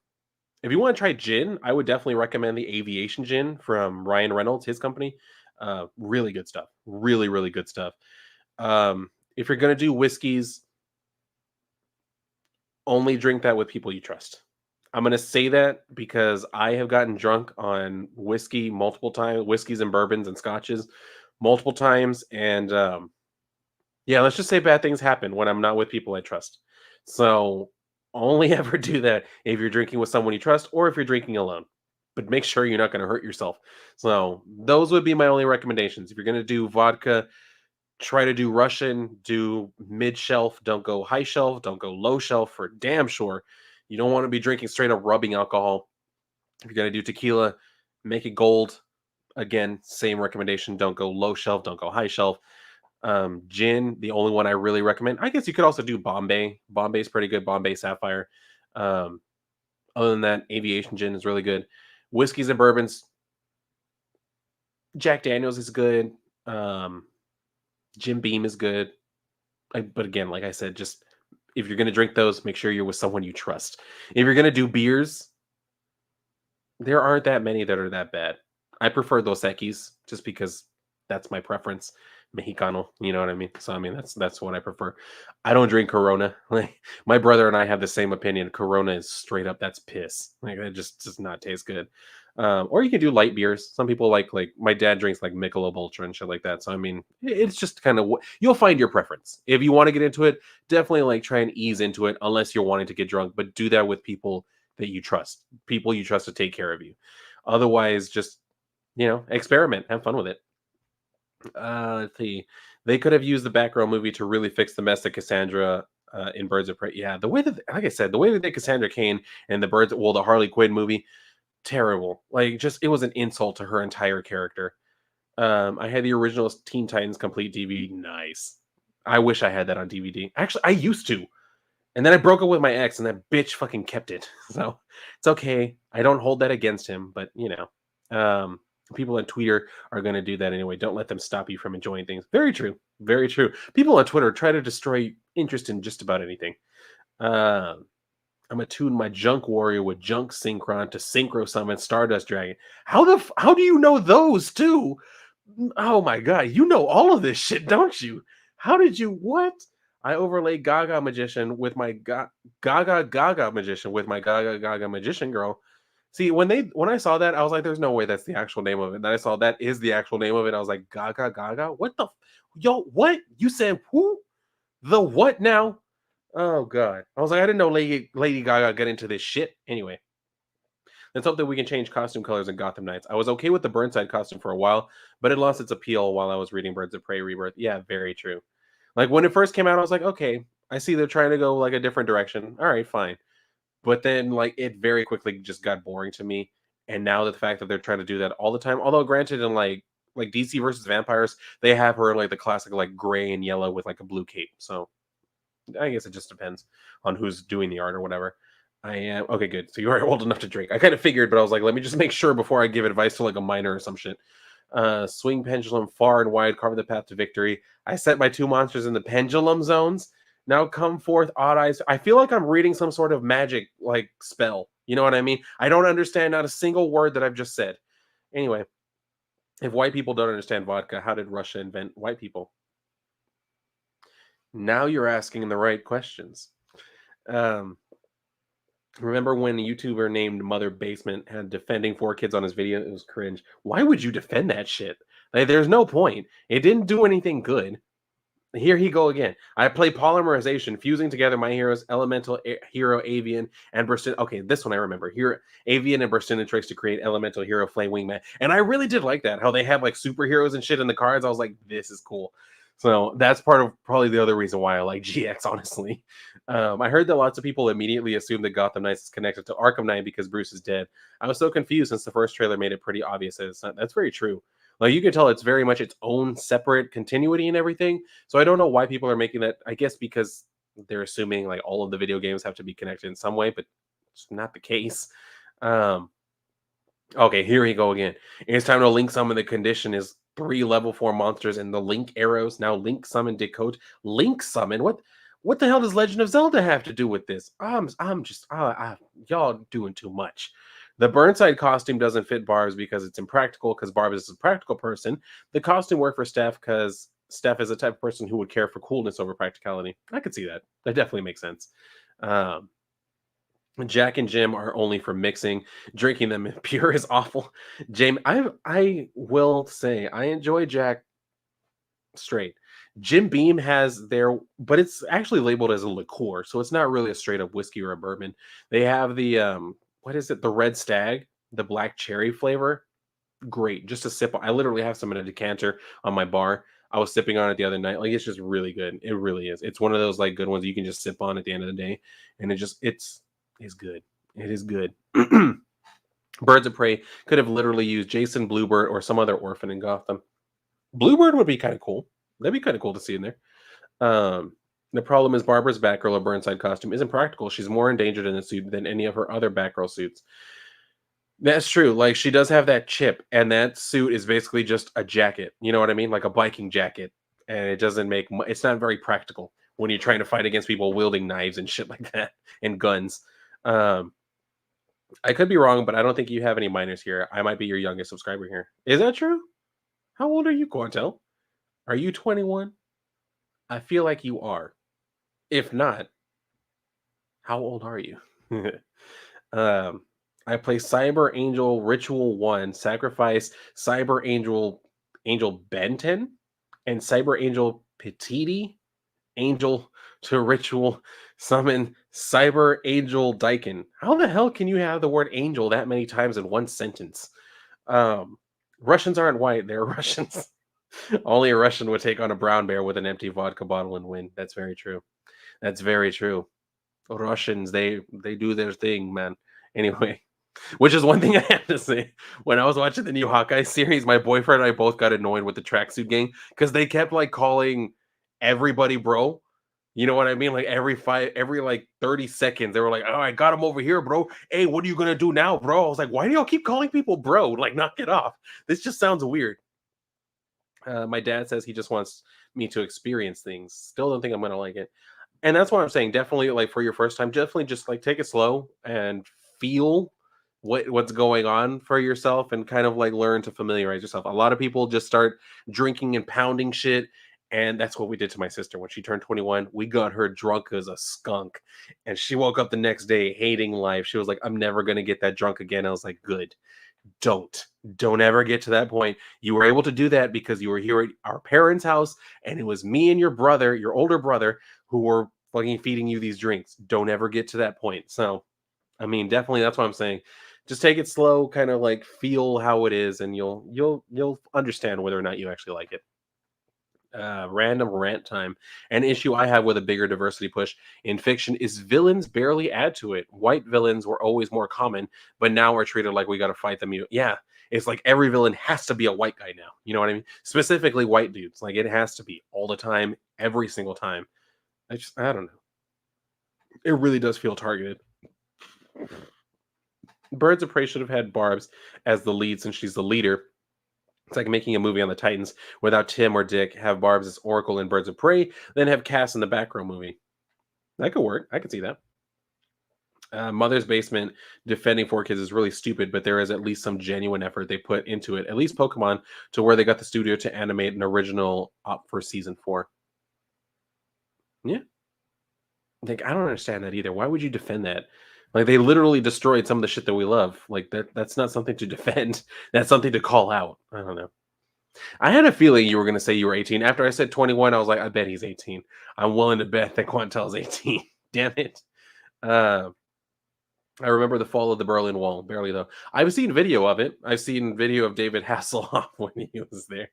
if you want to try gin, I would definitely recommend the Aviation Gin from Ryan Reynolds, his company. Really good stuff. Really, really good stuff. If you're gonna do whiskeys, only drink that with people you trust. I'm gonna say that because I have gotten drunk on whiskey multiple times, whiskeys and bourbons and scotches multiple times, and yeah, let's just say bad things happen when I'm not with people I trust. So only ever do that if you're drinking with someone you trust or if you're drinking alone. But make sure you're not going to hurt yourself. So those would be my only recommendations. If you're going to do vodka, try to do Russian, do mid shelf, don't go high shelf, don't go low shelf for damn sure. You don't want to be drinking straight up rubbing alcohol. If you're going to do tequila, make it gold. Again, same recommendation. Don't go low shelf, don't go high shelf. Gin, the only one I really recommend. I guess you could also do Bombay. Bombay's pretty good. Bombay Sapphire. Um, Other than that, Aviation Gin is really good. Whiskeys and bourbons. Jack Daniels is good. Um, Jim Beam is good. But again, like I said, just If you're gonna drink those, make sure you're with someone you trust. If you're gonna do beers, there aren't that many that are that bad. I prefer Dos Equis just because that's my preference. Mexicano, you know what I mean? So I mean that's what I prefer. I don't drink Corona. Like my brother and I have the same opinion. Corona is straight up that's piss. Like it just does not taste good. Or you can do light beers. Some people like my dad drinks like Michelob Ultra and shit like that. So I mean, it's just kind of you'll find your preference. If you want to get into it, definitely like try and ease into it unless you're wanting to get drunk, but do that with people that you trust, people you trust to take care of you. Otherwise, just experiment, have fun with it. Let's see. They could have used the Batgirl movie to really fix the mess that Cassandra in Birds of Prey. Yeah, the way that, like I said, the way that they Cassandra Cain and the Harley Quinn movie, terrible. Like, just it was an insult to her entire character. I had the original Teen Titans complete DVD. Nice. I wish I had that on DVD. Actually, I used to. And then I broke up with my ex, and that bitch fucking kept it. So it's okay. I don't hold that against him, but people on Twitter are going to do that anyway. Don't let them stop you from enjoying things. Very true. Very true. People on Twitter try to destroy interest in just about anything. I'm gonna tune my Junk Warrior with Junk Synchron to Synchro Summon Stardust Dragon. How do you know those two? Oh my god, you know all of this shit, don't you? How did you what? I overlay Gaga Magician with my Gaga Magician with my Gaga Magician girl. See, when I saw that, I was like, "There's no way that's the actual name of it." Then I saw that is the actual name of it. I was like, "Gaga, what the, yo, what you said? Who the what now?" Oh god, I was like, I didn't know Lady Gaga got into this shit. Anyway, let's hope that we can change costume colors in Gotham Knights. I was okay with the Burnside costume for a while, but it lost its appeal while I was reading Birds of Prey Rebirth. Yeah, very true. Like when it first came out, I was like, okay, I see they're trying to go like a different direction. All right, fine. But then like it very quickly just got boring to me. And now the fact that they're trying to do that all the time, although granted in like DC versus vampires, they have her in like the classic like gray and yellow with like a blue cape. So I guess it just depends on who's doing the art or whatever. I am okay, good. So you are old enough to drink. I kind of figured, but I was like, let me just make sure before I give advice to like a minor or some shit. Swing pendulum far and wide, carve the path to victory. I set my two monsters in the pendulum zones. Now come forth, odd eyes. I feel like I'm reading some sort of magic like spell. You know what I mean? I don't understand not a single word that I've just said. Anyway, if white people don't understand vodka, how did Russia invent white people? Now you're asking the right questions. Um, Remember when a YouTuber named Mother Basement had defending four kids on his video? It was cringe. Why would you defend that shit? Like, there's no point. It didn't do anything good. Here he go again. I play polymerization, fusing together my heroes, elemental hero Avian and Burstin. Okay, this one I remember. Here, Avian and Burstinatrix to create elemental hero Flame Wingman. And I really did like that. How they have like superheroes and shit in the cards. I was like, this is cool. So that's part of probably the other reason why I like GX, honestly. I heard that lots of people immediately assumed that Gotham Knights is connected to Arkham Knight because Bruce is dead. I was so confused since the first trailer made it pretty obvious that it's not. That's very true. Like you can tell it's very much its own separate continuity and everything. So I don't know why people are making that. I guess because they're assuming like all of the video games have to be connected in some way, but it's not the case. Okay, here we go again. It's time to link summon. The condition is 3 level 4 monsters and the link arrows. Now link summon decode. Link summon? What the hell does Legend of Zelda have to do with this? I'm just y'all doing too much. The Burnside costume doesn't fit Barb's because it's impractical because Barb is a practical person. The costume worked for Steph because Steph is the type of person who would care for coolness over practicality. I could see that. That definitely makes sense. Jack and Jim are only for mixing. Drinking them pure is awful. Jim, I will say I enjoy Jack straight. Jim Beam has their, but it's actually labeled as a liqueur, so it's not really a straight up whiskey or a bourbon. They have the what is it? The Red Stag, the black cherry flavor. Great, just a sip. I literally have some in a decanter on my bar. I was sipping on it the other night. Like it's just really good. It really is. It's one of those like good ones you can just sip on at the end of the day, and it's good. It is good. Birds of Prey could have literally used Jason Bluebird or some other orphan in Gotham. Bluebird would be kind of cool. That'd be kind of cool to see in there. The problem is Barbara's Batgirl or Burnside costume isn't practical. She's more endangered in the suit than any of her other Batgirl suits. That's true. Like she does have that chip, and that suit is basically just a jacket. You know what I mean? Like a biking jacket, and it doesn't make. It's not very practical. when you're trying to fight against people wielding knives and shit like that and guns. Um, I could be wrong, but I don't think you have any minors here. I might be your youngest subscriber here. Is that true? How old are you, Quantel? Are you 21? I feel like you are. If not, how old are you? um, I play Cyber Angel Ritual 1, Sacrifice Cyber Angel Benton, and Cyber Angel Petiti, Angel to Ritual Summon Cyber Angel Daikin. How the hell can you have the word angel that many times in one sentence? Um, Russians aren't white, they're Russians. Only a Russian would take on a brown bear with an empty vodka bottle and win. That's very true. That's very true. Russians, they do their thing, man. Anyway, which is one thing I have to say. When I was watching the new Hawkeye series, my boyfriend and I both got annoyed with the tracksuit gang because they kept like calling everybody bro. You know what I mean? Like every like 30 seconds, they were like, "Oh, I got him over here, bro. Hey, what are you gonna do now, bro?" I was like, "Why do y'all keep calling people bro? Like, knock it off. This just sounds weird." My dad says he just wants me to experience things. Still don't think I'm gonna like it. And that's what I'm saying. Definitely, like for your first time, definitely just like take it slow and feel what's going on for yourself, and kind of like learn to familiarize yourself. A lot of people just start drinking and pounding shit, and that's what we did to my sister when she turned 21. We got her drunk as a skunk, and she woke up the next day hating life. She was like, "I'm never gonna get that drunk again." I was like, "Good." Don't ever get to that point. You were able to do that because you were here at our parents' house, and it was me and your brother, your older brother, who were fucking feeding you these drinks. Don't ever get to that point. So, I mean, definitely that's what I'm saying. Just take it slow, kind of like feel how it is, and you'll understand whether or not you actually like it. Random rant time. An issue I have with a bigger diversity push in fiction is villains barely add to it. White villains were always more common, but now we're treated like we got to fight them. Yeah, it's like every villain has to be a white guy now. You know what I mean? Specifically white dudes. Like it has to be all the time, every single time. I don't know. It really does feel targeted. Birds of Prey should have had Barbs as the lead since she's the leader. It's like making a movie on the Titans without Tim or Dick, have Barbs as Oracle in Birds of Prey, then have Cass in the back row movie. That could work. I could see that. Mother's Basement defending 4 kids is really stupid, but there is at least some genuine effort they put into it. At least Pokemon, to where they got the studio to animate an original up for season 4. Yeah. Like, I don't understand that either. Why would you defend that? Like, they literally destroyed some of the shit that we love. Like, that's not something to defend. That's something to call out. I don't know. I had a feeling you were going to say you were 18. After I said 21, I was like, I bet he's 18. I'm willing to bet that Quantel's 18. Damn it. Uh, I remember the fall of the Berlin Wall, barely though. I've seen video of it. I've seen video of David Hasselhoff when he was there.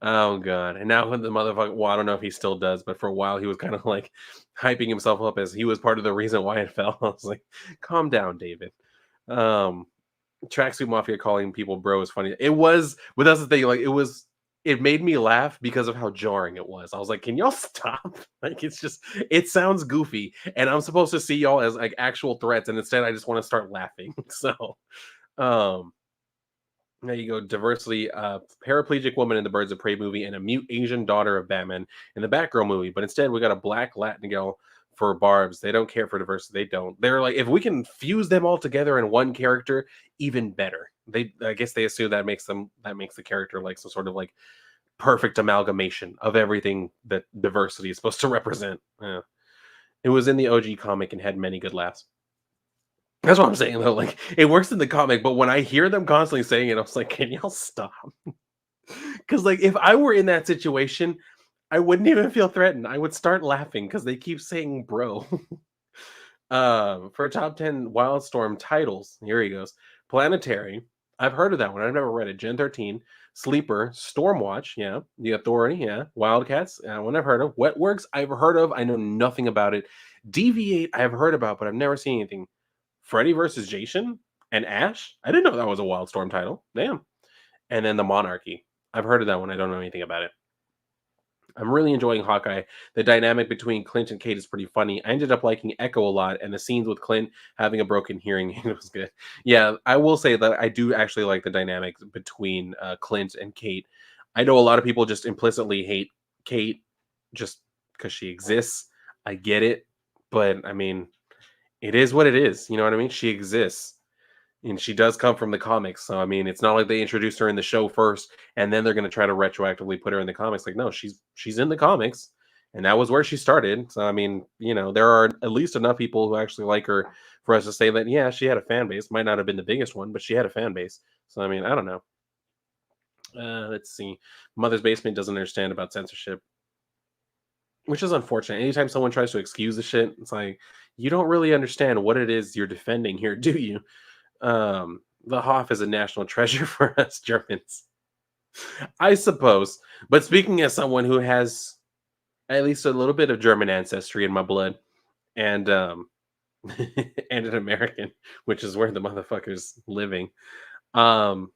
Oh god! And now when the motherfucker, well, I don't know if he still does, but for a while he was kind of like hyping himself up as he was part of the reason why it fell. I was like, calm down, David. Um, Tracksuit Mafia calling people bro is funny. It was, but that's the thing. Like, it made me laugh because of how jarring it was. I was like, can y'all stop? Like, it sounds goofy, and I'm supposed to see y'all as like actual threats, and instead I just want to start laughing. So, um, there you go. Diversity, paraplegic woman in the Birds of Prey movie, and a mute Asian daughter of Batman in the Batgirl movie. But instead, we got a black Latin girl for Barbs. They don't care for diversity. They don't. They're like, if we can fuse them all together in one character, even better. I guess they assume that makes the character like some sort of like perfect amalgamation of everything that diversity is supposed to represent. Yeah. It was in the OG comic and had many good laughs. That's what I'm saying though. Like, it works in the comic, but when I hear them constantly saying it, I was like, can y'all stop? Because like, if I were in that situation, I wouldn't even feel threatened. I would start laughing because they keep saying bro. For top 10 Wildstorm titles, here he goes. Planetary. I've heard of that one. I've never read it. Gen 13. Sleeper. Stormwatch. Yeah. The Authority. Yeah. Wildcats. One I've heard of. Wetworks. I've heard of. I know nothing about it. Deviate. I've heard about, but I've never seen anything. Freddy versus Jason and Ash. I didn't know that was a Wildstorm title. Damn. And then the Monarchy. I've heard of that one. I don't know anything about it. I'm really enjoying Hawkeye. The dynamic between Clint and Kate is pretty funny. I ended up liking Echo a lot, and the scenes with Clint having a broken hearing it was good. Yeah, I will say that I do actually like the dynamic between Clint and Kate. I know a lot of people just implicitly hate Kate, just because she exists. I get it, but I mean, it is what it is. You know what I mean? She exists. And she does come from the comics. So I mean, it's not like they introduced her in the show first and then they're going to try to retroactively put her in the comics. Like no, she's in the comics and that was where she started. So I mean, there are at least enough people who actually like her for us to say that yeah, she had a fan base. Might not have been the biggest one, but she had a fan base. So I mean, I don't know. Let's see. Mother's Basement doesn't understand about censorship, which is unfortunate. Anytime someone tries to excuse the shit, it's like you don't really understand what it is you're defending here, do you? The Hoff is a national treasure for us Germans, I suppose. But speaking as someone who has at least a little bit of German ancestry in my blood, and and an American, which is where the motherfucker's living, um,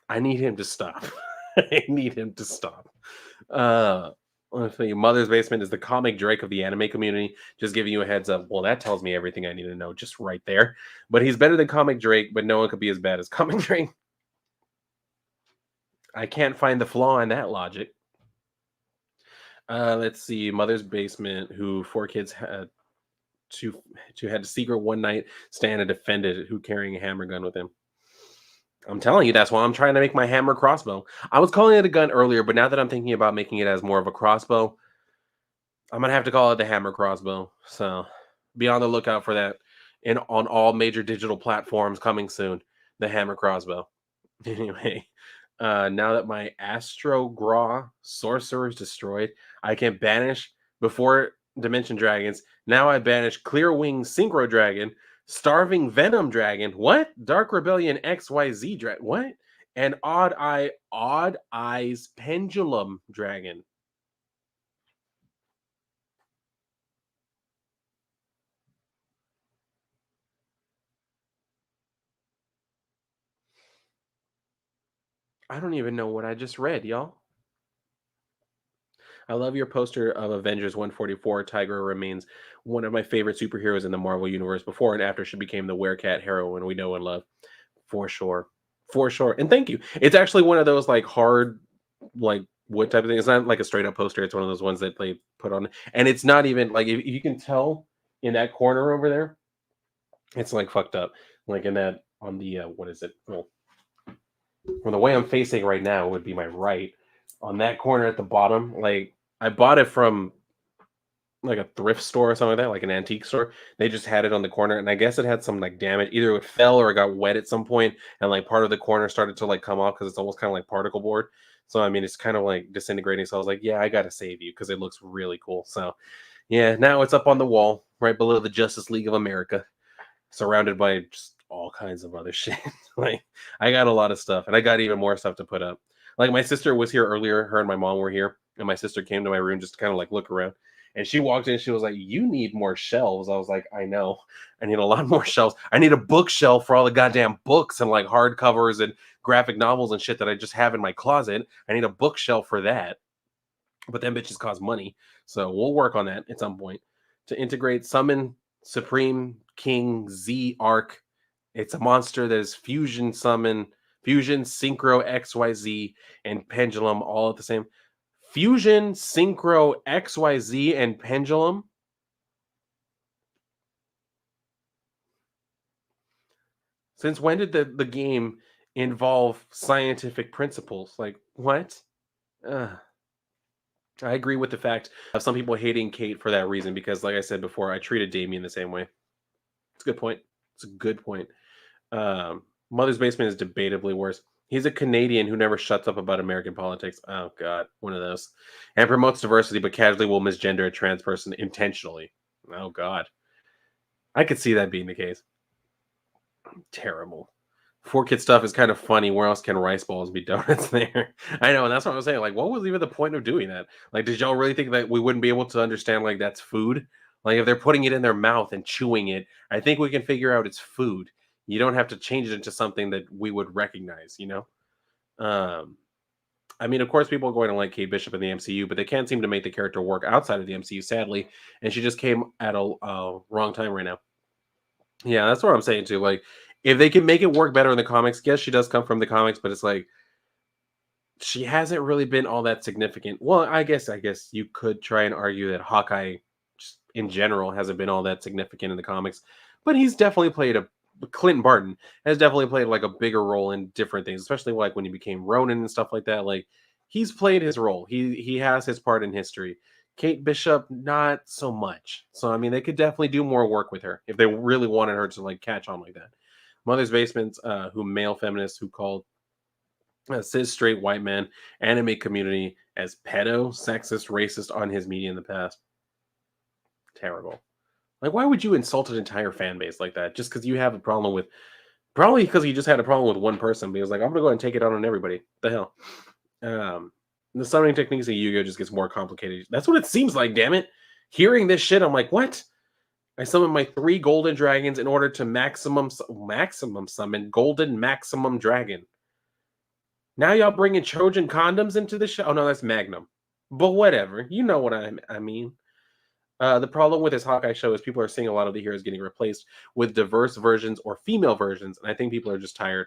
I need him to stop. I need him to stop. Uh, let's see. Mother's Basement is the comic Drake of the anime community. Just giving you a heads up. Well, that tells me everything I need to know just right there. But he's better than comic Drake, but no one could be as bad as comic Drake. I can't find the flaw in that logic. Let's see. Mother's Basement, who four kids had to had a secret one night stand and defended who carrying a hammer gun with him. I'm telling you, that's why I'm trying to make my hammer crossbow. I was calling it a gun earlier, but now that I'm thinking about making it as more of a crossbow, I'm gonna have to call it the hammer crossbow. So be on the lookout for that on all major digital platforms coming soon. The hammer crossbow. Anyway, now that my Astro Graw sorcerer is destroyed, I can banish before Dimension Dragons. Now I banish Clear Wing Synchro Dragon, Starving Venom Dragon. What? Dark Rebellion XYZ Dragon. What? And Odd Eyes Pendulum Dragon. I don't even know what I just read, y'all. I love your poster of Avengers 144. Tigra remains one of my favorite superheroes in the Marvel Universe before and after she became the Werecat heroine we know and love. For sure. For sure. And thank you. It's actually one of those like hard, like wood type of thing. It's not like a straight up poster. It's one of those ones that they put on. And it's not even like, if you can tell in that corner over there, it's like fucked up. Like in that, on the, what is it? Well, from the way I'm facing right now would be my right. On that corner at the bottom, like I bought it from like a thrift store or something like that, like an antique store. They just had it on the corner, and I guess it had some like damage. Either it fell or it got wet at some point, and like part of the corner started to like come off because it's almost kind of like particle board. So I mean, it's kind of like disintegrating. So I was like, yeah, I gotta save you because it looks really cool. So yeah, now it's up on the wall right below the Justice League of America, surrounded by just all kinds of other shit. Like I got a lot of stuff, and I got even more stuff to put up. Like my sister was here earlier. Her and my mom were here, and my sister came to my room just to kind of like look around. And she walked in. She was like, "You need more shelves." I was like, "I know. I need a lot more shelves. I need a bookshelf for all the goddamn books and like hardcovers and graphic novels and shit that I just have in my closet. I need a bookshelf for that." But them bitches cost money, so we'll work on that at some point to integrate Summon Supreme King Z Arc. It's a monster that is fusion summon, fusion synchro XYZ, and pendulum all at the same. Fusion synchro XYZ and pendulum. Since when did the game involve scientific principles? Like what? Ugh. I agree with the fact of some people hating Kate for that reason because, like I said before, I treated Damien the same way. It's a good point. It's a good point. Mother's Basement is debatably worse. He's a Canadian who never shuts up about American politics. Oh God, one of those. And promotes diversity, but casually will misgender a trans person intentionally. Oh God, I could see that being the case. Terrible. Four Kid stuff is kind of funny. Where else can rice balls be donuts there? I know, and that's what I was saying. Like, what was even the point of doing that? Like, did y'all really think that we wouldn't be able to understand like that's food? Like, if they're putting it in their mouth and chewing it, I think we can figure out it's food. You don't have to change it into something that we would recognize, you know? Um, I mean, of course, people are going to like Kate Bishop in the MCU, but they can't seem to make the character work outside of the MCU, sadly. And she just came at a wrong time right now. Yeah, that's what I'm saying too. Like, if they can make it work better in the comics, yes, she does come from the comics, but it's like she hasn't really been all that significant. Well, I guess you could try and argue that Hawkeye just in general hasn't been all that significant in the comics, but he's definitely played a Clinton Barton has definitely played like a bigger role in different things, especially like when he became Ronin and stuff like that. Like he's played his role. He has his part in history. Kate Bishop, not so much. So I mean, they could definitely do more work with her if they really wanted her to like catch on like that. Mother's Basement, who male feminists who called cis straight white man anime community as pedo, sexist, racist on his media in the past. Terrible. Like, why would you insult an entire fan base like that just because you have a problem with? Probably because he just had a problem with one person. But he was like, I'm gonna go ahead and take it out on everybody. The hell. Um, the summoning techniques of Yu-Gi-Oh just gets more complicated. That's what it seems like. Damn it! Hearing this shit, I'm like, what? I summoned my 3 golden dragons in order to maximum summon golden maximum dragon. Now y'all bringing Trojan condoms into the show? Oh no, that's Magnum. But whatever, you know what I mean. The problem with this Hawkeye show is people are seeing a lot of the heroes getting replaced with diverse versions or female versions, and I think people are just tired.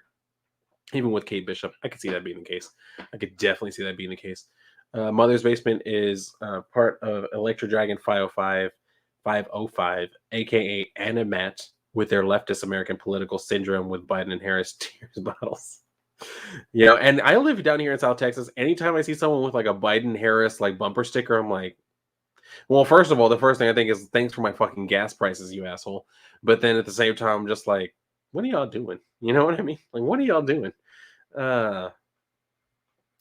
Even with Kate Bishop, I could see that being the case. I could definitely see that being the case. Mother's Basement is part of Electra Dragon 505, aka Animat, with their leftist American political syndrome with Biden and Harris tears bottles. You know, and I live down here in South Texas. Anytime I see someone with like a Biden Harris like bumper sticker, I'm like, well, first of all, the first thing I think is thanks for my fucking gas prices, you asshole. But then at the same time, I'm just like, what are y'all doing? You know what I mean? Like, what are y'all doing? Uh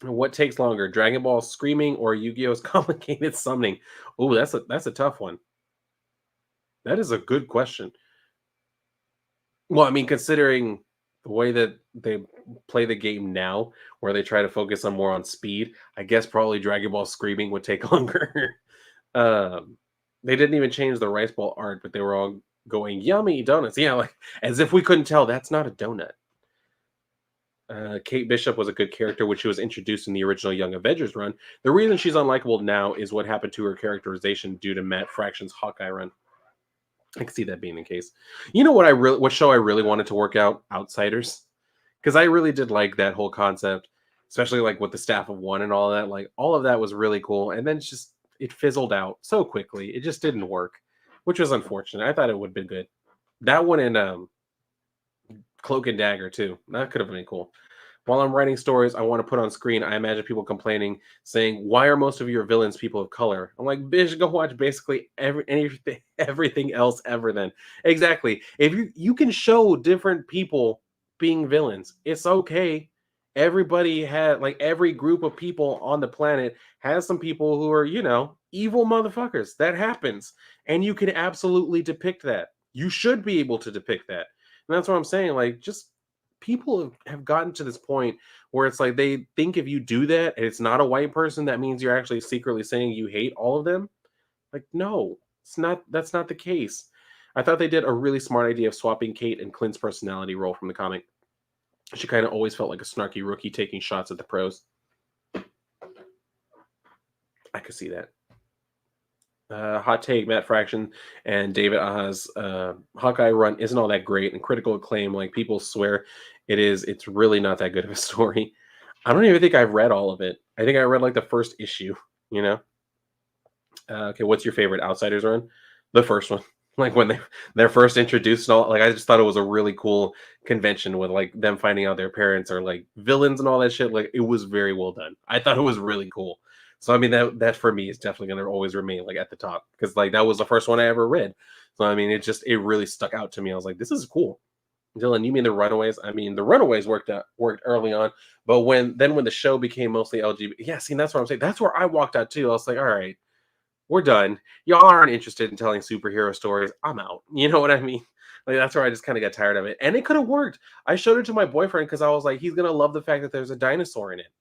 what takes longer, Dragon Ball screaming or Yu-Gi-Oh's complicated summoning? Oh, that's a tough one. That is a good question. Well, I mean, considering the way that they play the game now, where they try to focus on more on speed, I guess probably Dragon Ball screaming would take longer. um, they didn't even change the rice ball art, but they were all going yummy donuts. Yeah, like as if we couldn't tell that's not a donut. Kate Bishop was a good character when she was introduced in the original Young Avengers run. The reason she's unlikable now is what happened to her characterization due to Matt Fraction's Hawkeye run. I can see that being the case. You know what show I really wanted to work out? Outsiders, because I really did like that whole concept, especially like with the staff of one and all that. Like all of that was really cool, and then it fizzled out so quickly. It just didn't work, which was unfortunate. I thought it would have been good. That one and Cloak and Dagger too. That could have been cool. While I'm writing stories, I want to put on screen. I imagine people complaining, saying, "Why are most of your villains people of color?" I'm like, "Bitch, go watch basically everything else ever." Then exactly, if you can show different people being villains, it's okay. Everybody had like every group of people on the planet has some people who are evil motherfuckers. That happens, and you can absolutely depict that. You should be able to depict that, and that's what I'm saying. Like just people have gotten to this point where it's like they think if you do that and it's not a white person, that means you're actually secretly saying you hate all of them. Like, no, it's not. That's not the case. I thought they did a really smart idea of swapping Kate and Clint's personality role from the comic. She kind of always felt like a snarky rookie taking shots at the pros. I could see that. Hot take: Matt Fraction and David Aha's Hawkeye run isn't all that great, and critical acclaim, like people swear it is. It's really not that good of a story. I don't even think I've read all of it. I think I read like the first issue. You know. Okay, what's your favorite Outsiders run? The first one, like when they're first introduced and all. Like I just thought it was a really cool convention with like them finding out their parents are like villains and all that shit. Like it was very well done. I thought it was really cool. So I mean that for me is definitely going to always remain like at the top because like that was the first one I ever read. So I mean it really stuck out to me. I was like, this is cool. Dylan, you mean the Runaways? I mean the Runaways worked early on, but when the show became mostly LGBT, yeah, see that's what I'm saying. That's where I walked out too. I was like, all right, we're done. Y'all aren't interested in telling superhero stories. I'm out. You know what I mean? Like that's where I just kind of got tired of it. And it could have worked. I showed it to my boyfriend because I was like, he's gonna love the fact that there's a dinosaur in it.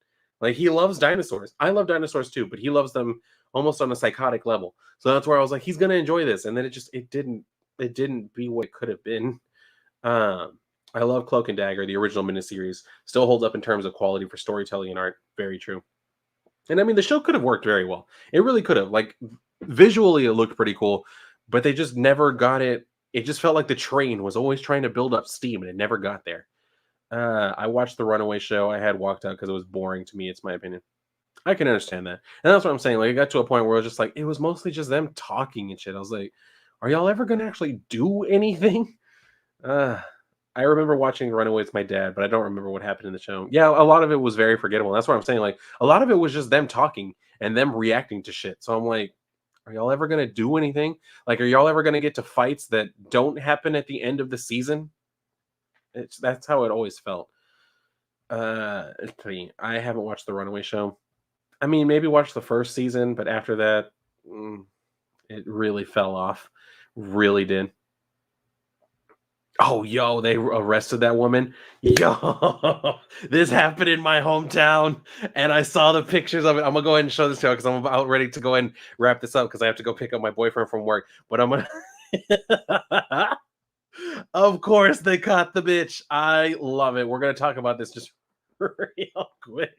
Like he loves dinosaurs. I love dinosaurs too, but he loves them almost on a psychotic level. So that's where I was like, he's gonna enjoy this. And then it didn't be what it could have been. I love Cloak and Dagger, the original miniseries. Still holds up in terms of quality for storytelling and art. Very true. And I mean, the show could have worked very well. It really could have. Like visually, it looked pretty cool, but they just never got it. It just felt like the train was always trying to build up steam, and it never got there. I watched the Runaway show. I had walked out because it was boring to me. It's my opinion. I can understand that, and that's what I'm saying. Like, it got to a point where it was just like it was mostly just them talking and shit. I was like, "Are y'all ever gonna actually do anything?" Uh, I remember watching Runaway with my dad, but I don't remember what happened in the show. Yeah, a lot of it was very forgettable. That's what I'm saying. Like, a lot of it was just them talking and them reacting to shit. So I'm like, are y'all ever gonna do anything? Like, are y'all ever gonna get to fights that don't happen at the end of the season? That's how it always felt. Let's see. I haven't watched the Runaway show. I mean, maybe watch the first season, but after that, mm, it really fell off. Really did. Oh, yo, they arrested that woman. Yo, this happened in my hometown, and I saw the pictures of it. I'm gonna go ahead and show this to you because I'm about ready to go ahead and wrap this up because I have to go pick up my boyfriend from work. But I'm gonna. Of course, they caught the bitch. I love it. We're gonna talk about this just real quick.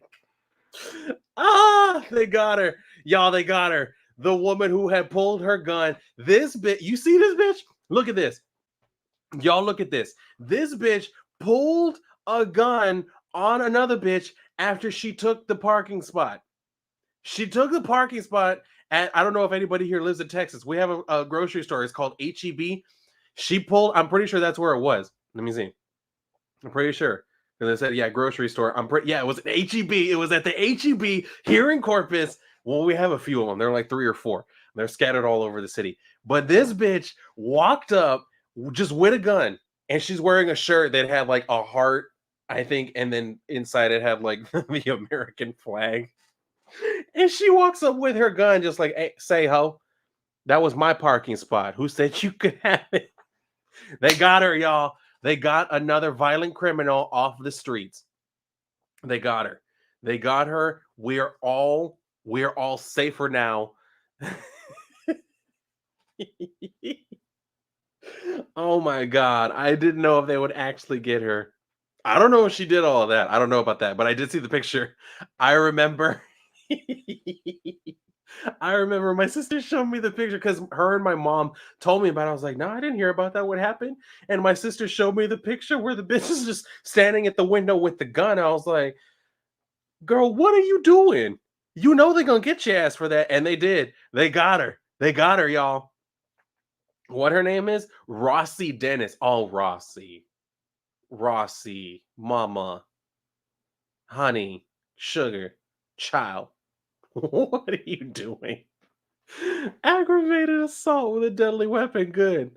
Ah, they got her. Y'all, they got her. The woman who had pulled her gun. This bitch, you see this bitch? Look at this. Y'all look at this. This bitch pulled a gun on another bitch after she took the parking spot. She took the parking spot at, I don't know if anybody here lives in Texas. We have a grocery store. It's called HEB. She pulled, I'm pretty sure that's where it was. Let me see. I'm pretty sure. Because I said, yeah, grocery store. Yeah, it was at HEB. It was at the HEB here in Corpus. Well, we have a few of them. They're like 3 or 4. They're scattered all over the city. But this bitch walked up just with a gun, and she's wearing a shirt that had like a heart, I think, and then inside it had like the American flag. And she walks up with her gun, just like, hey, say ho. That was my parking spot. Who said you could have it? They got her, y'all. They got another violent criminal off the streets. They got her. They got her. We're all safer now. Oh my god. I didn't know if they would actually get her. I don't know if she did all of that. I don't know about that, but I did see the picture. I remember I remember my sister showed me the picture because her and my mom told me about it. I was like, no, I didn't hear about that. What happened? And my sister showed me the picture where the bitch is just standing at the window with the gun. I was like, girl, what are you doing? You know they're gonna get your ass for that. And they did. They got her. They got her, y'all. What her name is? Rossi Dennis. Oh, Rossi. Rossi. Mama. Honey. Sugar. Child. What are you doing? Aggravated assault with a deadly weapon. Good.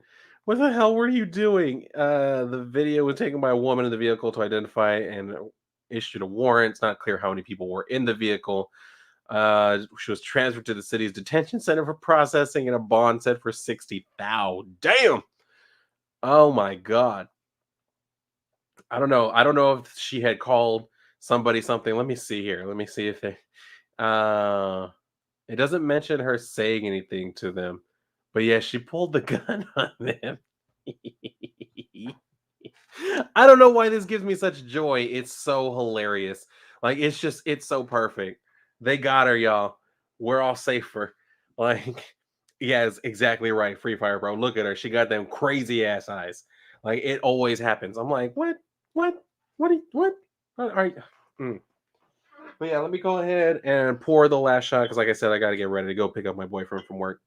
What the hell were you doing? The video was taken by a woman in the vehicle to identify and issued a warrant. It's not clear how many people were in the vehicle. She was transferred to the city's detention center for processing and a bond set for 60,000. Damn. Oh my god. I don't know. I don't know if she had called somebody something. Let me see here. Let me see if they. Uh, it doesn't mention her saying anything to them, but yeah, she pulled the gun on them. I don't know why this gives me such joy. It's so hilarious. Like, it's so perfect. They got her, y'all. We're all safer. Like, yeah, it's exactly right. Free Fire, bro. Look at her. She got them crazy ass eyes. Like, it always happens. I'm like, what? What? What are you? Mm. But yeah, let me go ahead and pour the last shot because, like I said, I got to get ready to go pick up my boyfriend from work.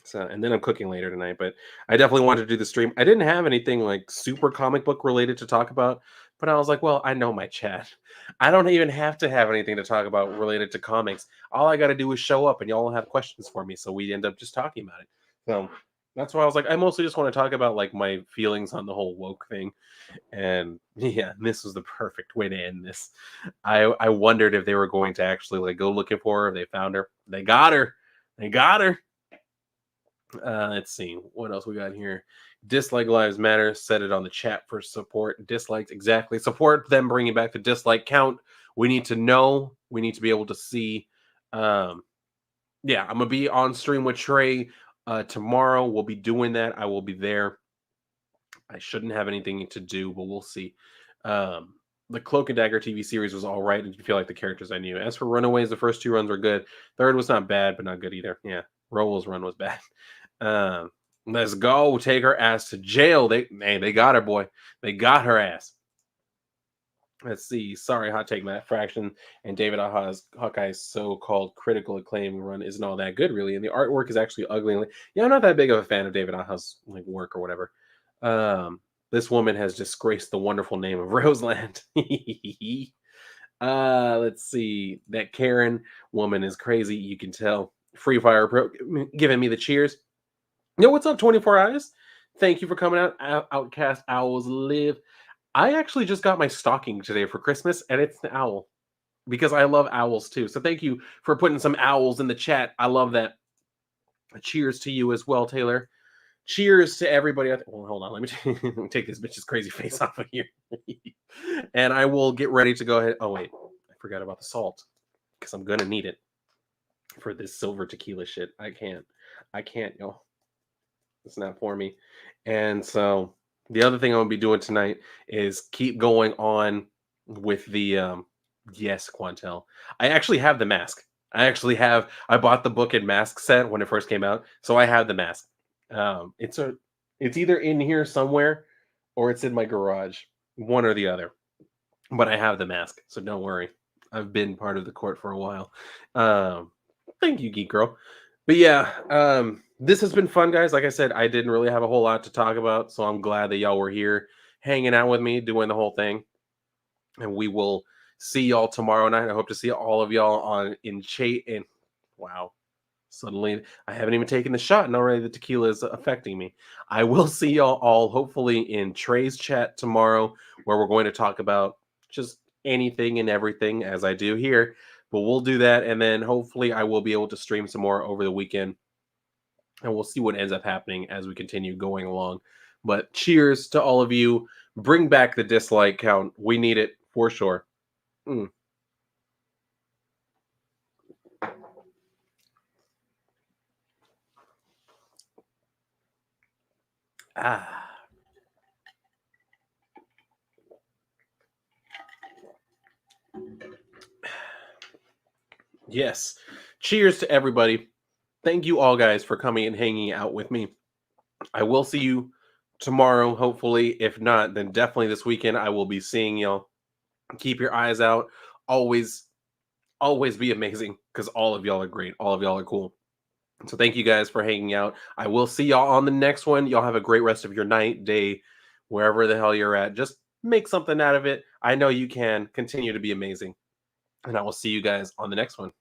So, and then I'm cooking later tonight. But I definitely wanted to do the stream. I didn't have anything like super comic book related to talk about, but I was like, well, I know my chat. I don't even have to have anything to talk about related to comics. All I got to do is show up, and y'all will have questions for me. So we end up just talking about it. So that's why I was like, I mostly just want to talk about like my feelings on the whole woke thing. And yeah, this was the perfect way to end this. I wondered if they were going to actually like go looking for her. They found her. They got her. They got her. Let's see what else we got here. Dislike lives matter. Set it on the chat for support. Dislikes exactly. Support them bringing back the dislike count. We need to know. We need to be able to see. Yeah, I'm gonna be on stream with Trey tomorrow. We'll be doing that. I will be there. I shouldn't have anything to do, but we'll see. The Cloak and Dagger TV series was all right, and you feel like the characters I knew. As for Runaways, the first 2 runs were good. Third was not bad, but not good either. Yeah, Rowell's run was bad. Let's go take her ass to jail. They got her, boy. They got her ass. Let's see. Sorry, hot take. Matt Fraction and David Hawkeye's so-called critical acclaim run isn't all that good, really, and the artwork is actually ugly. Yeah, I'm not that big of a fan of David Aja's like work or whatever. This woman has disgraced the wonderful name of Roseland. Let's see. That Karen woman is crazy. You can tell. Free Fire Pro giving me the cheers. Yo, what's up, 24 Eyes? Thank you for coming out. Outcast Owls Live. I actually just got my stocking today for Christmas, and it's the owl because I love owls too. So thank you for putting some owls in the chat. I love that. Cheers to you as well, Taylor. Cheers to everybody. Well, hold on. Let me take this bitch's crazy face off of here. And I will get ready to go ahead. Oh, wait. I forgot about the salt because I'm going to need it for this silver tequila shit. I can't, y'all. It's not for me. And so the other thing I'm gonna be doing tonight is keep going on with the yes, Quantel. I actually have the mask. I bought the book and mask set when it first came out, so I have the mask. It's either in here somewhere or it's in my garage, one or the other. But I have the mask, so don't worry. I've been part of the court for a while. Thank you, Geek Girl. But yeah, this has been fun, guys. Like I said, I didn't really have a whole lot to talk about, so I'm glad that y'all were here hanging out with me, doing the whole thing. And we will see y'all tomorrow night. I hope to see all of y'all on in chat. And wow, suddenly I haven't even taken the shot, and already the tequila is affecting me. I will see y'all all hopefully in Trey's chat tomorrow, where we're going to talk about just anything and everything as I do here. But we'll do that, and then hopefully I will be able to stream some more over the weekend, and we'll see what ends up happening as we continue going along. But cheers to all of you. Bring back the dislike count. We need it for sure. Ah. Yes. Cheers to everybody. Thank you all, guys, for coming and hanging out with me. I will see you tomorrow, hopefully. If not, then definitely this weekend I will be seeing y'all. Keep your eyes out. Always, always be amazing because all of y'all are great. All of y'all are cool. So thank you guys for hanging out. I will see y'all on the next one. Y'all have a great rest of your night, day, wherever the hell you're at. Just make something out of it. I know you can. Continue to be amazing. And I will see you guys on the next one.